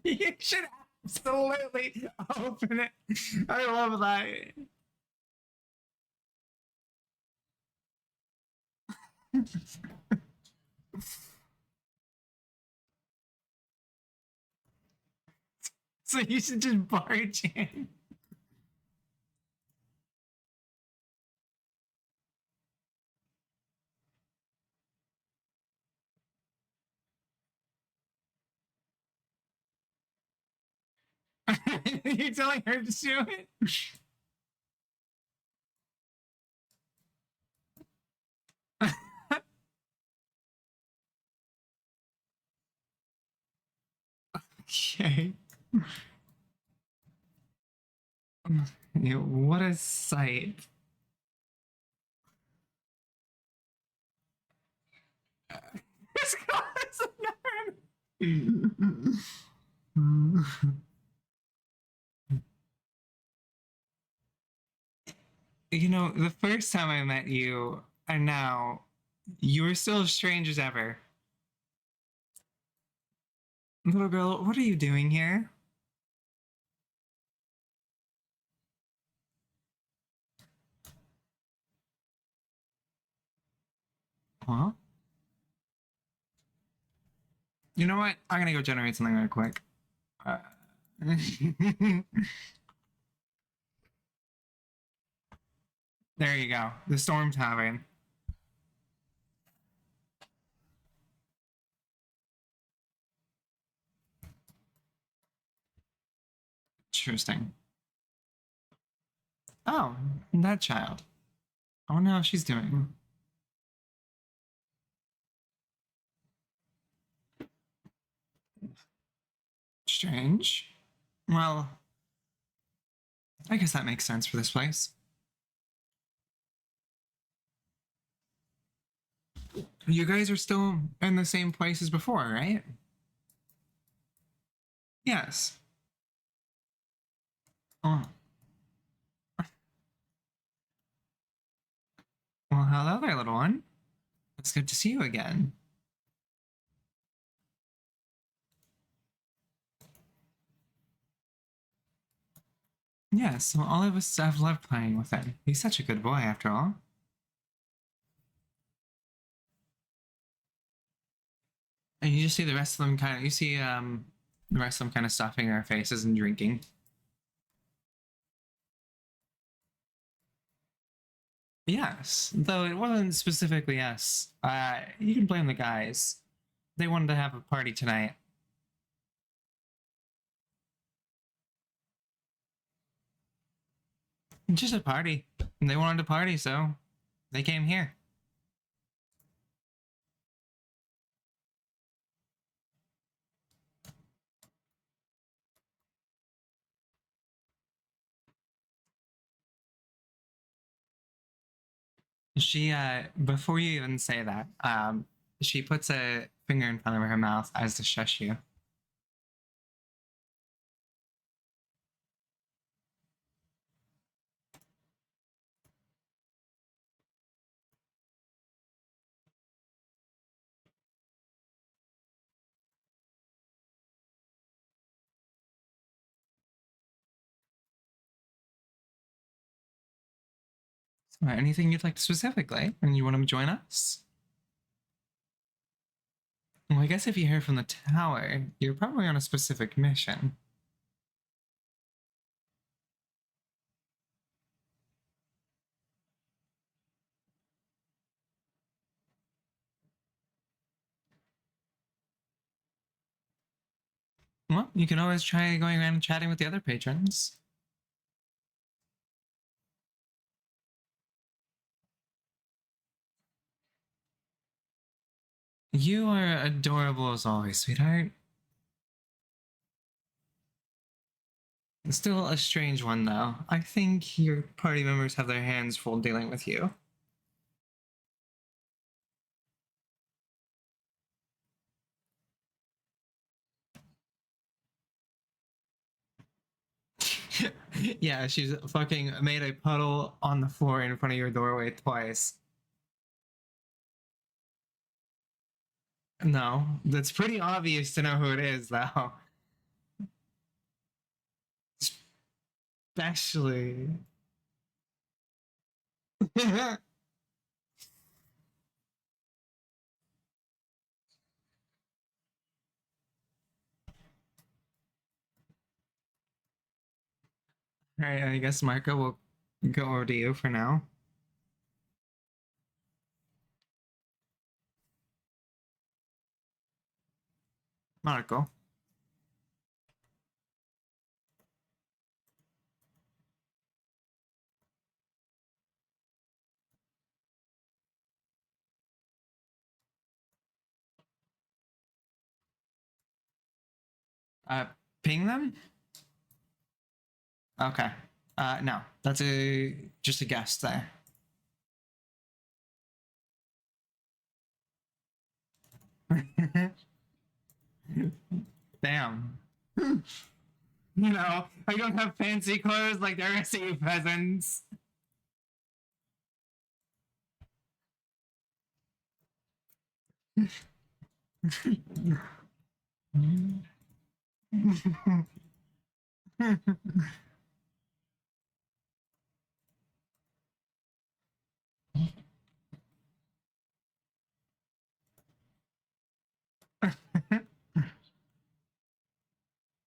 You should absolutely open it. I love that. So you should just barge in. You're telling her to do it? Okay. What a sight. This guy's a nerd. The first time I met you, and now, you were still as strange as ever. Little girl, what are you doing here? Huh? You know what? I'm gonna go generate something real quick. There you go. The storm's having. Interesting. Oh, that child. I wonder how she's doing. strange. Well, I guess that makes sense for this place. You guys are still in the same place as before, right? Yes. Oh, well, hello there, little one. It's good to see you again. Yes, well, all of us have loved playing with him. He's such a good boy, after all. And you just see the rest of them kind of, you see the rest of them kind of stuffing their faces and drinking. Yes, though it wasn't specifically us. You can blame the guys. They wanted to have a party tonight. Just a party. They wanted to party, so they came here. She, before you even say that, she puts a finger in front of her mouth as to shush you. So, anything you'd like specifically, and you want to join us? Well, I guess if you hear from the tower, you're probably on a specific mission. Well, you can always try going around and chatting with the other patrons. You are adorable as always, sweetheart. Still a strange one, though. I think your party members have their hands full dealing with you. Yeah, she's fucking made a puddle on the floor in front of your doorway twice. No, that's pretty obvious to know who it is, though. Especially. All right, I guess Marco will go over to you for now. Marco. Uh, ping them? Okay. No, that's a just a guess there. Damn. You know, I don't have fancy clothes like the rest of you peasants.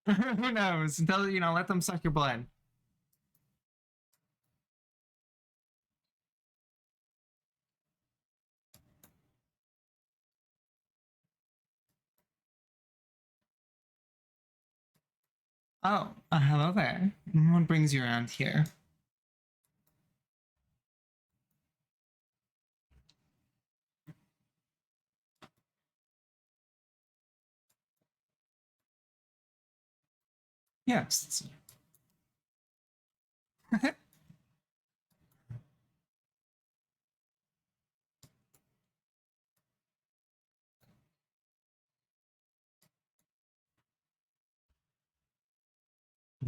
Who knows? Until you know, let them suck your blood. Oh, hello there. What brings you around here? Yes.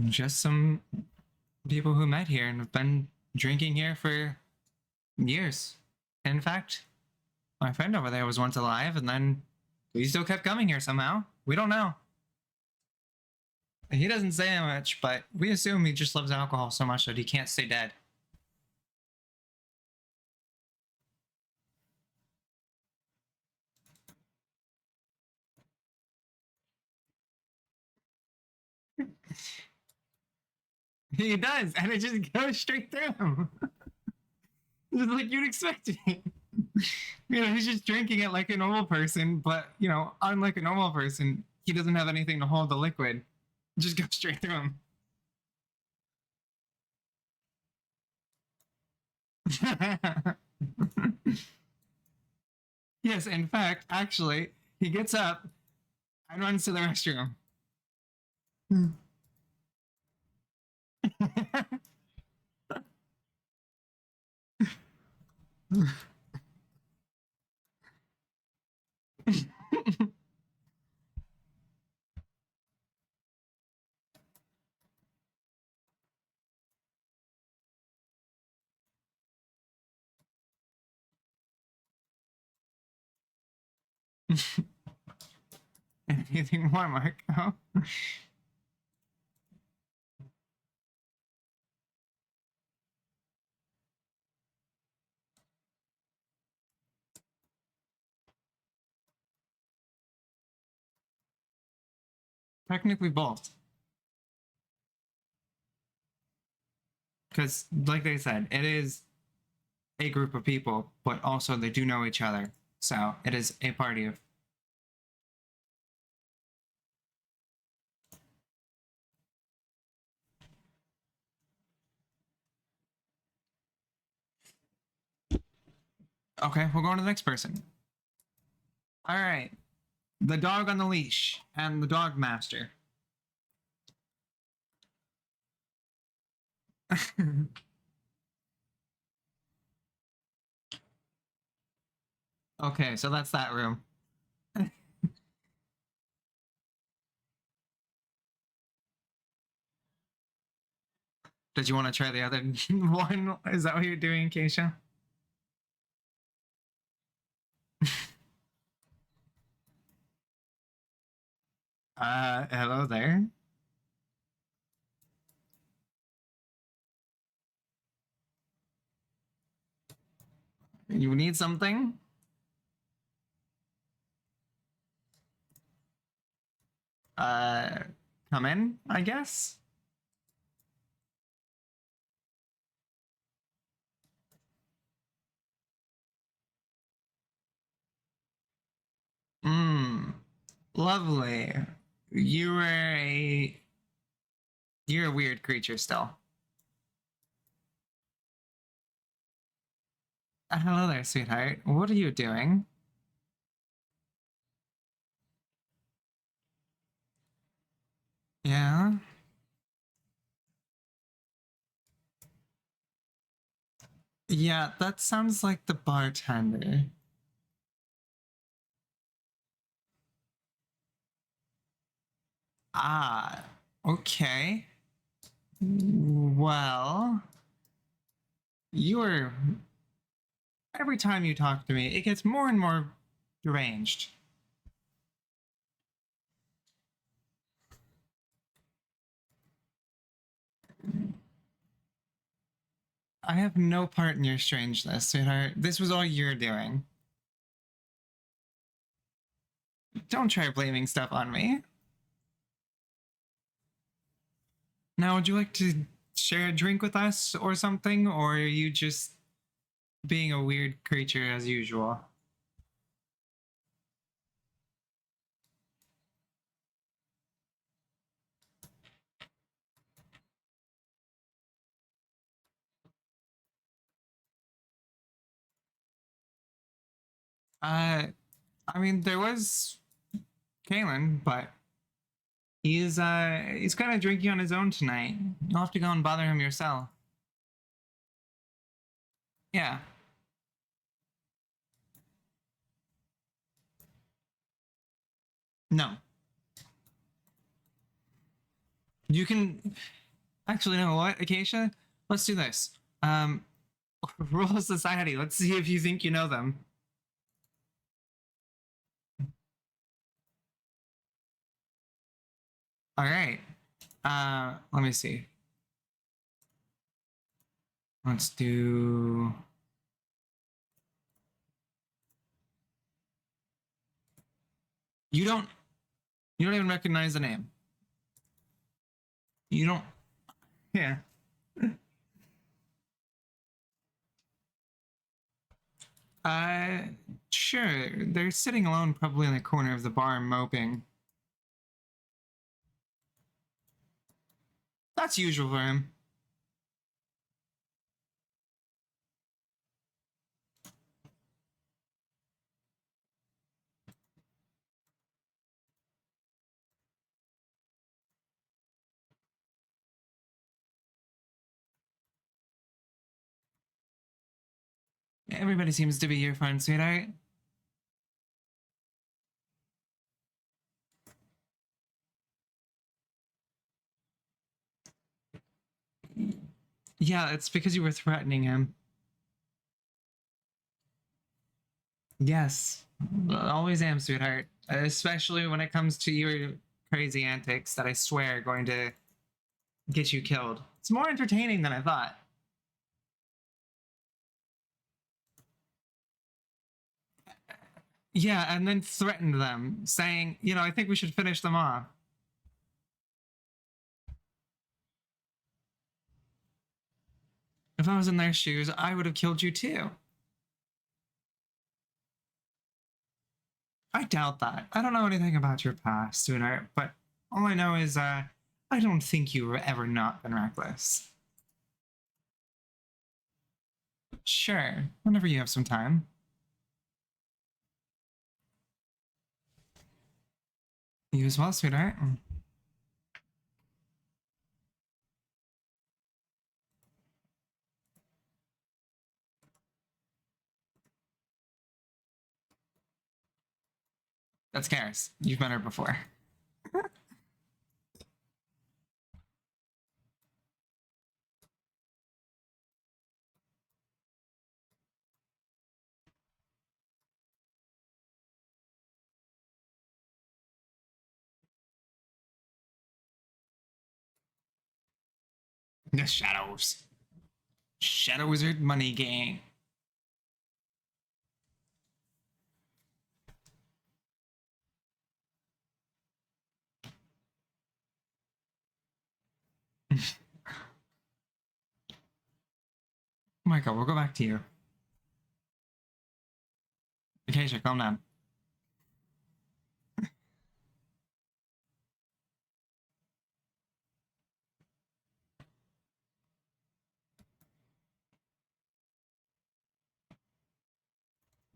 Just some people who met here and have been drinking here for years. In fact, my friend over there was once alive, and then he still kept coming here somehow. We don't know. He doesn't say much, but we assume he just loves alcohol so much that he can't stay dead. He does, and it just goes straight through him. Just like you'd expect it. He's just drinking it like a normal person, but, unlike a normal person, he doesn't have anything to hold the liquid. It just goes straight through him. Yes, in fact, actually, he gets up and runs to the restroom. Anything more, Marco? Technically both. Because, like they said, it is a group of people, but also they do know each other. So it is a party of. Okay, we'll go on to the next person. All right. The dog on the leash and the dog master. Okay, so that's that room. Did you want to try the other one? Is that what you're doing, Keisha? Hello there. You need something? Uh, Come in, I guess? Mmm, lovely. You were a. You're a weird creature still. Hello there, sweetheart. What are you doing? Yeah? Yeah, that sounds like the bartender. Ah, okay. Well, you are. Every time you talk to me, it gets more and more deranged. I have no part in your strangeness, sweetheart. This was all you're doing. Don't try blaming stuff on me. Now, would you like to share a drink with us or something, or are you just being a weird creature as usual? Uh, I mean, there was Kaylin, but He's kind of drinking on his own tonight. You'll have to go and bother him yourself. Yeah. No. You can actually know what, Acacia? Let's do this. Roll society. Let's see if you think you know them. All right. Let me see. Let's do. You don't even recognize the name. You don't. Yeah. Uh, sure. They're sitting alone, probably in the corner of the bar, moping. That's usual for him. Everybody seems to be your friend, sweetheart. Yeah, it's because you were threatening him. Yes, always am, sweetheart. Especially when it comes to your crazy antics that I swear are going to get you killed. It's more entertaining than I thought. Yeah, and then threatened them, saying, I think we should finish them off. If I was in their shoes, I would have killed you too. I doubt that. I don't know anything about your past, sweetheart, but all I know is, I don't think you were ever not been reckless. Sure, whenever you have some time. You as well, sweetheart. That's Karis. You've met her before. The Shadows. Shadow Wizard Money Gang. Michael, we'll go back to you. Acacia, calm down.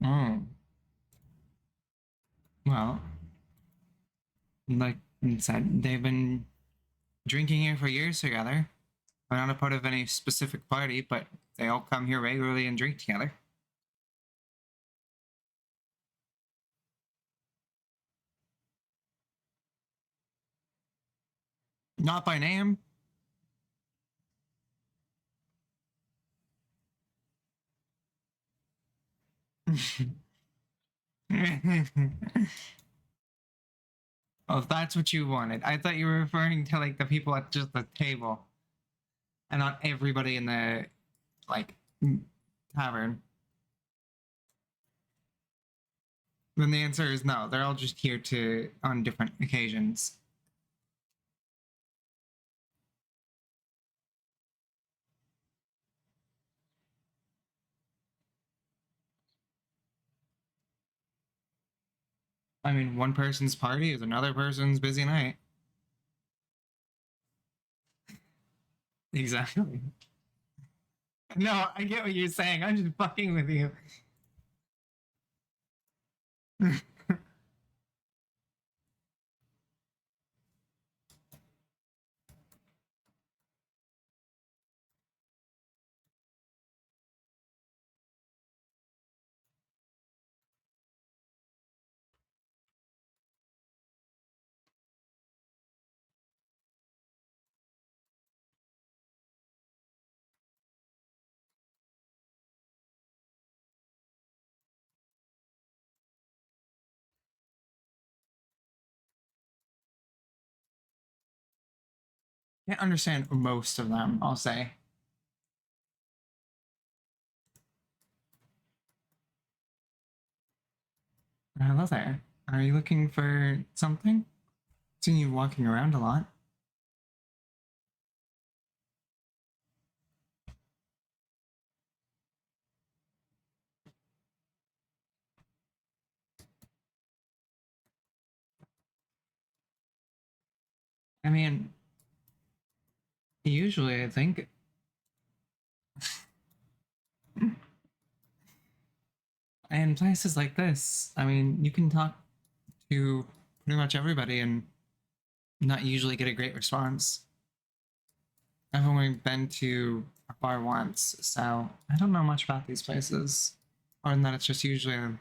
Oh. Well, like I said, they've been drinking here for years together. They're not a part of any specific party, but they all come here regularly and drink together. Not by name. Oh, if that's what you wanted. I thought you were referring to like the people at just the table and not everybody in the like tavern. Then the answer is no. They're all just here to on different occasions. I mean, one person's party is another person's busy night. Exactly. No, I get what you're saying. I'm just fucking with you. Can't understand most of them, I'll say. Hello there. Are you looking for something? Seen you walking around a lot. I mean, usually I think in places like this, I mean, you can talk to pretty much everybody and not usually get a great response. I've only been to a bar once, so I don't know much about these places, other than that it's just usually a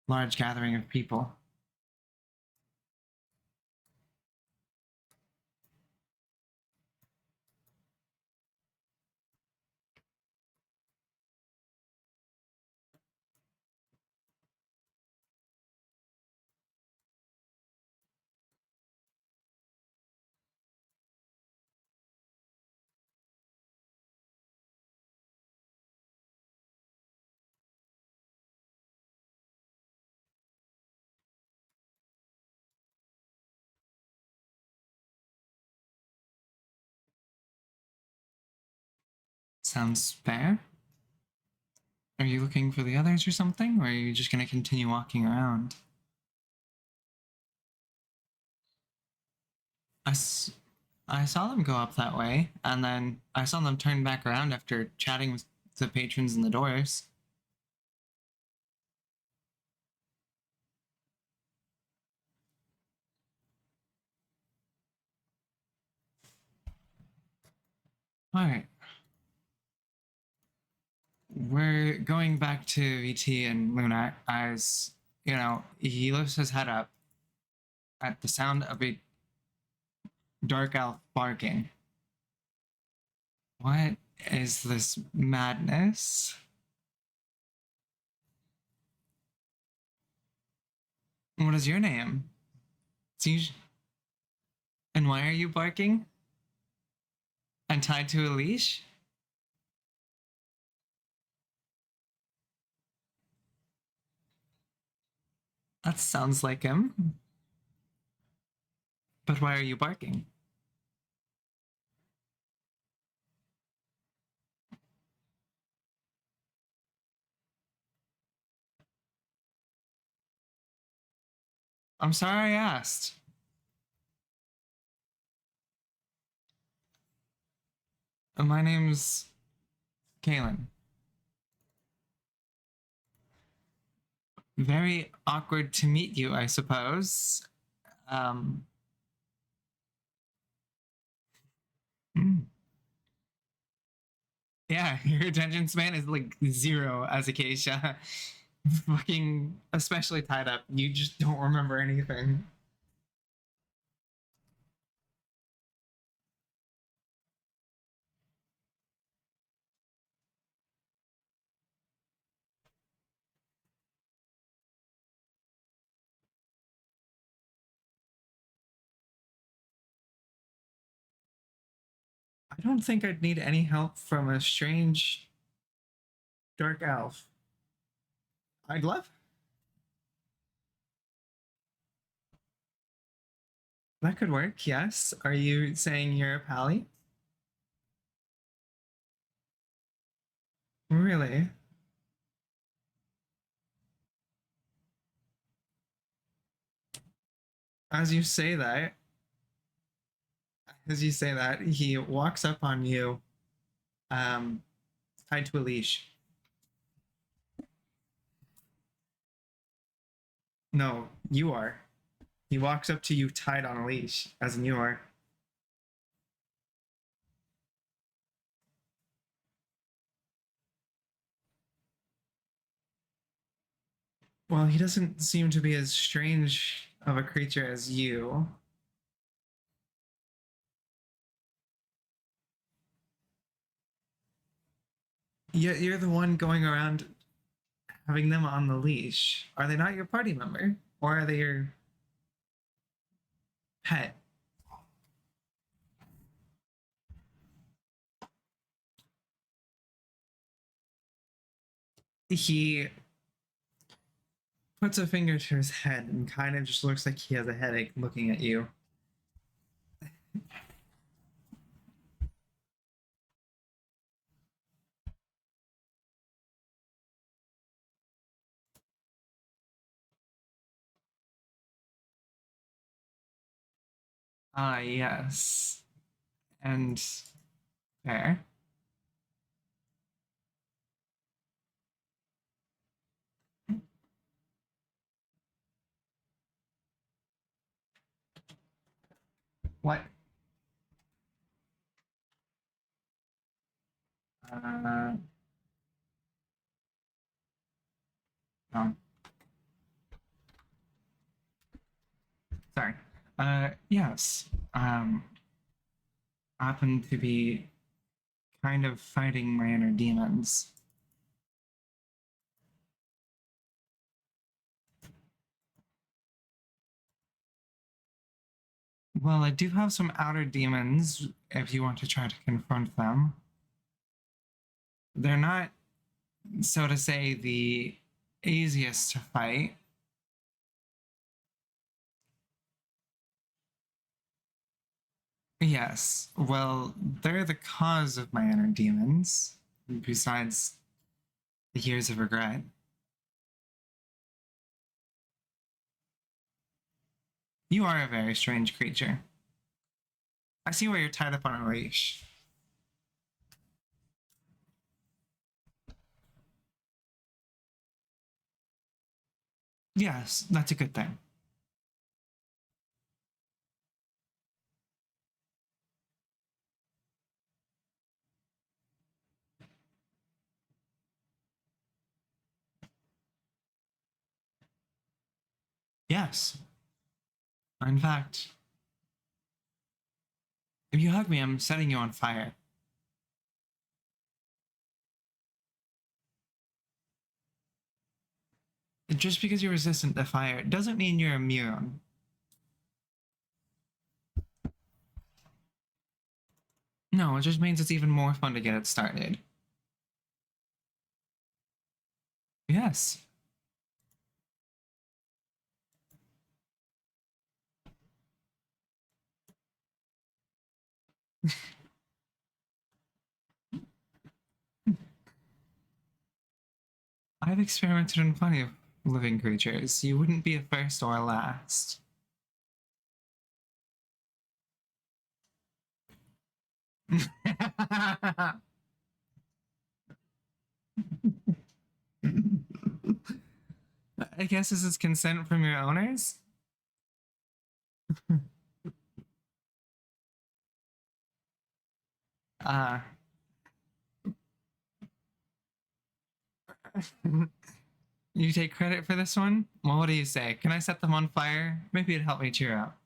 large gathering of people. Sounds fair. Are you looking for the others or something, or are you just going to continue walking around? I, s- I saw them go up that way, and then I saw them turn back around after chatting with the patrons in the doors. Alright, we're going back to VT and Luna as, he lifts his head up at the sound of a dark elf barking. What is this madness? What is your name? And why are you barking? And tied to a leash? That sounds like him. But why are you barking? I'm sorry I asked. My name's Kaylin. Very awkward to meet you, I suppose. Um, mm, yeah, your attention span is like zero as Acacia. Fucking, especially tied up. You just don't remember anything. I don't think I'd need any help from a strange dark elf. I'd love. That could work, yes. Are you saying you're a pally? Really? As you say that, he walks up on you, um, tied to a leash. No, you are. He walks up to you tied on a leash, as in you are. Well, he doesn't seem to be as strange of a creature as you. Yet you're the one going around having them on the leash. Are they not your party member? Or are they your pet? he puts a finger to his head and kind of just looks like he has a headache looking at you. Ah, yes. And there. What? Uh, no. Sorry. Yes. Happen to be kind of fighting my inner demons. Well, I do have some outer demons if you want to try to confront them. They're not, so to say, the easiest to fight. Yes, well, they're the cause of my inner demons, besides the years of regret. You are a very strange creature. I see why you're tied up on a leash. Yes, that's a good thing. Yes. In fact, if you hug me, I'm setting you on fire. Just because you're resistant to fire doesn't mean you're immune. No, it just means it's even more fun to get it started. Yes. I've experimented on plenty of living creatures. You wouldn't be a first or a last. I guess this is consent from your owners? Uh, you take credit for this one? Well, what do you say? Can I set them on fire? Maybe it'd help me cheer up.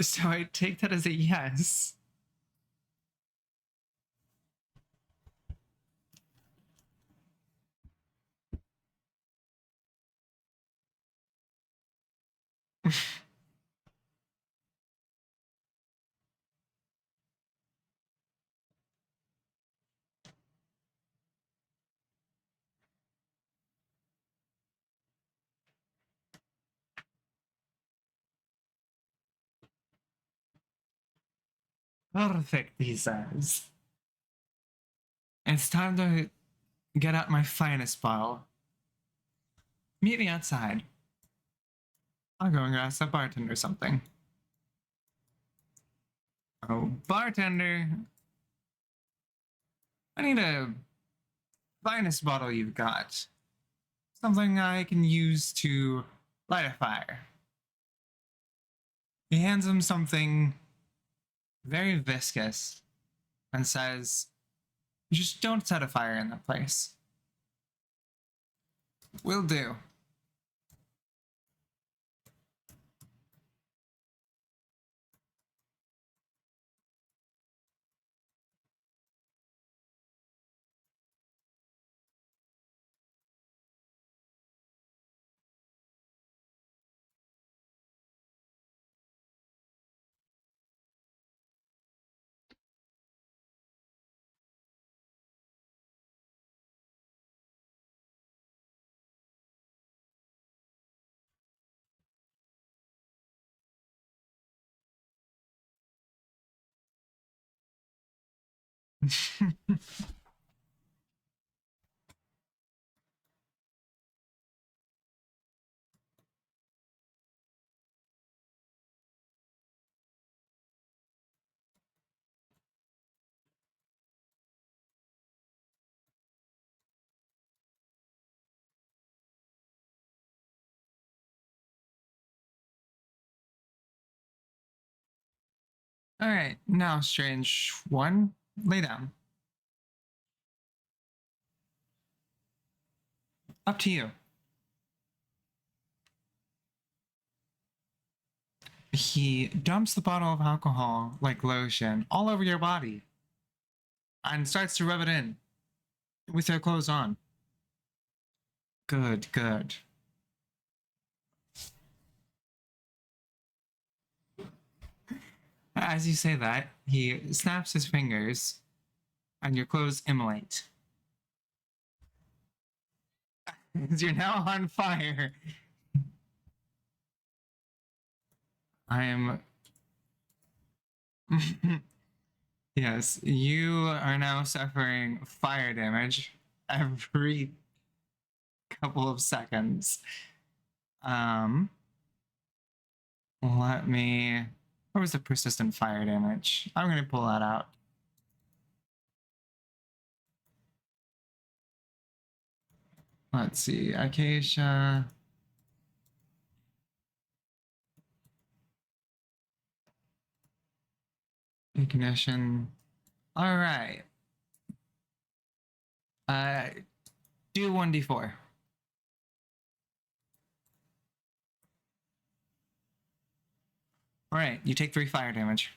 So I take that as a yes. Perfect, he says. It's time to get out my finest bottle. Meet me outside. I'll go and ask the bartender something. Oh, bartender. I need a finest bottle you've got. Something I can use to light a fire. He hands him something very viscous and says, just don't set a fire in that place. Will do. All right, now, strange one, lay down. Up to you. He dumps the bottle of alcohol like lotion all over your body and starts to rub it in with your clothes on. Good, good. As you say that, he snaps his fingers and your clothes immolate. You're now on fire. I am. Yes, you are now suffering fire damage every couple of seconds. Let me. What was the persistent fire damage? I'm gonna pull that out. Let's see, Acacia. Ignition. All right. Do 1d4. All right, you take 3 fire damage.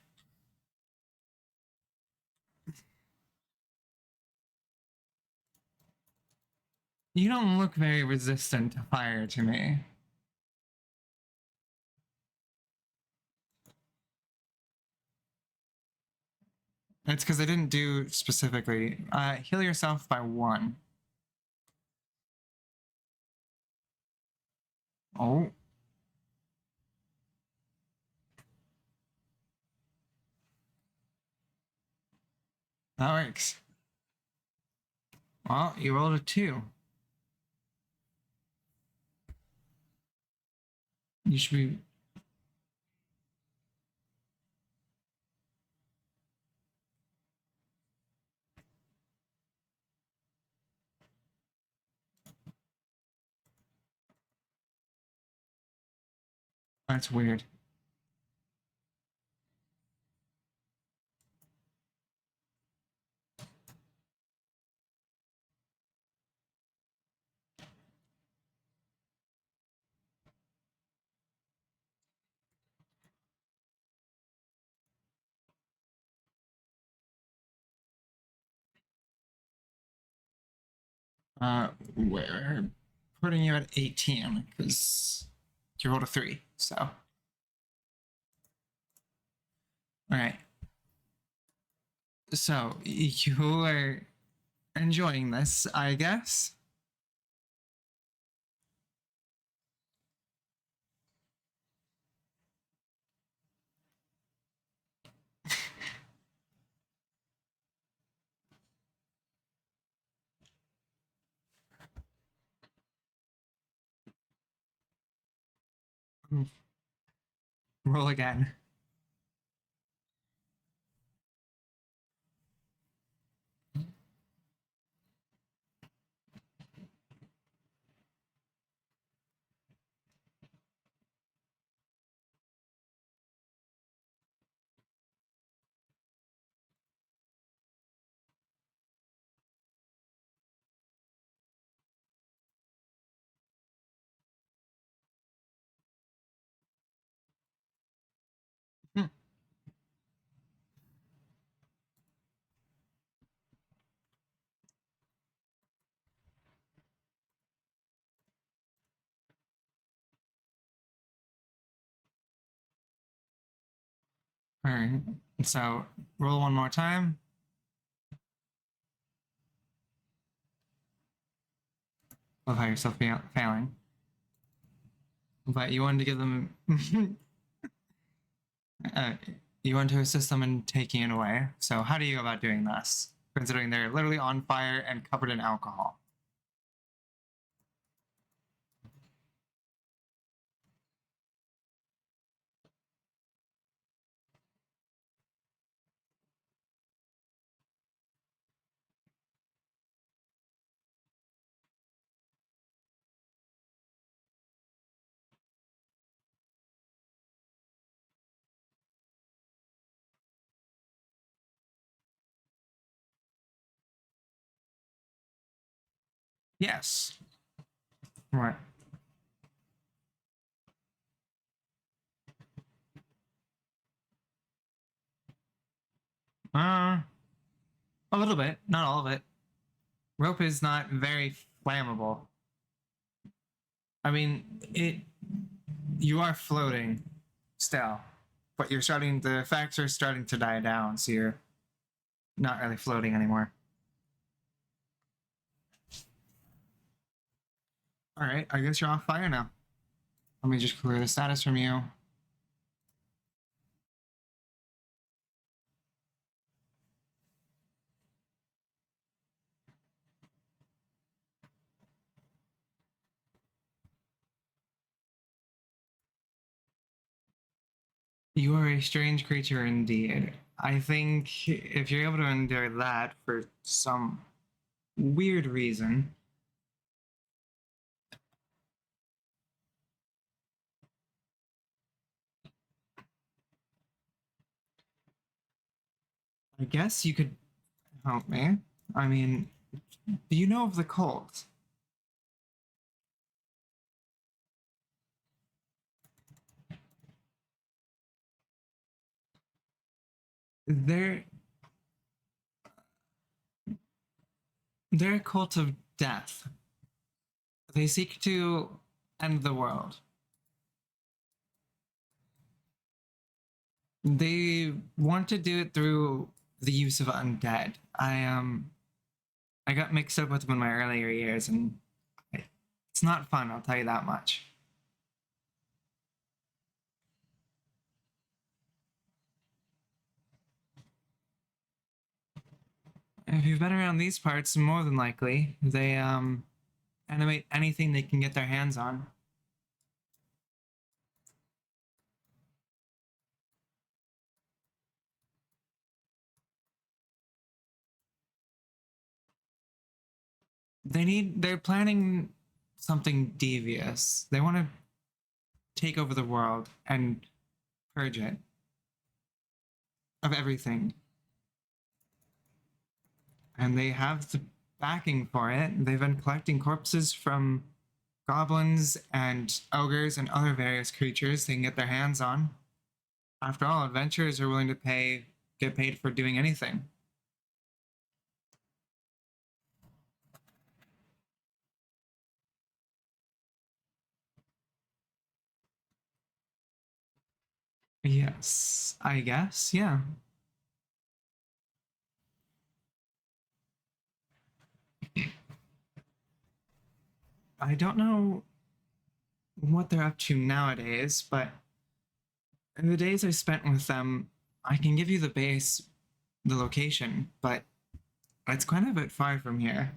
You don't look very resistant to fire to me. It's because I didn't do specifically. Heal yourself by 1. Oh. That works. Well, you rolled a 2. You should be. That's weird. We're putting you at 18 because you rolled a 3. So, all right. So you are enjoying this, I guess. Roll again. All right. So roll one more time. Love how you're still failing. But you wanted to give them. uh, you want to assist them in taking it away. So how do you go about doing this? Considering they're literally on fire and covered in alcohol. Yes. Right. Uh, a little bit, not all of it. Rope is not very flammable. I mean, it. You are floating still, but you're starting. The effects are starting to die down, so you're not really floating anymore. All right, I guess you're off fire now. Let me just clear the status from you. You are a strange creature indeed. I think if you're able to endure that for some weird reason, I guess you could help me. I mean, do you know of the cult? They're they're a cult of death. They seek to end the world. They want to do it through the use of undead. I got mixed up with them in my earlier years, and it's not fun. I'll tell you that much. If you've been around these parts, more than likely they animate anything they can get their hands on. They're planning something devious. They want to take over the world and purge it of everything. And they have the backing for it. They've been collecting corpses from goblins and ogres and other various creatures they can get their hands on. After all, adventurers are willing to get paid for doing anything. Yes, I guess, yeah. I don't know what they're up to nowadays, but in the days I spent with them, I can give you the location, but it's quite a bit far from here.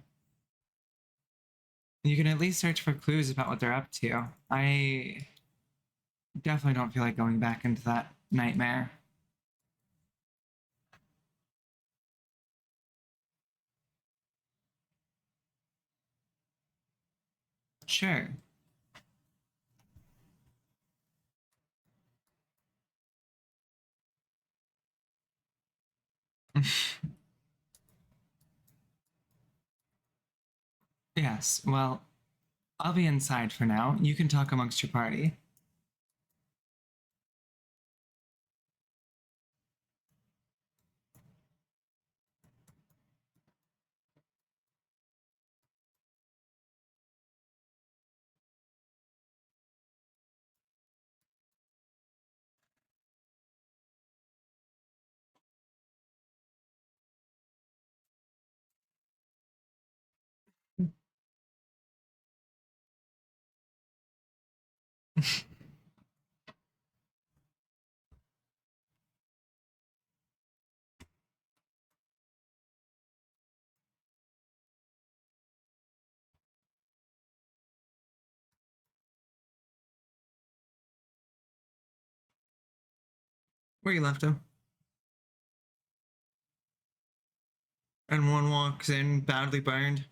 You can at least search for clues about what they're up to. I definitely don't feel like going back into that nightmare. Sure. Yes, well, I'll be inside for now. You can talk amongst your party. Where you left him? And one walks in badly burned.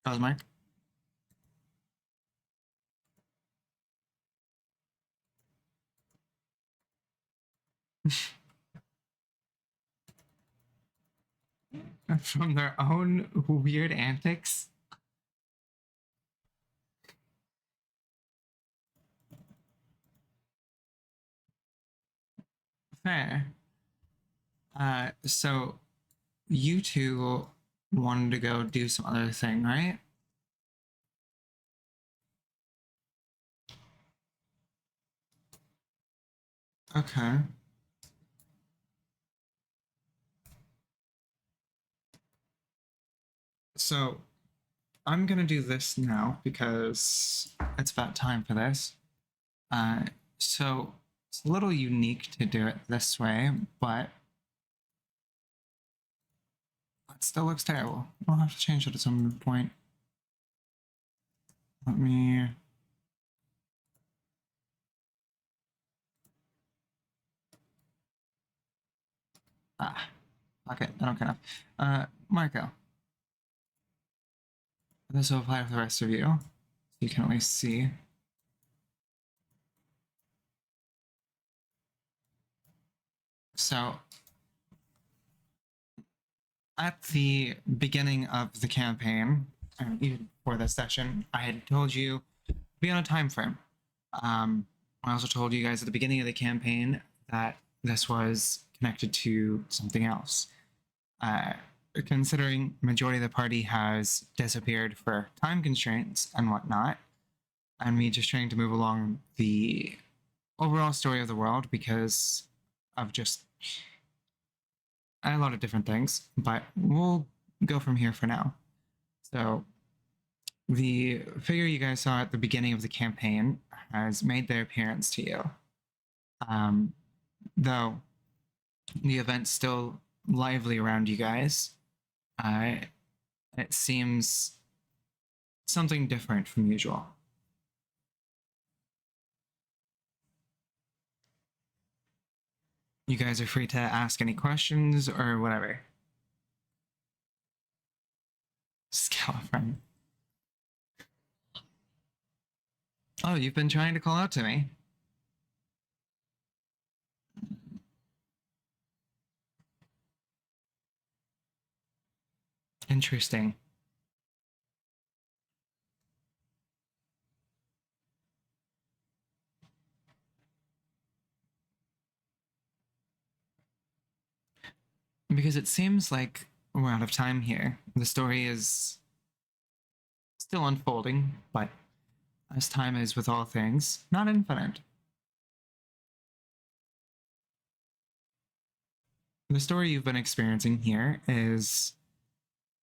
That was Mike. From their own weird antics. Fair. So you two wanted to go do some other thing, right? Okay. So I'm gonna do this now because it's about time for this. Uh, so it's a little unique to do it this way, but it still looks terrible. I'll have to change it at some point. Let me. Okay, I don't care. Marco, this will apply to the rest of you, so you can at least see. So, at the beginning of the campaign, and even before this session, I had told you to be on a time frame. I also told you guys at the beginning of the campaign that this was connected to something else. Considering majority of the party has disappeared for time constraints and whatnot, and me just trying to move along the overall story of the world because of just a lot of different things, but we'll go from here for now. So the figure you guys saw at the beginning of the campaign has made their appearance to you. Though the event's still lively around you guys, it seems something different from usual. You guys are free to ask any questions or whatever. Scalafriend. Oh, you've been trying to call out to me. Interesting. Because it seems like we're out of time here. The story is still unfolding, but as time is with all things, not infinite. The story you've been experiencing here is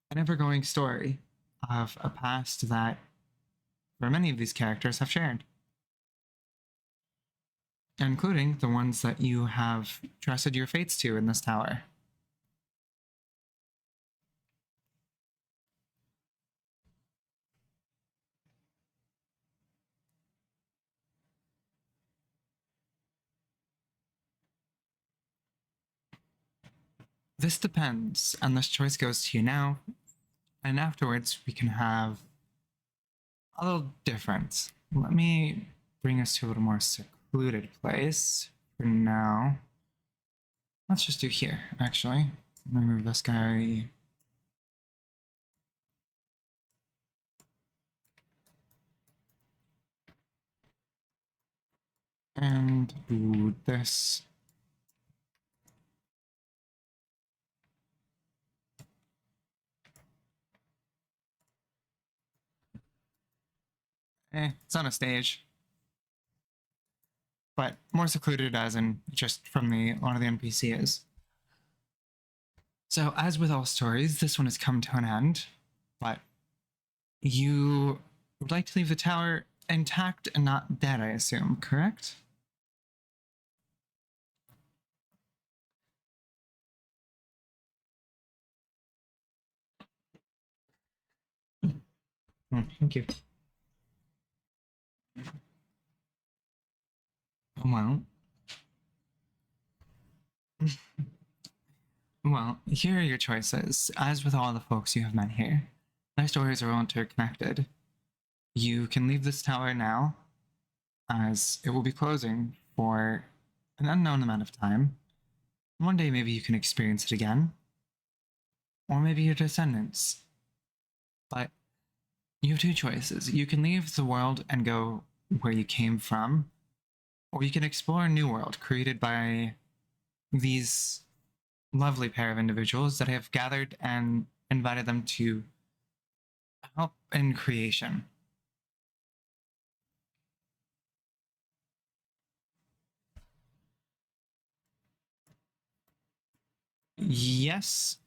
an ever-going story of a past that for many of these characters have shared, including the ones that you have trusted your fates to in this tower. This depends, and this choice goes to you now, and afterwards we can have a little difference. Let me bring us to a little more secluded place for now. Let's just do here, actually. Remove this guy. And do this. It's on a stage, but more secluded, as in just from one of the NPCs. So, as with all stories, this one has come to an end, but you would like to leave the tower intact and not dead, I assume, correct? Thank you. Well, well, here are your choices. As with all the folks you have met here, their stories are all interconnected. You can leave this tower now, as it will be closing for an unknown amount of time. One day, maybe you can experience it again, or maybe your descendants. But you have two choices. You can leave the world and go where you came from, or you can explore a new world created by these lovely pair of individuals that have gathered and invited them to help in creation. Yes.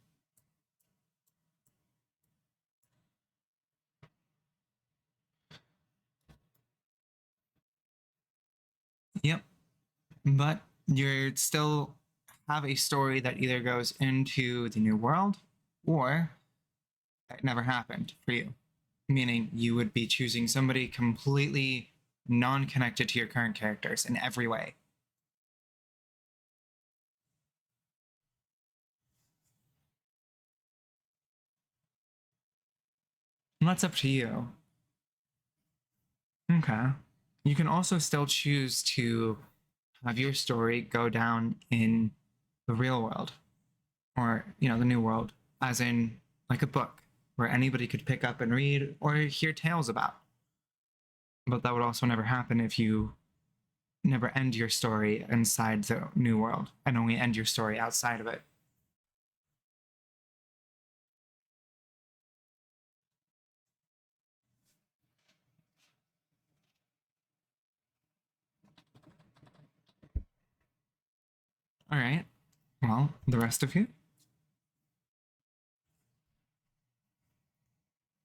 Yep. But you still have a story that either goes into the new world or it never happened for you. Meaning you would be choosing somebody completely non connected to your current characters in every way. And that's up to you. Okay. You can also still choose to have your story go down in the real world or, the new world, as in like a book where anybody could pick up and read or hear tales about. But that would also never happen if you never end your story inside the new world and only end your story outside of it. All right. Well, the rest of you?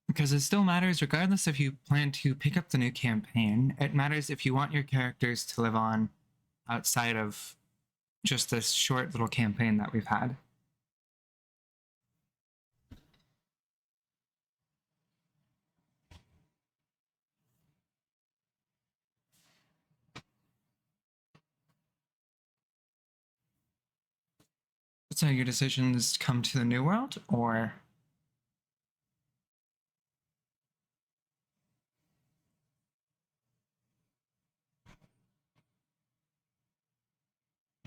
Because it still matters regardless if you plan to pick up the new campaign. It matters if you want your characters to live on outside of just this short little campaign that we've had. So your decisions come to the new world, or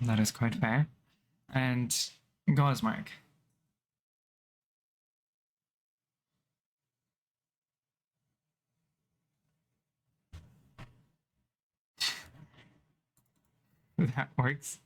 that is quite fair. And Gosmark. That works.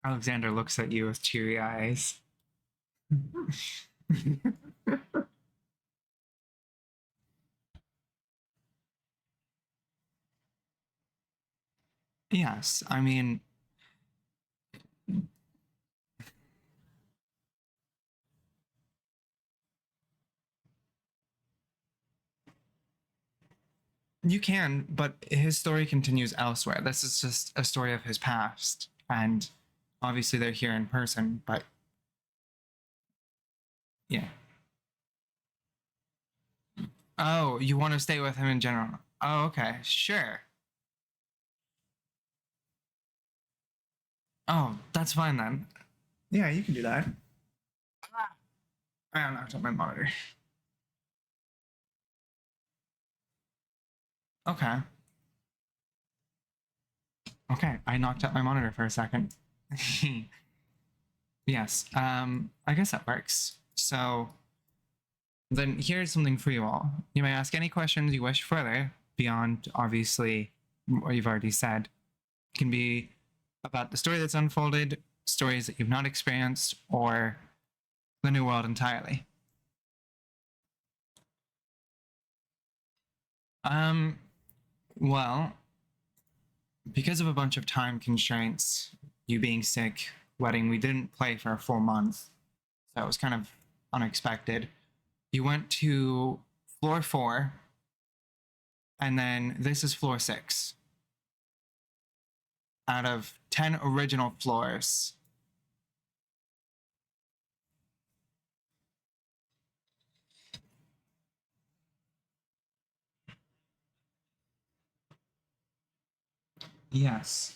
Alexander looks at you with teary eyes. Yes, I mean, You can, but his story continues elsewhere. This is just a story of his past, and obviously they're here in person, but yeah. Oh, you want to stay with him in general? Oh, okay, sure. Oh, that's fine then. Yeah, you can do that. I knocked out my monitor. Okay. Okay, I knocked out my monitor for a second. Yes, I guess that works. So then here's something for you all. You may ask any questions you wish further beyond, obviously, what you've already said. It can be about the story that's unfolded, stories that you've not experienced, or the new world entirely. Um, well, because of a bunch of time constraints, you being sick, wedding, we didn't play for a full month. So it was kind of unexpected. You went to floor 4, and then this is floor 6 out of 10 original floors. Yes.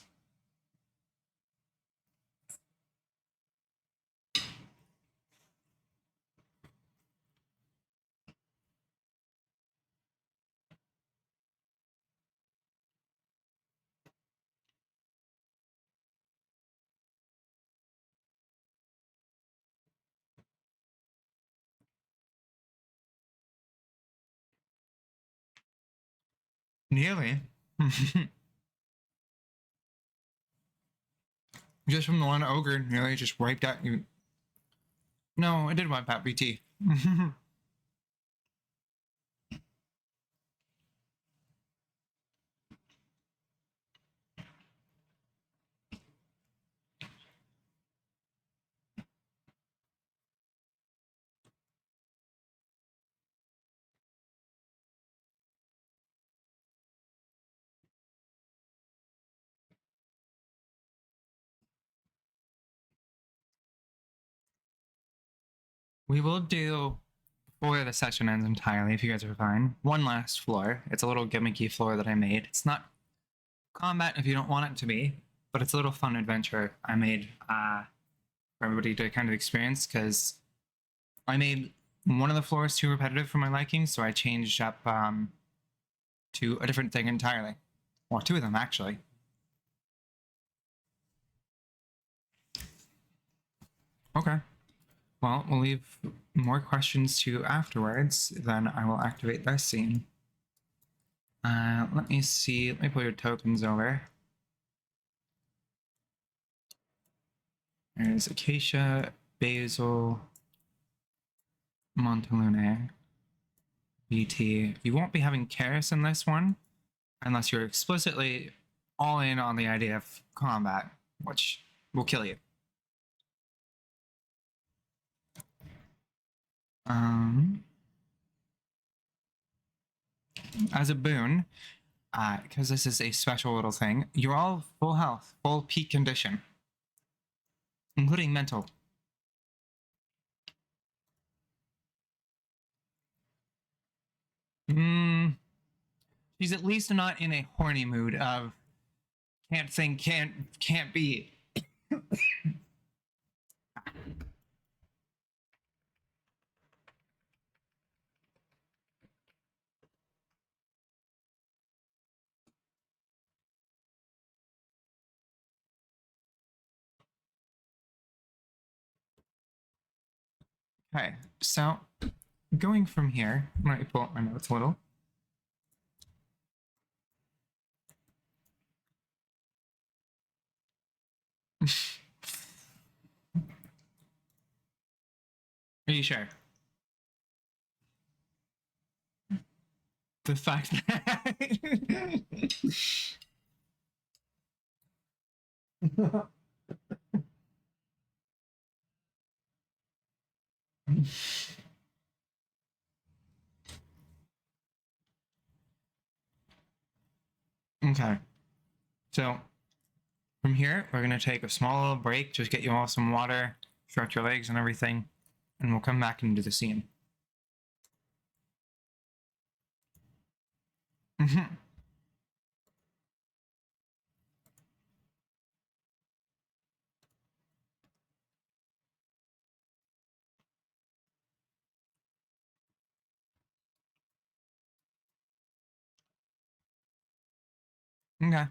Nearly. Just from the one ogre nearly just wiped out you. No, I did wipe out BT. We will do, before the session ends entirely, if you guys are fine, one last floor. It's a little gimmicky floor that I made. It's not combat if you don't want it to be, but it's a little fun adventure I made for everybody to kind of experience, because I made one of the floors too repetitive for my liking, so I changed up to a different thing entirely. Well, 2 of them, actually. Okay. Well, we'll leave more questions to afterwards, then I will activate this scene. Let me see. Let me put your tokens over. There's Acacia, Basil, Montalune, BT. You won't be having Karis in this one, unless you're explicitly all in on the idea of combat, which will kill you. As a boon, because this is a special little thing, you're all full health, full peak condition, including mental. She's at least not in a horny mood of can't sing, can't be. Okay, so going from here, let me pull up my notes a little. Are you sure? The fact that Okay. So from here, we're gonna take a small little break, just get you all some water, stretch your legs and everything, and we'll come back into the scene. Mm-hmm. Okay.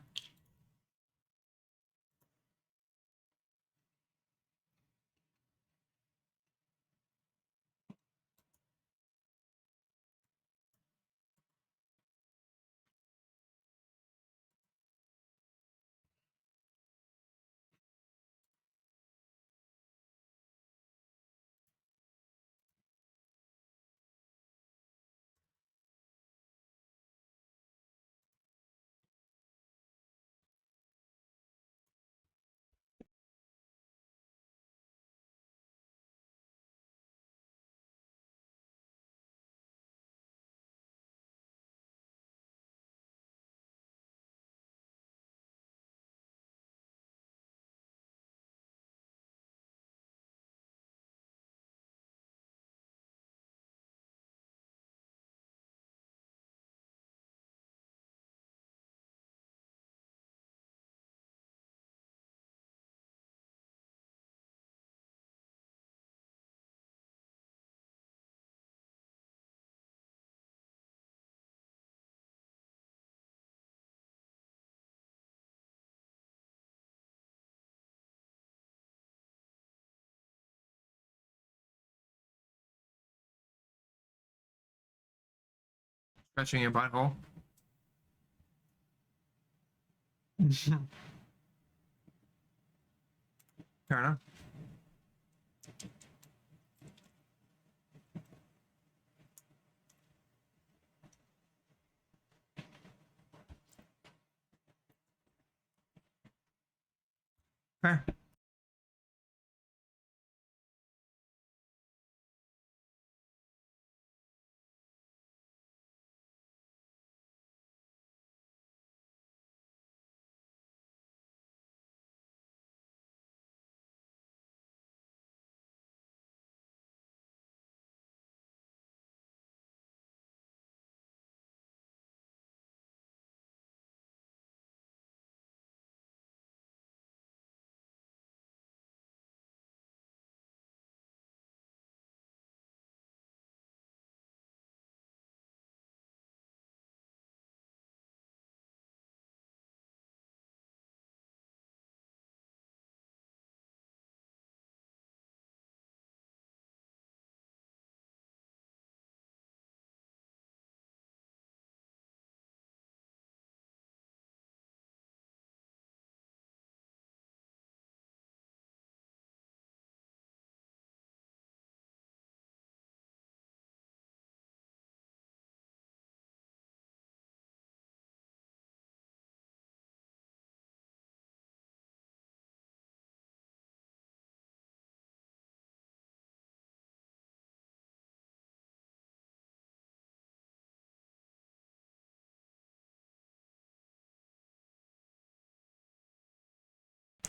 Stretching your butthole. Fair enough. Fair.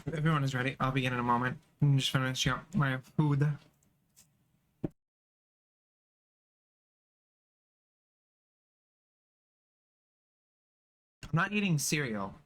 If everyone is ready, I'll begin in a moment. I'm just finishing up my food. I'm not eating cereal.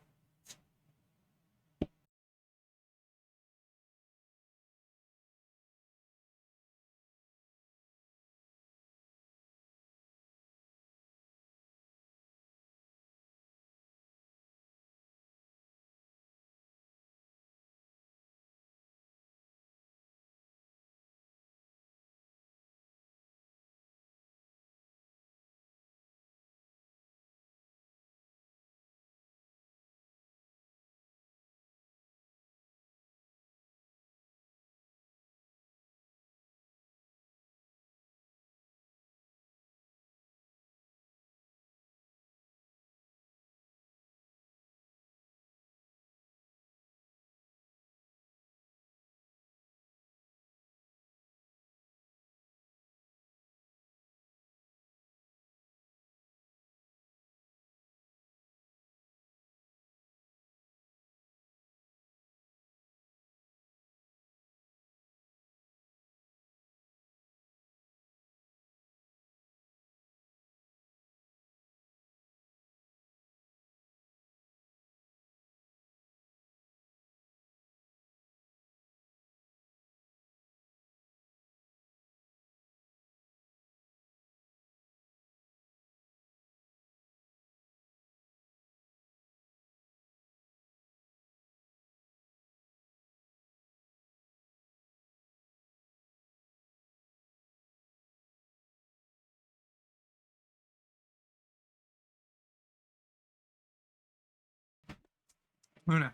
Luna.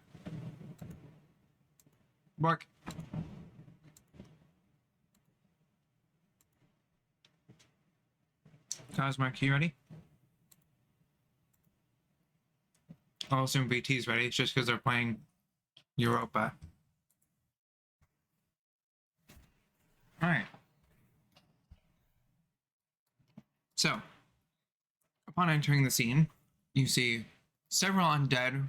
Bark. Cosmark, you ready? I'll assume BT's ready. It's just because they're playing Europa. Alright. So, upon entering the scene, you see several undead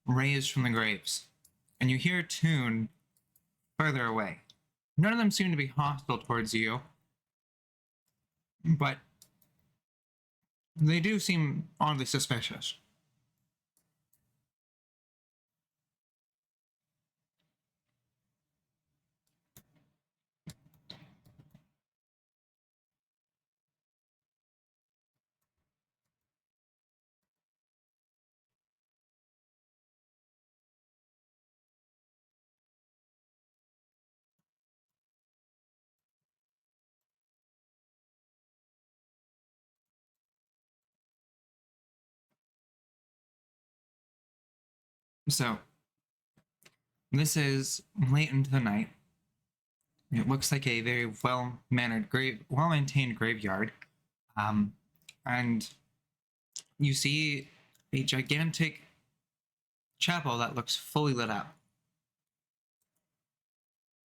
raised from the graves, and you hear a tune further away. None of them seem to be hostile towards you, but they do seem oddly suspicious. So, this is late into the night. It looks like a very well-maintained graveyard. And you see a gigantic chapel that looks fully lit up.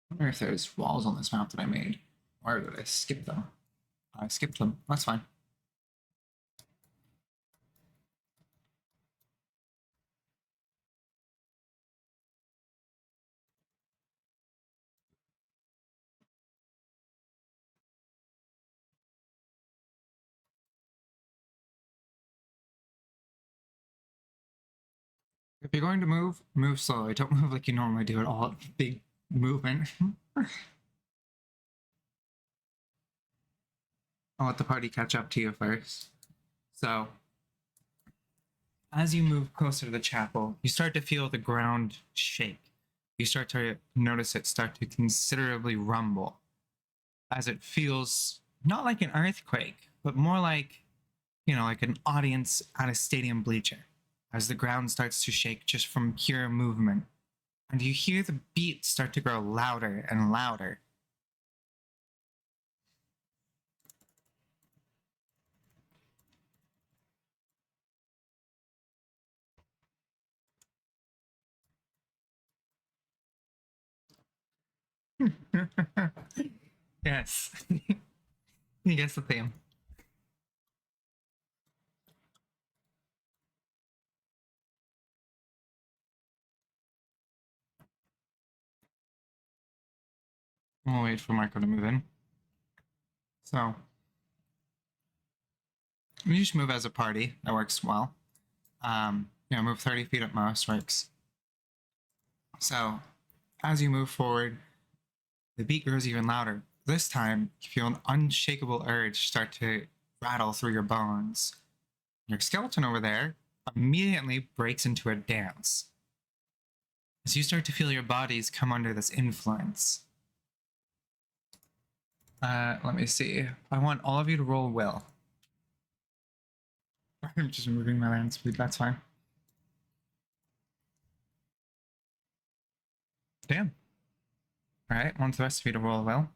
I wonder if there's walls on this map that I made. Or did I skip them? I skipped them. That's fine. If you're going to move, move slowly. Don't move like you normally do at all. Big movement. I'll let the party catch up to you first. So, as you move closer to the chapel, you start to feel the ground shake. You start to notice it start to considerably rumble, as it feels not like an earthquake, but more like, like an audience at a stadium bleacher, as the ground starts to shake just from pure movement. And you hear the beat start to grow louder and louder. Yes. You guess the theme. We'll wait for Marco to move in. So, you just move as a party. That works well. Move 30 feet at most works. So, as you move forward, the beat grows even louder. This time, you feel an unshakable urge start to rattle through your bones. Your skeleton over there immediately breaks into a dance. As you start to feel your bodies come under this influence. Let me see. I want all of you to roll will. I'm just moving my land speed, that's fine. Damn. Alright, I want the rest of you to roll will.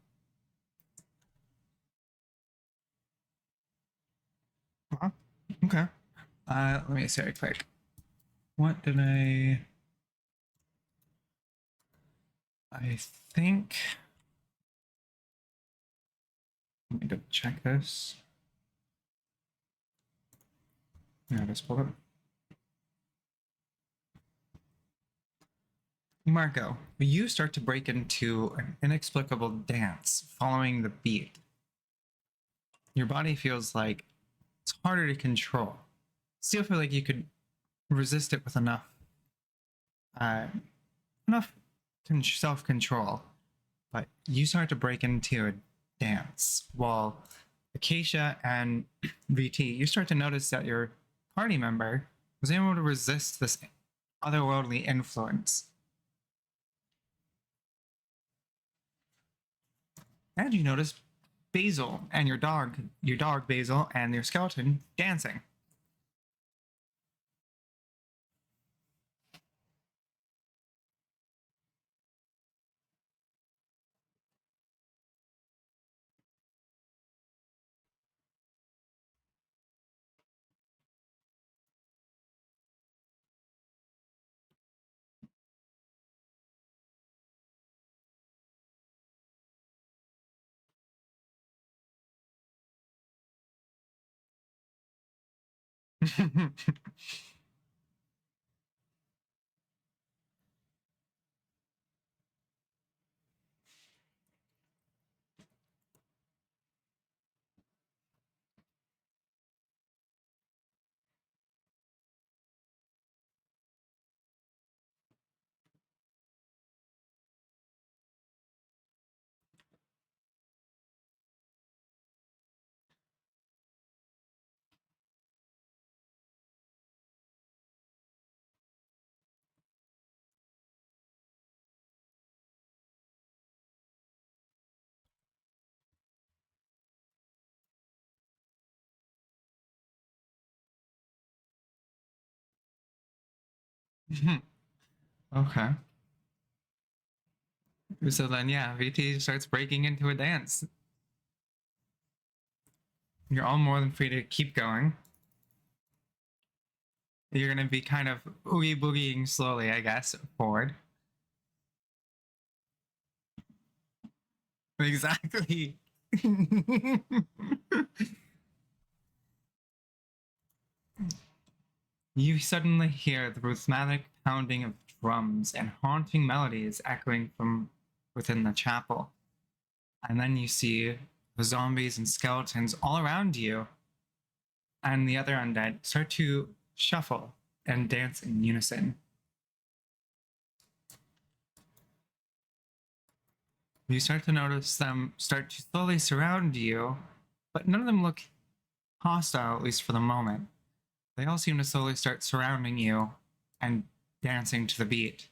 Okay. Let me see real quick. What did I think... Let me double check this. Yeah, just pull it. Marco, you start to break into an inexplicable dance following the beat. Your body feels like it's harder to control. Still feel like you could resist it with enough self-control, but you start to break into a dance while Acacia and VT, you start to notice that your party member was able to resist this otherworldly influence. And you notice Basil and your dog Basil and your skeleton dancing. Okay. So then, yeah, VT starts breaking into a dance. You're all more than free to keep going. You're going to be kind of oogie boogieing slowly, I guess, forward. Exactly. You suddenly hear the rhythmic pounding of drums and haunting melodies echoing from within the chapel. And then you see the zombies and skeletons all around you, and the other undead start to shuffle and dance in unison. You start to notice them start to slowly surround you, but none of them look hostile, at least for the moment. They all seem to slowly start surrounding you and dancing to the beat.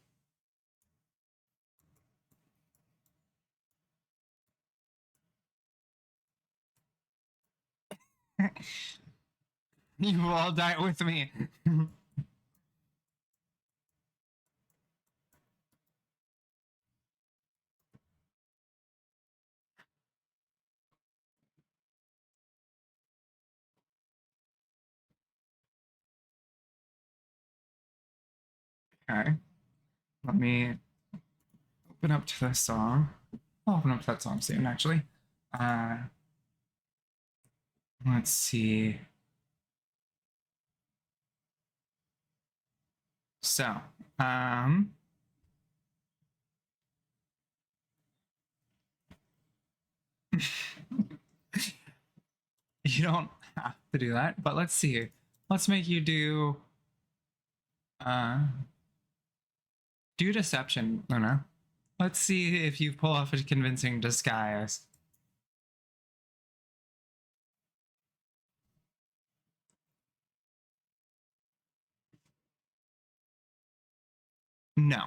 You all die with me. Okay, let me open up to this song. I'll open up to that song soon, actually. Uh, let's see. So, um, you don't have to do that, but let's see. Let's make you uh do deception, Luna. Let's see if you pull off a convincing disguise. No.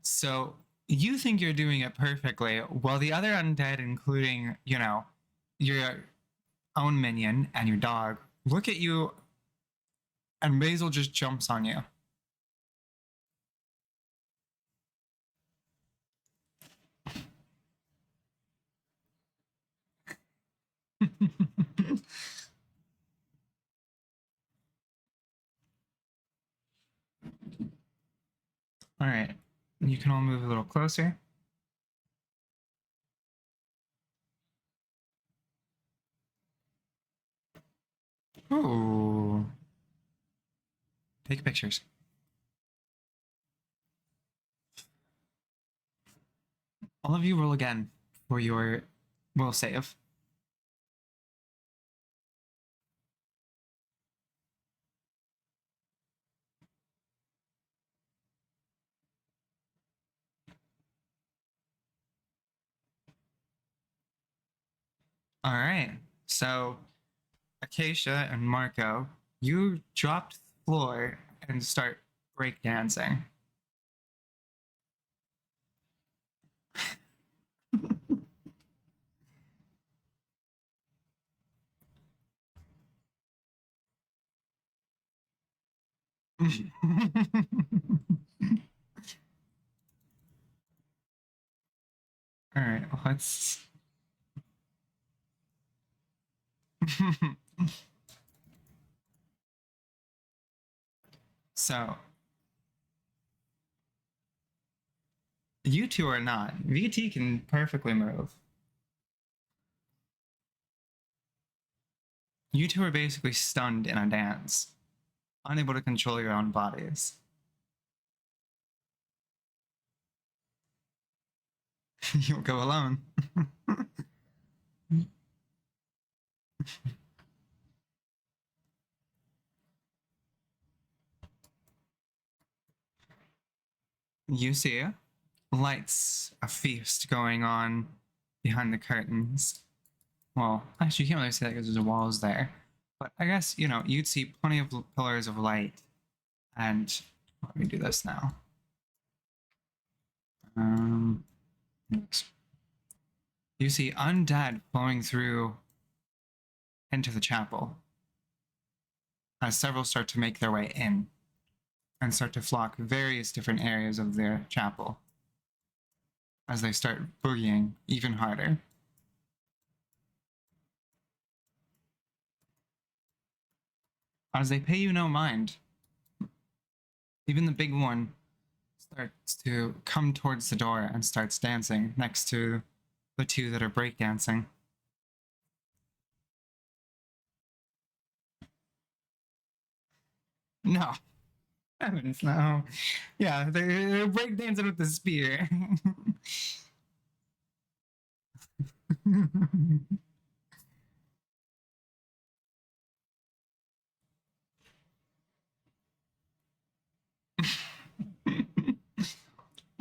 So you think you're doing it perfectly, while the other undead, including, your own minion and your dog, look at you and Basil just jumps on you. All right. You can all move a little closer. Ooh. Take pictures. All of you roll again for your will save. All right. So, Acacia and Marco, you drop to the floor and start breakdancing. All right, let's. So, you two are not. VT can perfectly move. You two are basically stunned in a dance. unable to control your own bodies. You'll go alone. You see lights, a feast going on behind the curtains. Well, actually, you can't really see that because there's walls there. But I guess, you'd see plenty of pillars of light. And let me do this now. You see undead flowing through into the chapel as several start to make their way in and start to flock various different areas of their chapel as they start boogieing even harder. As they pay you no mind, even the big one starts to come towards the door and starts dancing next to the two that are breakdancing. No. Heavens, no. Yeah, they're breakdancing with the spear.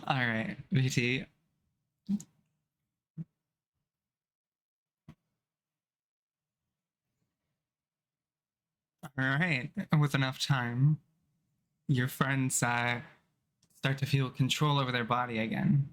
All right, VT. All right, with enough time, your friends start to feel control over their body again.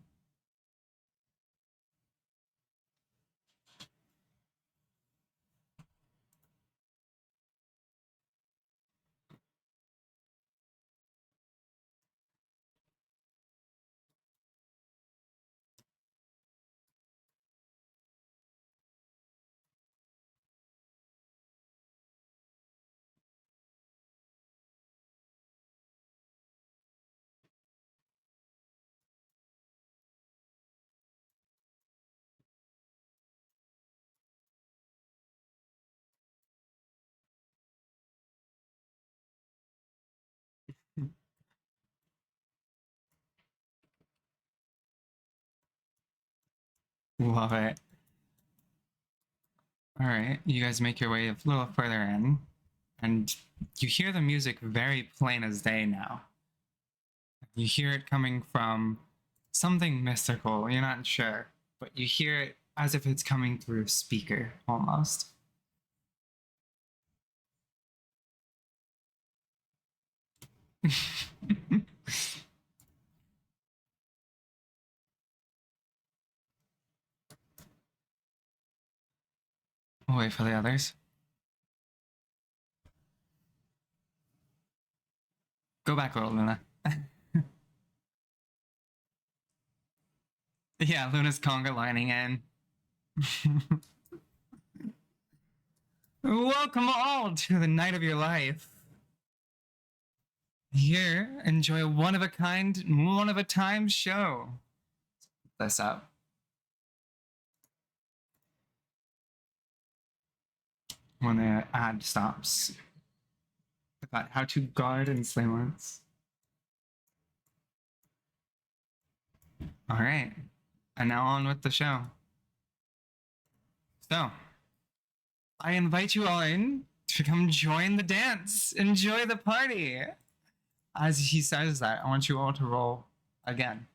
Love it. All right, you guys make your way a little further in, and you hear the music very plain as day now. You hear it coming from something mystical, you're not sure, but you hear it as if it's coming through a speaker almost. We'll wait for the others. Go back a little, Luna. Yeah, Luna's conga lining in. Welcome all to the night of your life. Here, enjoy a one-of-a-kind, one-of-a-time show. This up. When the ad stops. About how to guard and slay once. All right. And now on with the show. So, I invite you all in to come join the dance. Enjoy the party. As he says that, I want you all to roll again.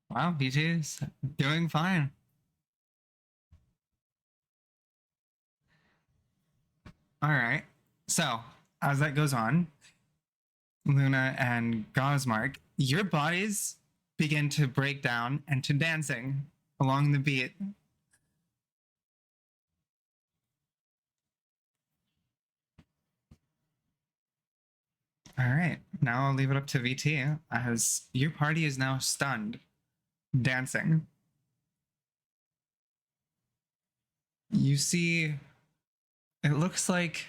Wow, BJ's doing fine. All right. So, as that goes on, Luna and Gosmark, your bodies begin to break down and to dancing along the beat. All right. Now I'll leave it up to VT as your party is now stunned, dancing. You see, it looks like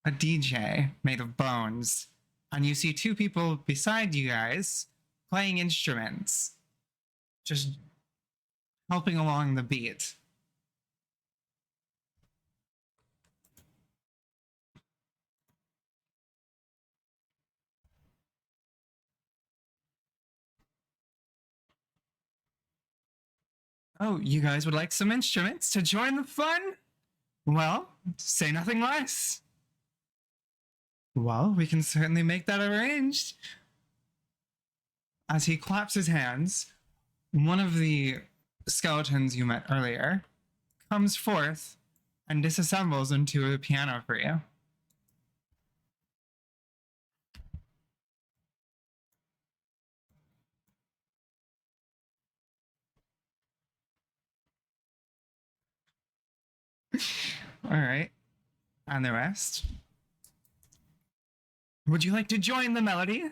a DJ made of bones And you see two people beside you guys playing instruments, just helping along the beat. Oh, you guys would like some instruments to join the fun? Well, say nothing less. Well, we can certainly make that arranged. As he claps his hands, one of the skeletons you met earlier comes forth and disassembles into a piano for you. All right. And the rest? Would you like to join the melody?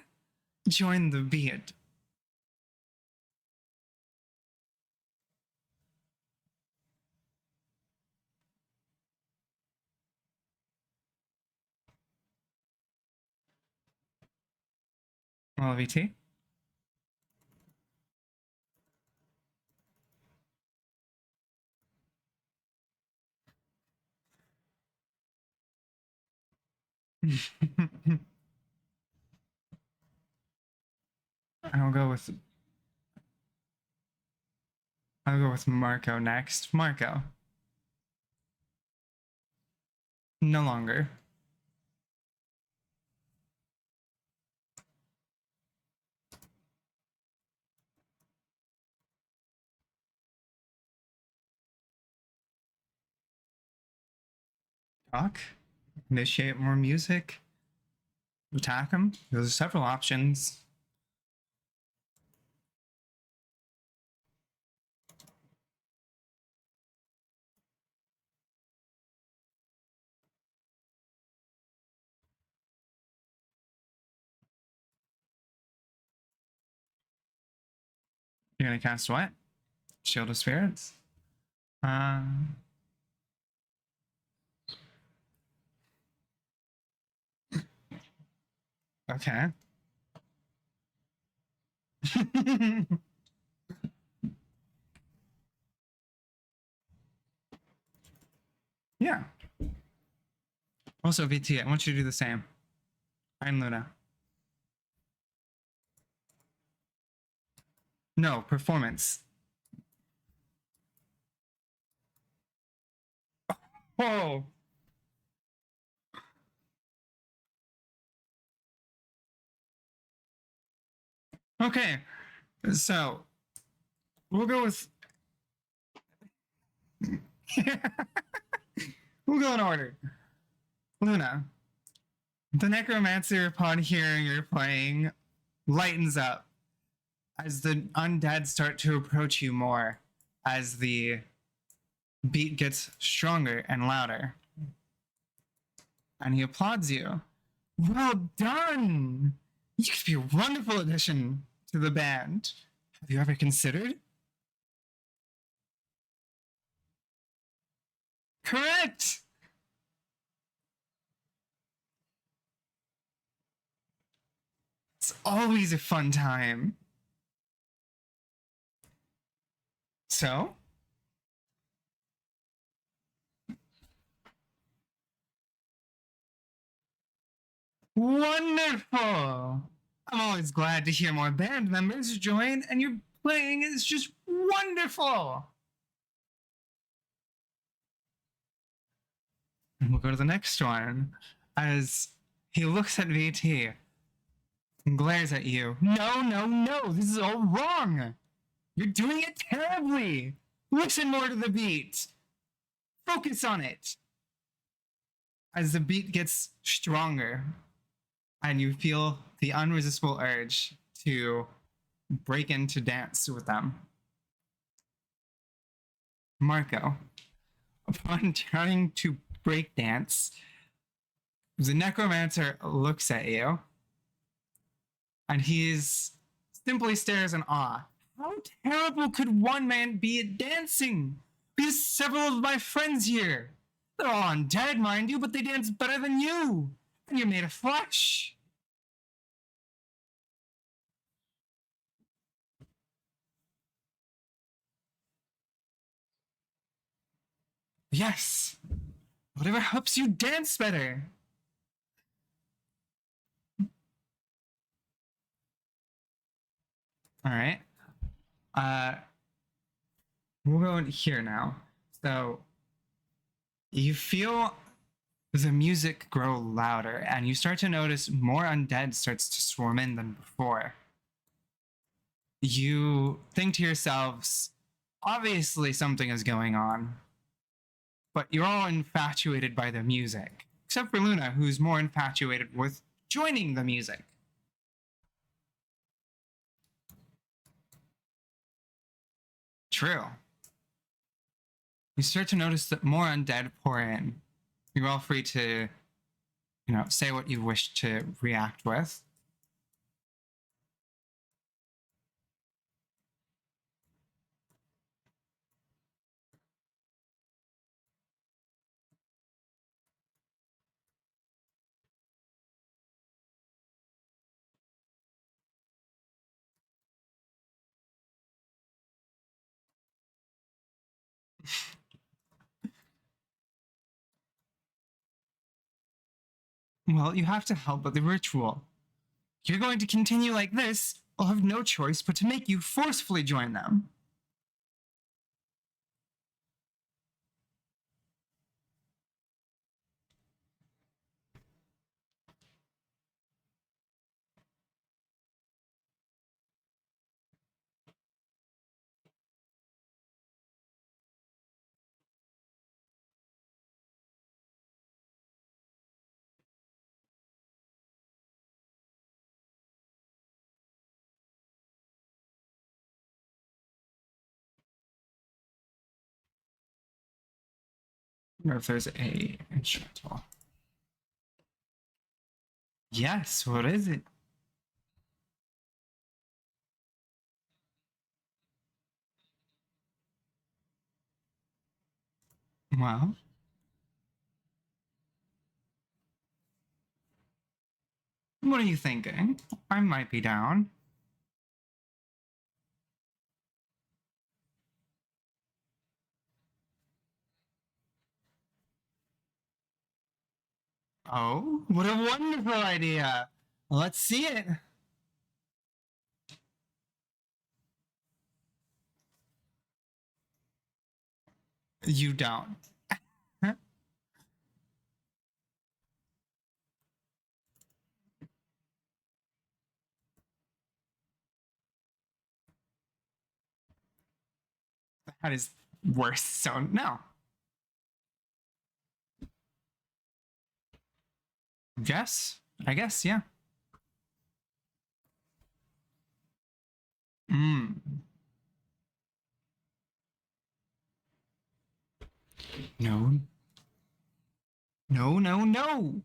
Join the beat. Well, VT? I'll go with Marco next. Marco. No longer. Talk. Initiate more music. Attack him. There's several options. You're gonna cast what? Shield of Spirits? Okay. Yeah. Also, VT, I want you to do the same. I'm Luna. No, performance. Whoa. Okay. So, we'll go with. We'll go in order. Luna. The necromancer, upon hearing you're playing, lightens up as the undead start to approach you more as the beat gets stronger and louder. And he applauds you. Well done! You could be a wonderful addition to the band. Have you ever considered? Correct! It's always a fun time. So? Wonderful! I'm always glad to hear more band members join, and your playing is just wonderful! And we'll go to the next one as he looks at VT and glares at you. No, no, no, this is all wrong! You're doing it terribly! Listen more to the beat! Focus on it! As the beat gets stronger, and you feel the unresistible urge to break into dance with them. Marco, upon trying to break dance, the necromancer looks at you, and he simply stares in awe. How terrible could one man be at dancing? Because several of my friends here, they're all undead, mind you, but they dance better than you, and you're made of flesh. Yes! Whatever helps you dance better. All right. Uh, we'll go in here now. So you feel the music grow louder, and you start to notice more undead starts to swarm in than before. You think to yourselves, obviously something is going on, but you're all infatuated by the music, except for Luna, who's more infatuated with joining the music. True. You start to notice that more undead pour in. You're all free to, say what you wish to react with. Well, you have to help with the ritual. If you're going to continue like this, I'll have no choice but to make you forcefully join them. Or if there's a instrumental. Yes, what is it? Well, what are you thinking? I might be down. Oh, what a wonderful idea! Let's see it. You don't. That is worse, so no. Guess? I guess, yeah. Hmm. No. No, no, no!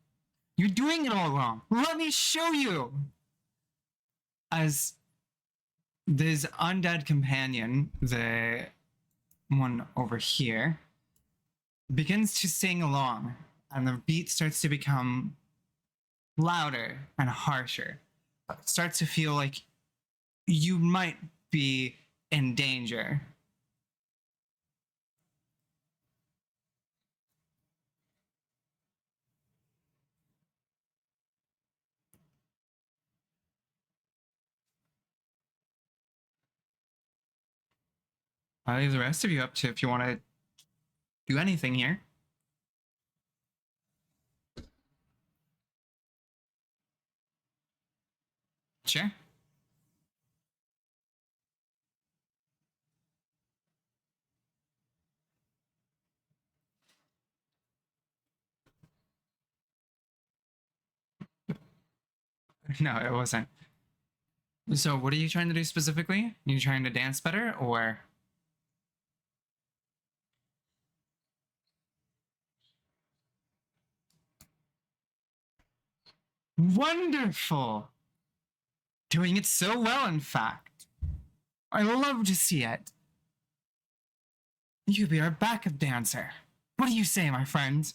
You're doing it all wrong. Let me show you! As this undead companion, the one over here, begins to sing along, and the beat starts to become louder and harsher. It starts to feel like you might be in danger. I'll leave the rest of you up to if you want to do anything here. Sure. No, it wasn't. So, what are you trying to do specifically? Are you trying to dance better, or? Wonderful! Doing it so well, in fact. I love to see it. You be our backup dancer. What do you say, my friend?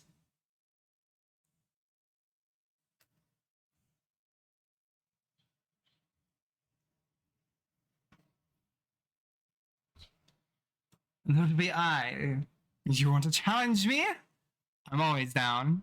That would be I. You want to challenge me? I'm always down.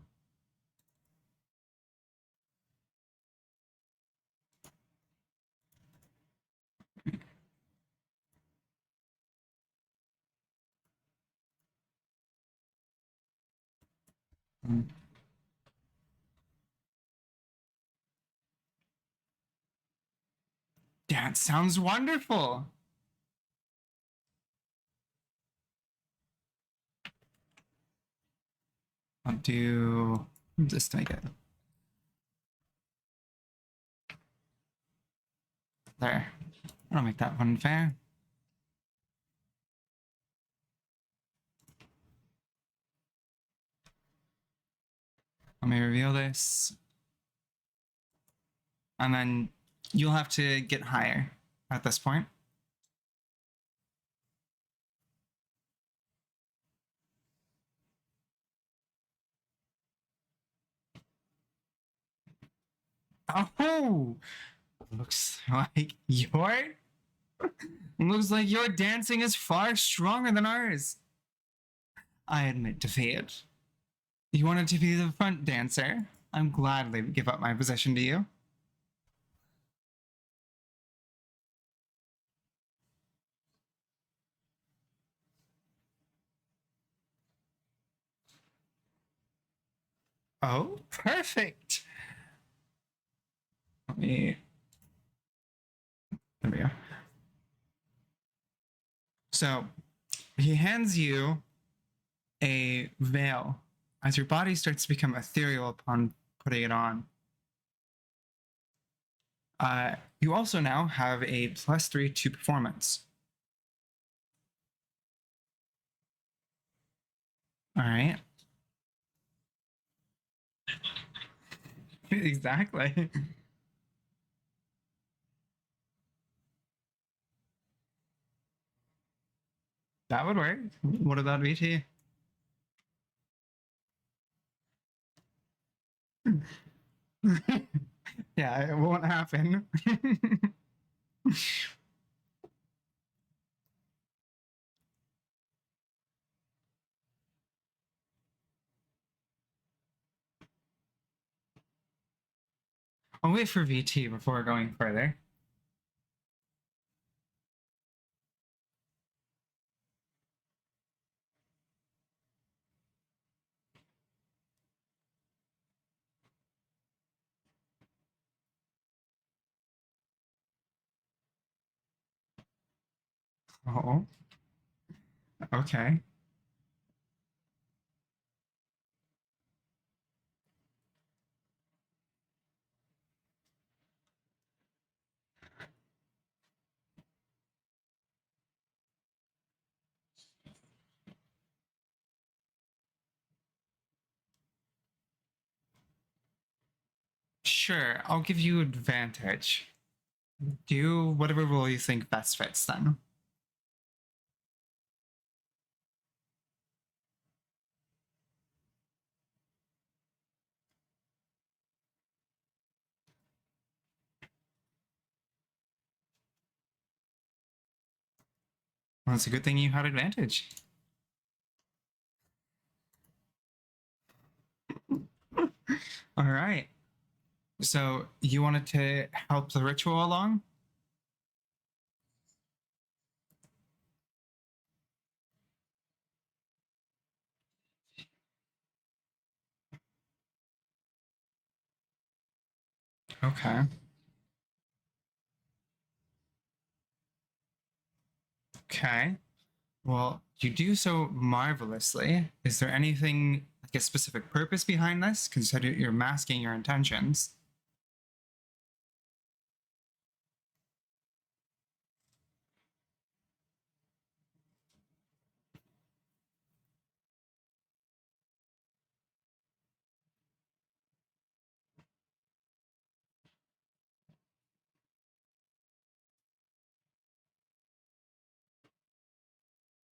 That sounds wonderful. I'll do just to make it. There. I'll make that one fair. Let me reveal this. And then you'll have to get higher at this point. Oh, looks like your dancing is far stronger than ours. I admit defeat. You wanted to be the front dancer. I'm gladly give up my position to you. Oh, perfect. There we go. So he hands you a veil as your body starts to become ethereal upon putting it on. You also now have a +3 to performance. All right. Exactly. That would work. What about VT? Yeah, it won't happen. I'll wait for VT before going further. Oh, okay. Sure, I'll give you advantage. Do whatever role you think best fits then. Well, it's a good thing you had advantage. All right. So you wanted to help the ritual along? Okay. Okay. Well, you do so marvelously. Is there anything like a specific purpose behind this? Consider you're masking your intentions.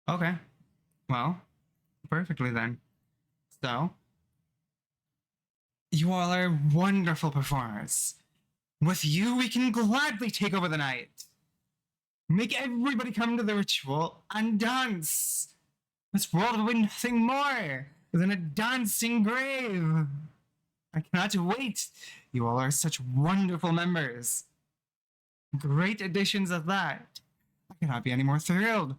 Okay. Well, perfectly then. So, you all are wonderful performers. With you, we can gladly take over the night. Make everybody come to the ritual and dance. This world will be nothing more than a dancing grave. I cannot wait. You all are such wonderful members. Great additions at that. I cannot be any more thrilled.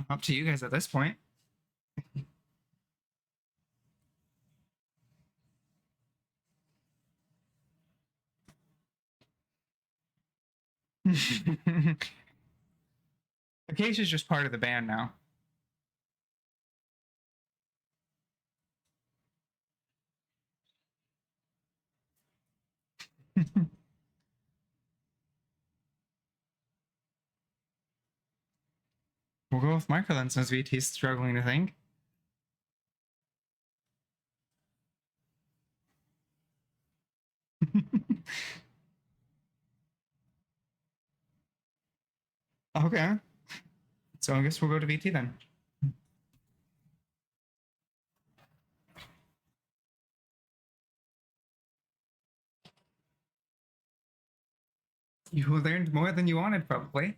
Up to you guys at this point. Acacia's just part of the band now. We'll go with Marco then, since VT's struggling to think. Okay. So I guess we'll go to VT then. You learned more than you wanted, probably.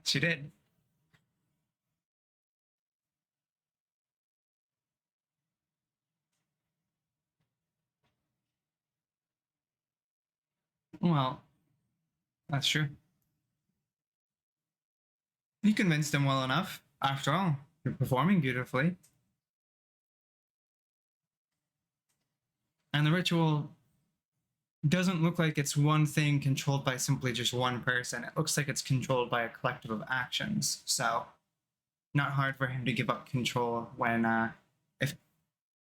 She did. Well, that's true. You convinced him well enough. After all, you're performing beautifully. And the ritual doesn't look like it's one thing controlled by simply just one person. It looks like it's controlled by a collective of actions. So, not hard for him to give up control when, if,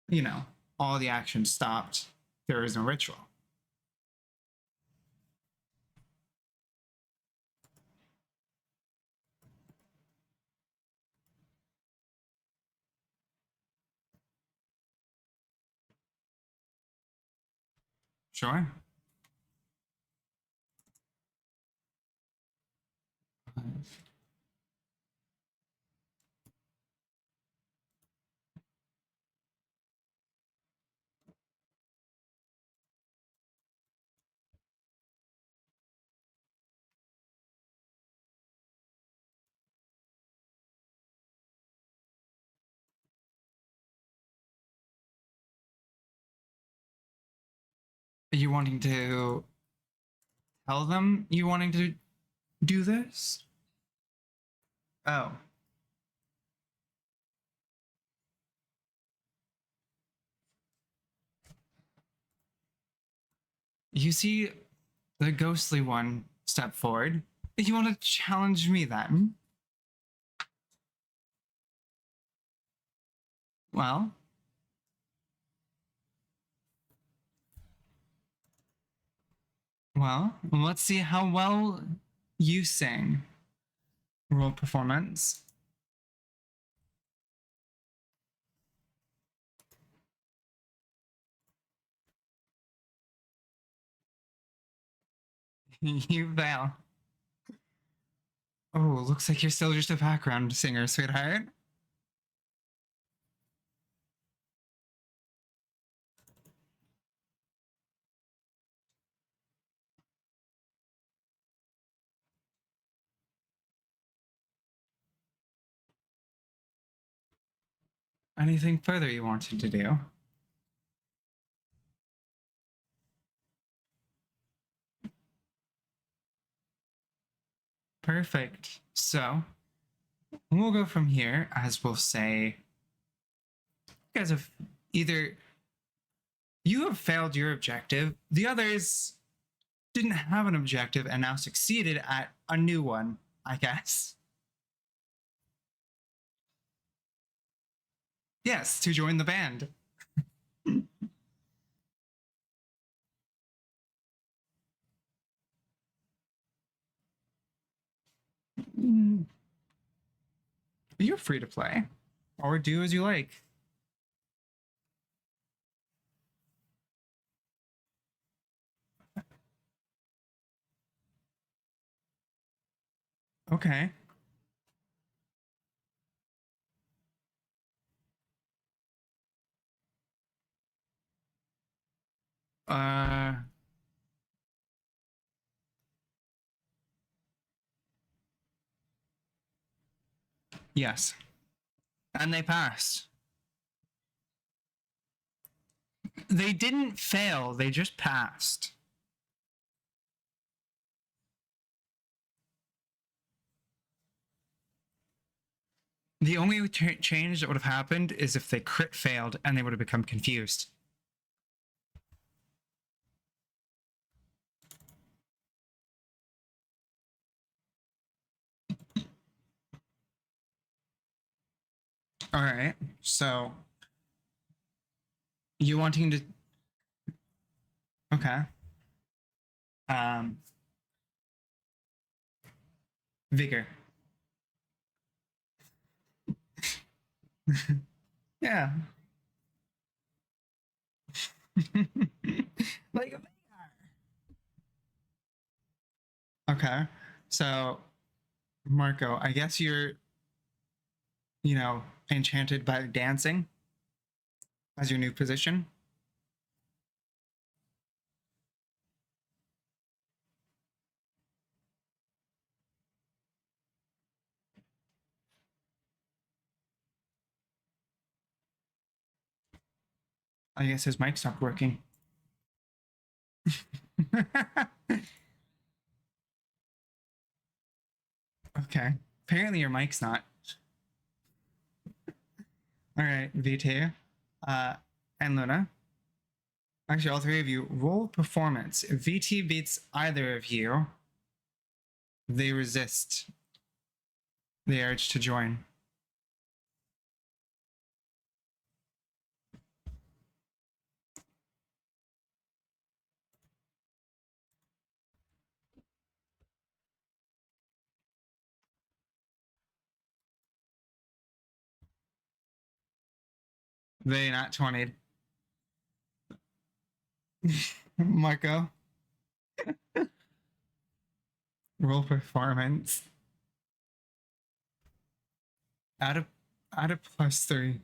you know, all the actions stopped, there is no ritual. Sure. Are you wanting to tell them you wanting to do this? Oh. You see the ghostly one step forward. You want to challenge me then? Well, let's see how well you sing. Roll performance. You fail. Oh, looks like you're still just a background singer, sweetheart. Anything further you wanted to do? Perfect. So, we'll go from here, as we'll say, you guys have either, you have failed your objective, the others didn't have an objective and now succeeded at a new one, I guess. Yes, to join the band. You're free to play, or do as you like. Okay. Uh, yes. And they passed. They didn't fail, they just passed. The only change that would have happened is if they crit failed and they would have become confused. All right. So you wanting to? Okay. Um, vigor. Yeah. Like a okay. So Marco, I guess you're, enchanted by dancing as your new position. I guess his mic stopped working. Okay. Apparently your mic's not. All right, VT, uh, and Luna. Actually, all three of you roll performance. If VT beats either of you, they resist the urge to join. They not 20'd. Marco, roll performance. Add a +3.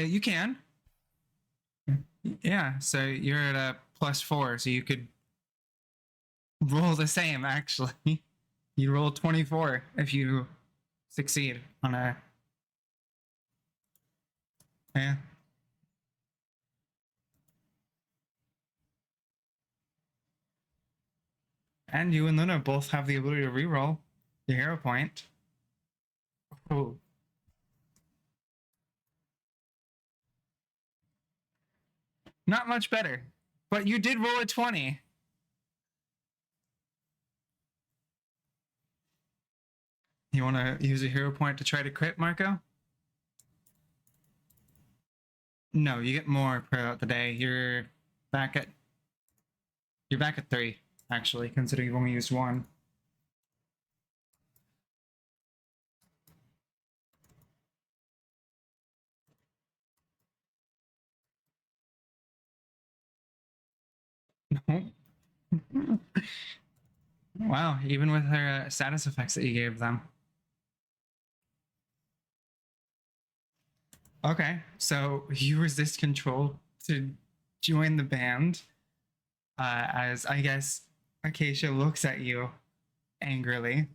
You can. Yeah, so you're at a +4, so you could roll the same actually. You roll 24 if you succeed on a yeah. And you and Luna both have the ability to reroll your hero point. Oh. Not much better. But you did roll a 20. You want to use a hero point to try to crit, Marco? No, you get more throughout the day. Back at you're back at 3, actually, considering you've only used 1. No. Wow, even with her status effects that you gave them. Okay, so you resist control to join the band, as I guess Acacia looks at you angrily.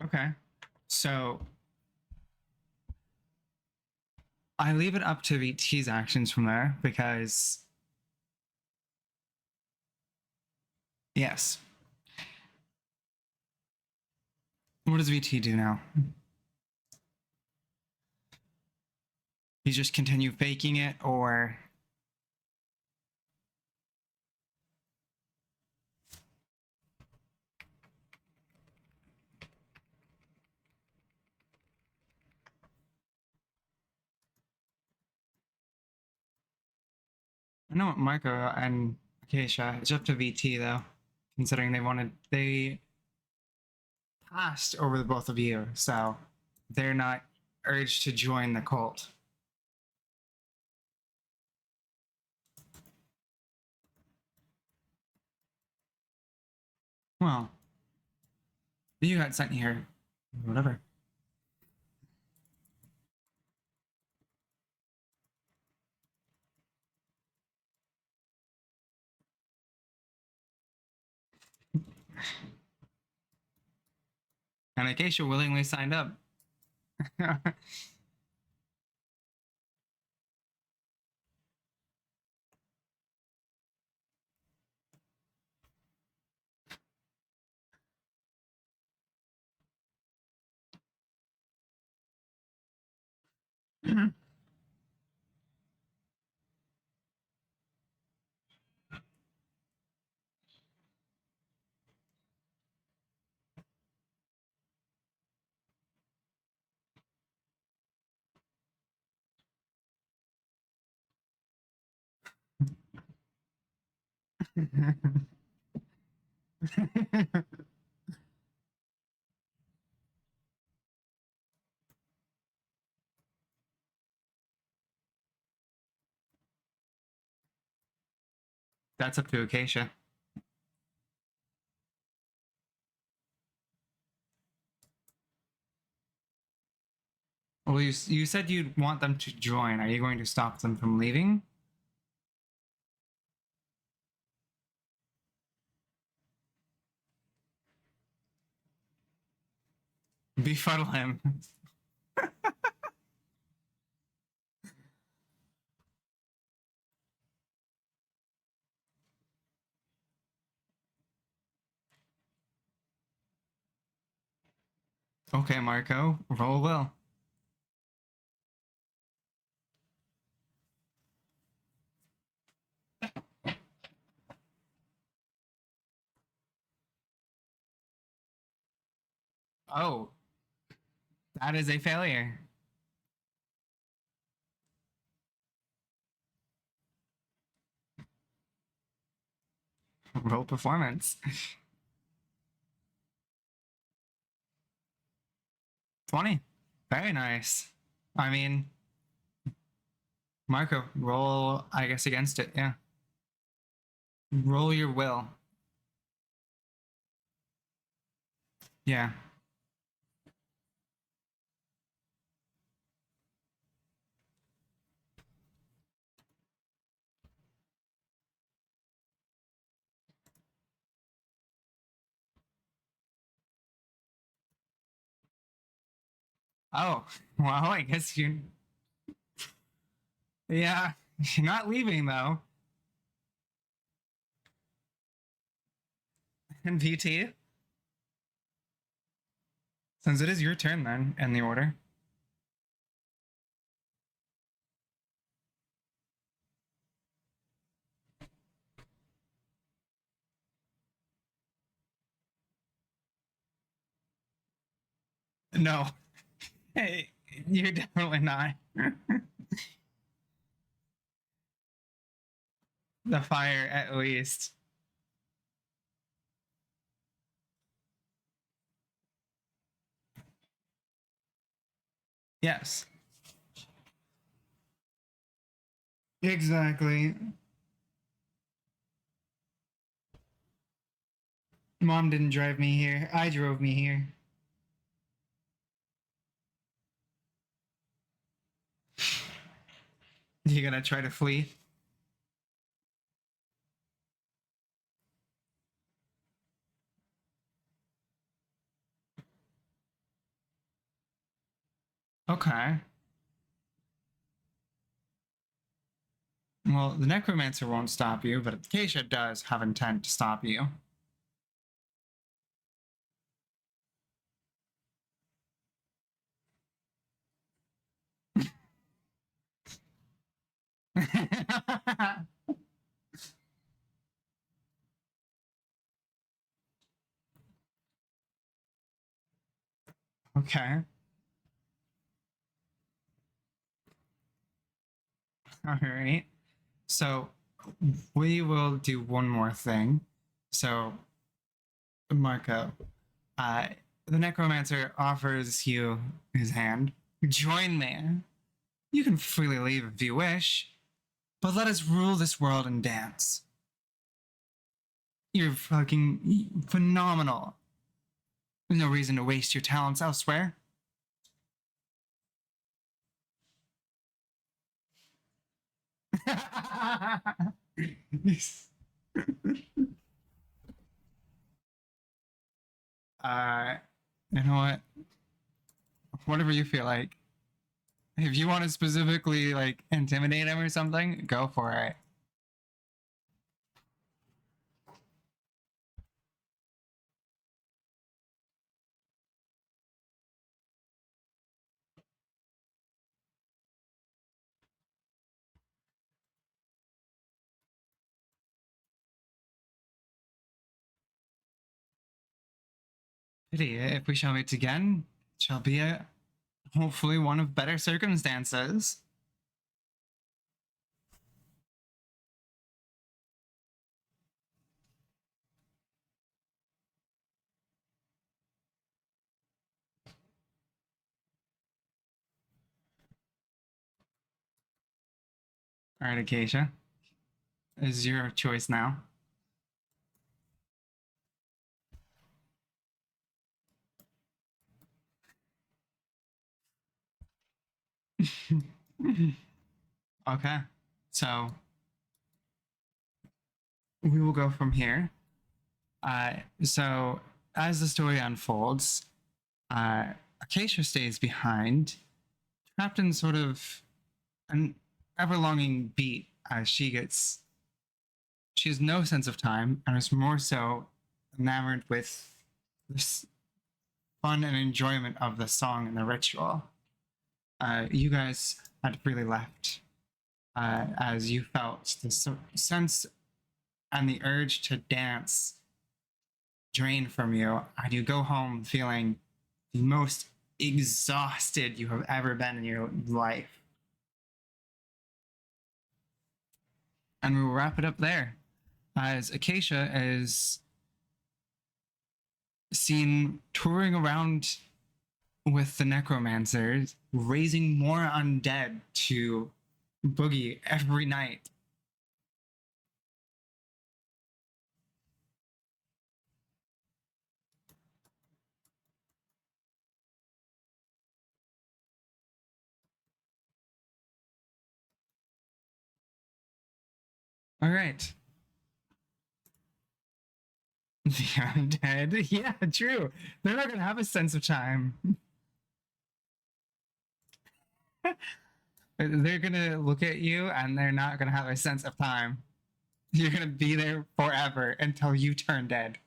Okay, so I leave it up to VT's actions from there because, yes. What does VT do now? You just continue faking it, or I know Marco and Acacia. It's up to VT though, considering they passed over the both of you, so they're not urged to join the cult. Well, you got sent here. Whatever. And Acacia willingly signed up. That's up to Acacia. Well, you said you'd want them to join. Are you going to stop them from leaving? Befuddle him. Okay, Marco, roll will. Oh, that is a failure. Roll performance. 20. Very nice. I mean, Marco, roll, I guess, against it. Yeah. Roll your will. Yeah. Oh, well, I guess you. Yeah. You're not leaving, though. And VT, since it is your turn then, in the order. No. Hey, you're definitely not. The fire, at least. Yes. Exactly. Mom didn't drive me here. I drove me here. You gonna try to flee? Okay. Well, the necromancer won't stop you, but Acacia does have intent to stop you. Okay. All right. So we will do one more thing. So, Marco, uh, the necromancer offers you his hand. Join me. You can freely leave if you wish, but let us rule this world and dance. You're fucking phenomenal. There's no reason to waste your talents elsewhere. uh, you know what? Whatever you feel like. If you want to specifically like intimidate him or something, go for it. Pity if we shall meet again, it shall be hopefully one of better circumstances. All right, Acacia, is your choice now. Okay, so we will go from here. So as the story unfolds, Acacia stays behind, trapped in sort of an ever-longing beat as she has no sense of time and is more so enamored with this fun and enjoyment of the song and the ritual. You guys had freely left as you felt the sense and the urge to dance drain from you, and you go home feeling the most exhausted you have ever been in your life. And we'll wrap it up there, as Acacia is seen touring around with the necromancers, raising more undead to boogie every night. All right. The undead. Yeah, true. They're not going to have a sense of time. They're going to look at you and they're not going to have a sense of time. You're going to be there forever until you turn dead.